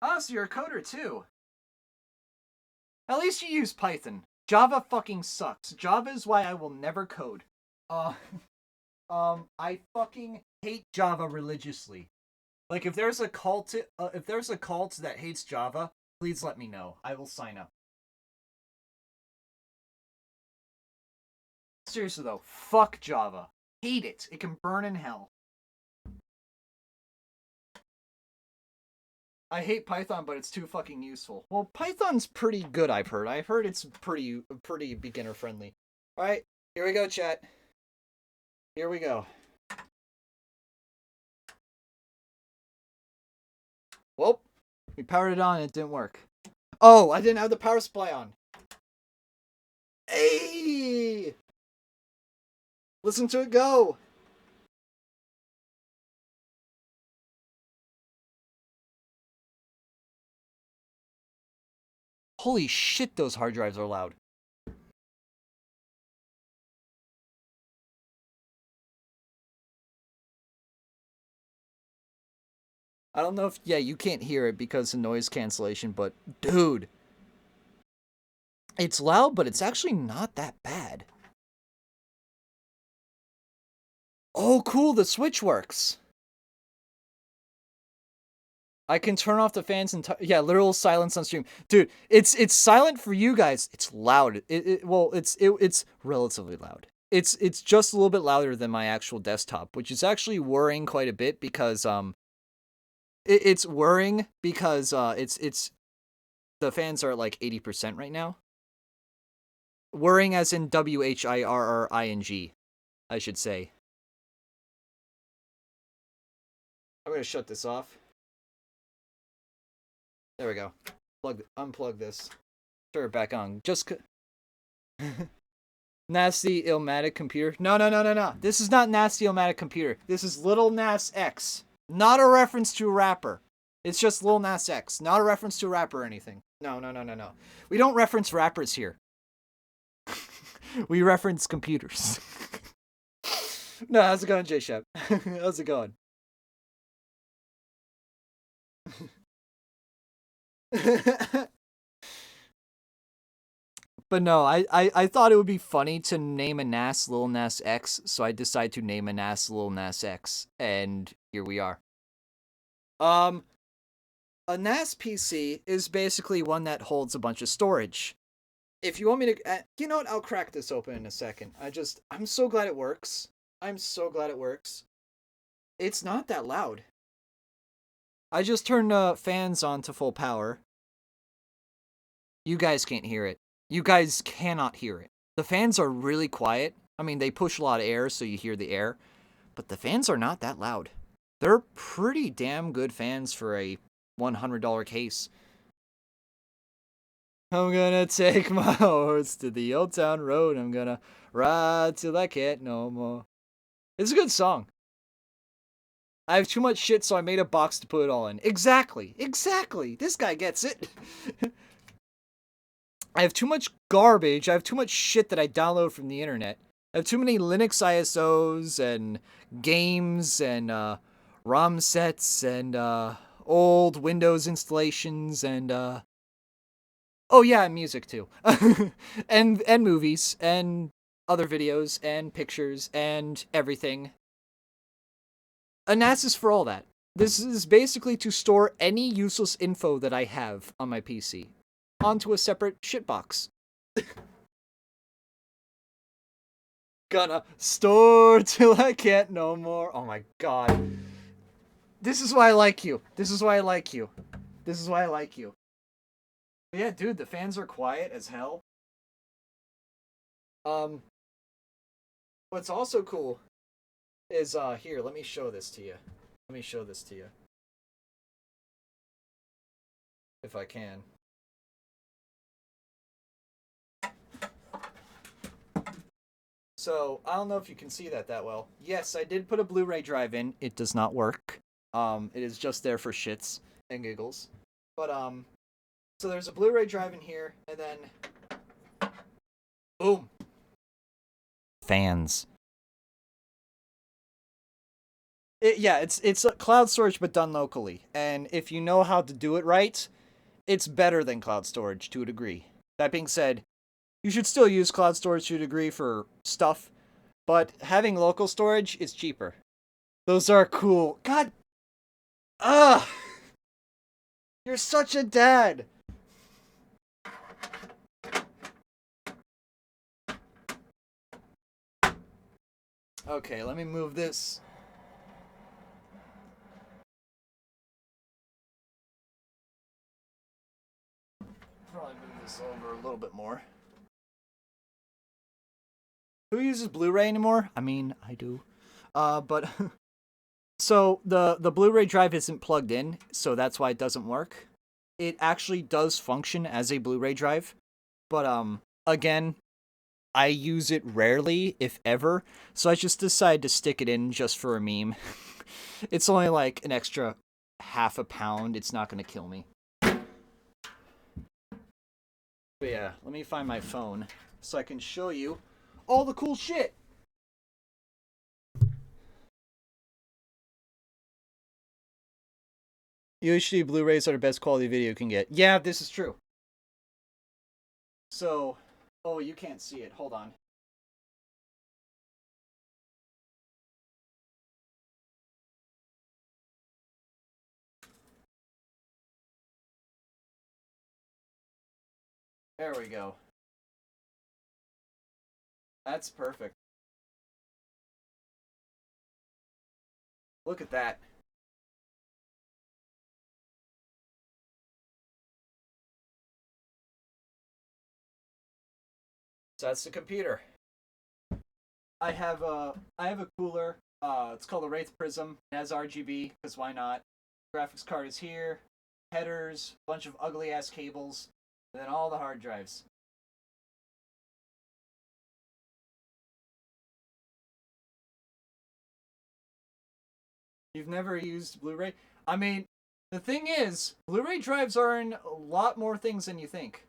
Oh, so you're a coder too. At least you use Python. Java fucking sucks. Java is why I will never code. I fucking hate Java religiously. Like, if there's a cult that hates Java, Please let me know. I will sign up. Seriously though, fuck Java. Hate it. It can burn in hell. I hate Python, but it's too fucking useful. Well, Python's pretty good, I've heard. I've heard it's pretty beginner friendly. Alright, here we go, chat. Here we go. Well, we powered it on, it didn't work. Oh, I didn't have the power supply on. Hey! Listen to it go! Holy shit, those hard drives are loud. I don't know if, yeah, you can't hear it because of noise cancellation, but dude, it's loud, but it's actually not that bad. Oh, cool, the switch works. I can turn off the fans and yeah, literal silence on stream. Dude, it's silent for you guys. It's loud. It's relatively loud. It's just a little bit louder than my actual desktop, which is actually worrying quite a bit because it's worrying because it's the fans are at like 80% right now. Worrying as in WHIRRING, I should say. I'm gonna shut this off. There we go. Unplug this. Turn it back on. Just Nasty Illmatic Computer. No. This is not Nasty Illmatic Computer. This is Lil NAS X. Not a reference to a rapper. It's just Lil NAS X. Not a reference to a rapper or anything. No. We don't reference rappers here. We reference computers. No, how's it going, J-Shep? How's it going? But no, I thought it would be funny to name a NAS Lil NAS X, so I decided to name a NAS Lil NAS X, and here we are. A NAS PC is basically one that holds a bunch of storage. If you want me to, you know what, I'll crack this open in a second. I'm so glad it works. I'm so glad it works. It's not that loud. I just turned fans on to full power. You guys can't hear it. You guys cannot hear it. The fans are really quiet. I mean, they push a lot of air, so you hear the air. But the fans are not that loud. They're pretty damn good fans for a $100 case. I'm gonna take my horse to the old town road. I'm gonna ride till I can't no more. It's a good song. I have too much shit, so I made a box to put it all in. Exactly. This guy gets it. I have too much garbage. I have too much shit that I download from the internet. I have too many Linux ISOs and games and ROM sets and old Windows installations and oh yeah, and music too. and movies and other videos and pictures and everything. A NAS is for all that. This is basically to store any useless info that I have on my PC onto a separate shitbox. Gonna store till I can't no more. Oh my god. This is why I like you. This is why I like you. This is why I like you. But yeah, dude, the fans are quiet as hell. What's also cool is, here, let me show this to you. If I can. So, I don't know if you can see that well. Yes, I did put a Blu-ray drive in. It does not work. It is just there for shits and giggles. But, so there's a Blu-ray drive in here, and then... boom! Fans. It's a cloud storage, but done locally. And if you know how to do it right, it's better than cloud storage to a degree. That being said, you should still use cloud storage to a degree for stuff, but having local storage is cheaper. Those are cool. God. Ugh. You're such a dad. Okay, let me move this. Probably move this over a little bit more. Who uses Blu-ray anymore? I mean, I do. But so the Blu-ray drive isn't plugged in, so that's why it doesn't work. It actually does function as a Blu-ray drive, but again, I use it rarely, if ever, so I just decided to stick it in just for a meme. It's only like an extra half a pound. It's not going to kill me. But yeah, let me find my phone so I can show you all the cool shit. UHD Blu-rays are the best quality video you can get. Yeah, this is true. So, oh, you can't see it. Hold on. There we go. That's perfect. Look at that. So that's the computer. I have a cooler. It's called a Wraith Prism. It has RGB because why not? Graphics card is here. Headers, bunch of ugly ass cables, and then all the hard drives. You've never used Blu-ray? I mean, the thing is, Blu-ray drives are in a lot more things than you think.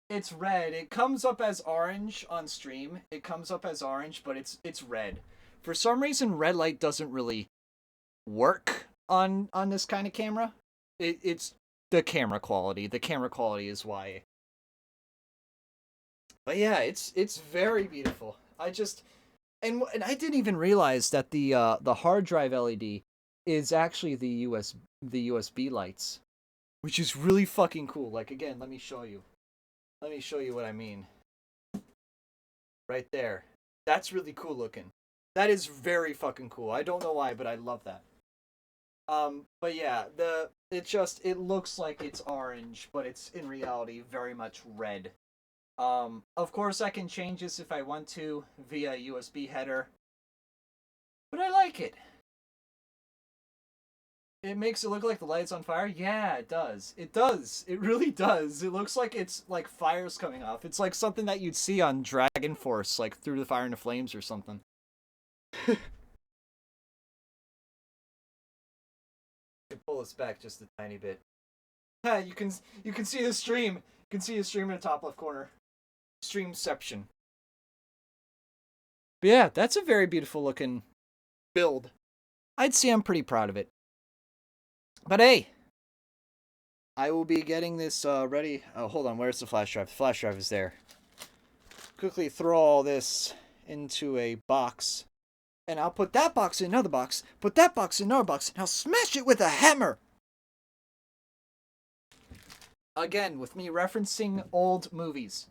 It's red. It comes up as orange on stream. It comes up as orange, but it's red. For some reason, red light doesn't really work on this kind of camera. It's the camera quality. The camera quality is why. But yeah, it's very beautiful. And I didn't even realize that the hard drive LED is actually the USB lights, which is really fucking cool. Like again, let me show you. Let me show you what I mean. Right there. That's really cool looking. That is very fucking cool. I don't know why, but I love that. But yeah, it looks like it's orange, but it's in reality very much red. Of course I can change this if I want to via USB header. But I like it. It makes it look like the light's on fire? Yeah, it does. It does. It really does. It looks like it's like fire's coming off. It's like something that you'd see on Dragon Force, like Through the Fire and the Flames or something. Pull this back just a tiny bit. Yeah, you can see the stream. You can see the stream in the top left corner. Streamception. But yeah, that's a very beautiful looking build. I'd say I'm pretty proud of it. But hey, I will be getting this ready. Oh, hold on. Where's the flash drive? The flash drive is there. Quickly throw all this into a box. And I'll put that box in another box. Put that box in another box. And I'll smash it with a hammer. Again, with me referencing old movies.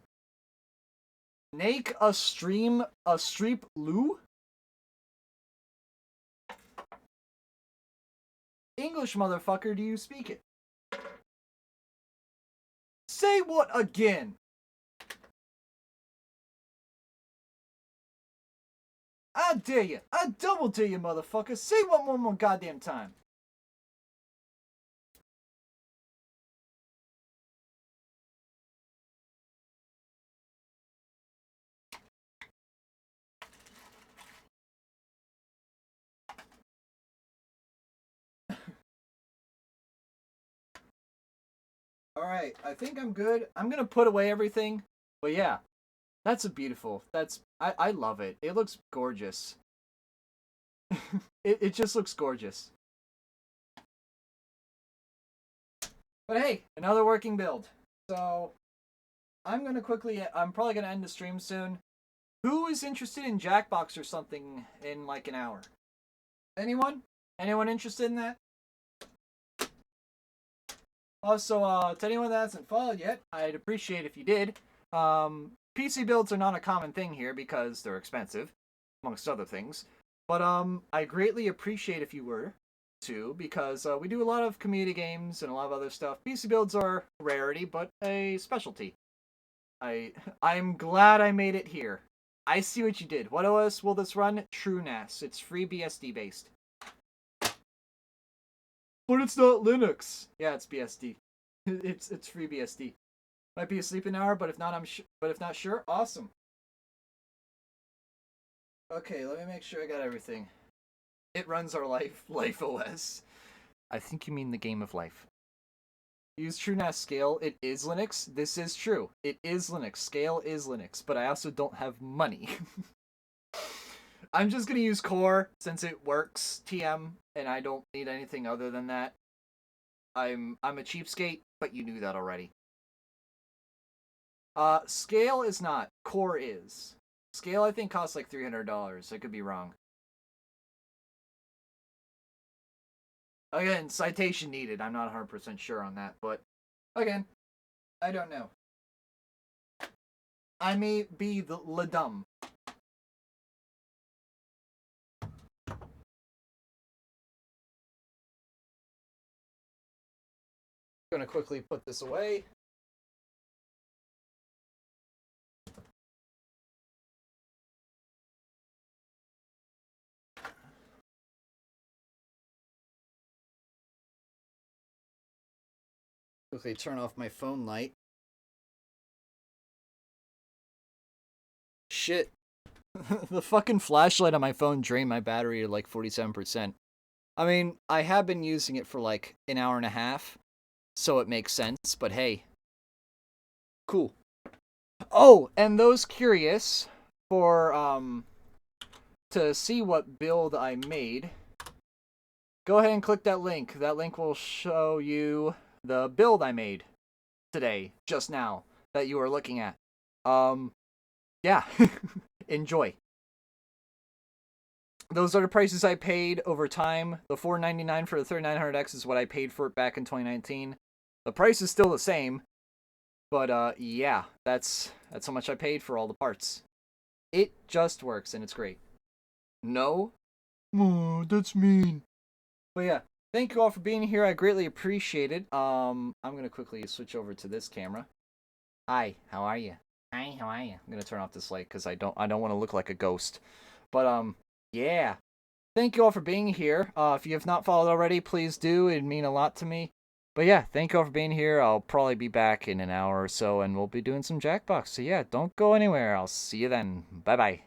Make a streep Lou? English, motherfucker, do you speak it? Say what again? I dare you. I double dare you, motherfucker. Say one more goddamn time. Alright, I think I'm good. I'm gonna put away everything. But yeah, that's a beautiful. I love it. It looks gorgeous. it just looks gorgeous. But hey, another working build. So I'm probably gonna end the stream soon. Who is interested in Jackbox or something in like an hour? Anyone? Anyone interested in that? Also, to anyone that hasn't followed yet, I'd appreciate if you did. PC builds are not a common thing here because they're expensive, amongst other things. But I greatly appreciate if you were to, because we do a lot of community games and a lot of other stuff. PC builds are a rarity, but a specialty. I'm glad I made it here. I see what you did. What OS will this run? True NAS. It's free BSD based. But it's not Linux. Yeah, it's BSD. It's free BSD. Might be a sleeping hour, but if not, if not sure, awesome. Okay, let me make sure I got everything. It runs our life OS. I think you mean the game of life. Use TrueNAS Scale. It is Linux. This is true. It is Linux. Scale is Linux, but I also don't have money. I'm just gonna use Core since it works TM, and I don't need anything other than that. I'm a cheapskate, but you knew that already. Scale is not. Core is. Scale I think costs like $300. I could be wrong. Again, citation needed. I'm not 100% sure on that, but again, I don't know. I may be the dumb. Gonna quickly put this away. Quickly turn off my phone light. Shit. The fucking flashlight on my phone drained my battery to like 47%. I mean, I have been using it for like an hour and a half, so it makes sense, but hey. Cool. Oh, and those curious for, to see what build I made, go ahead and click that link. That link will show you the build I made today, just now, that you are looking at. Yeah. Enjoy. Those are the prices I paid over time. The $499 for the 3900X is what I paid for it back in 2019. The price is still the same, but yeah, that's how much I paid for all the parts. It just works and it's great. No? Oh, that's mean. But yeah, thank you all for being here. I greatly appreciate it. I'm gonna quickly switch over to this camera. Hi, how are you? Hi, how are you? I'm gonna turn off this light because I don't want to look like a ghost. But yeah. Thank you all for being here. If you have not followed already, please do. It'd mean a lot to me. But yeah, thank you all for being here. I'll probably be back in an hour or so, and we'll be doing some Jackbox. So yeah, don't go anywhere. I'll see you then. Bye-bye.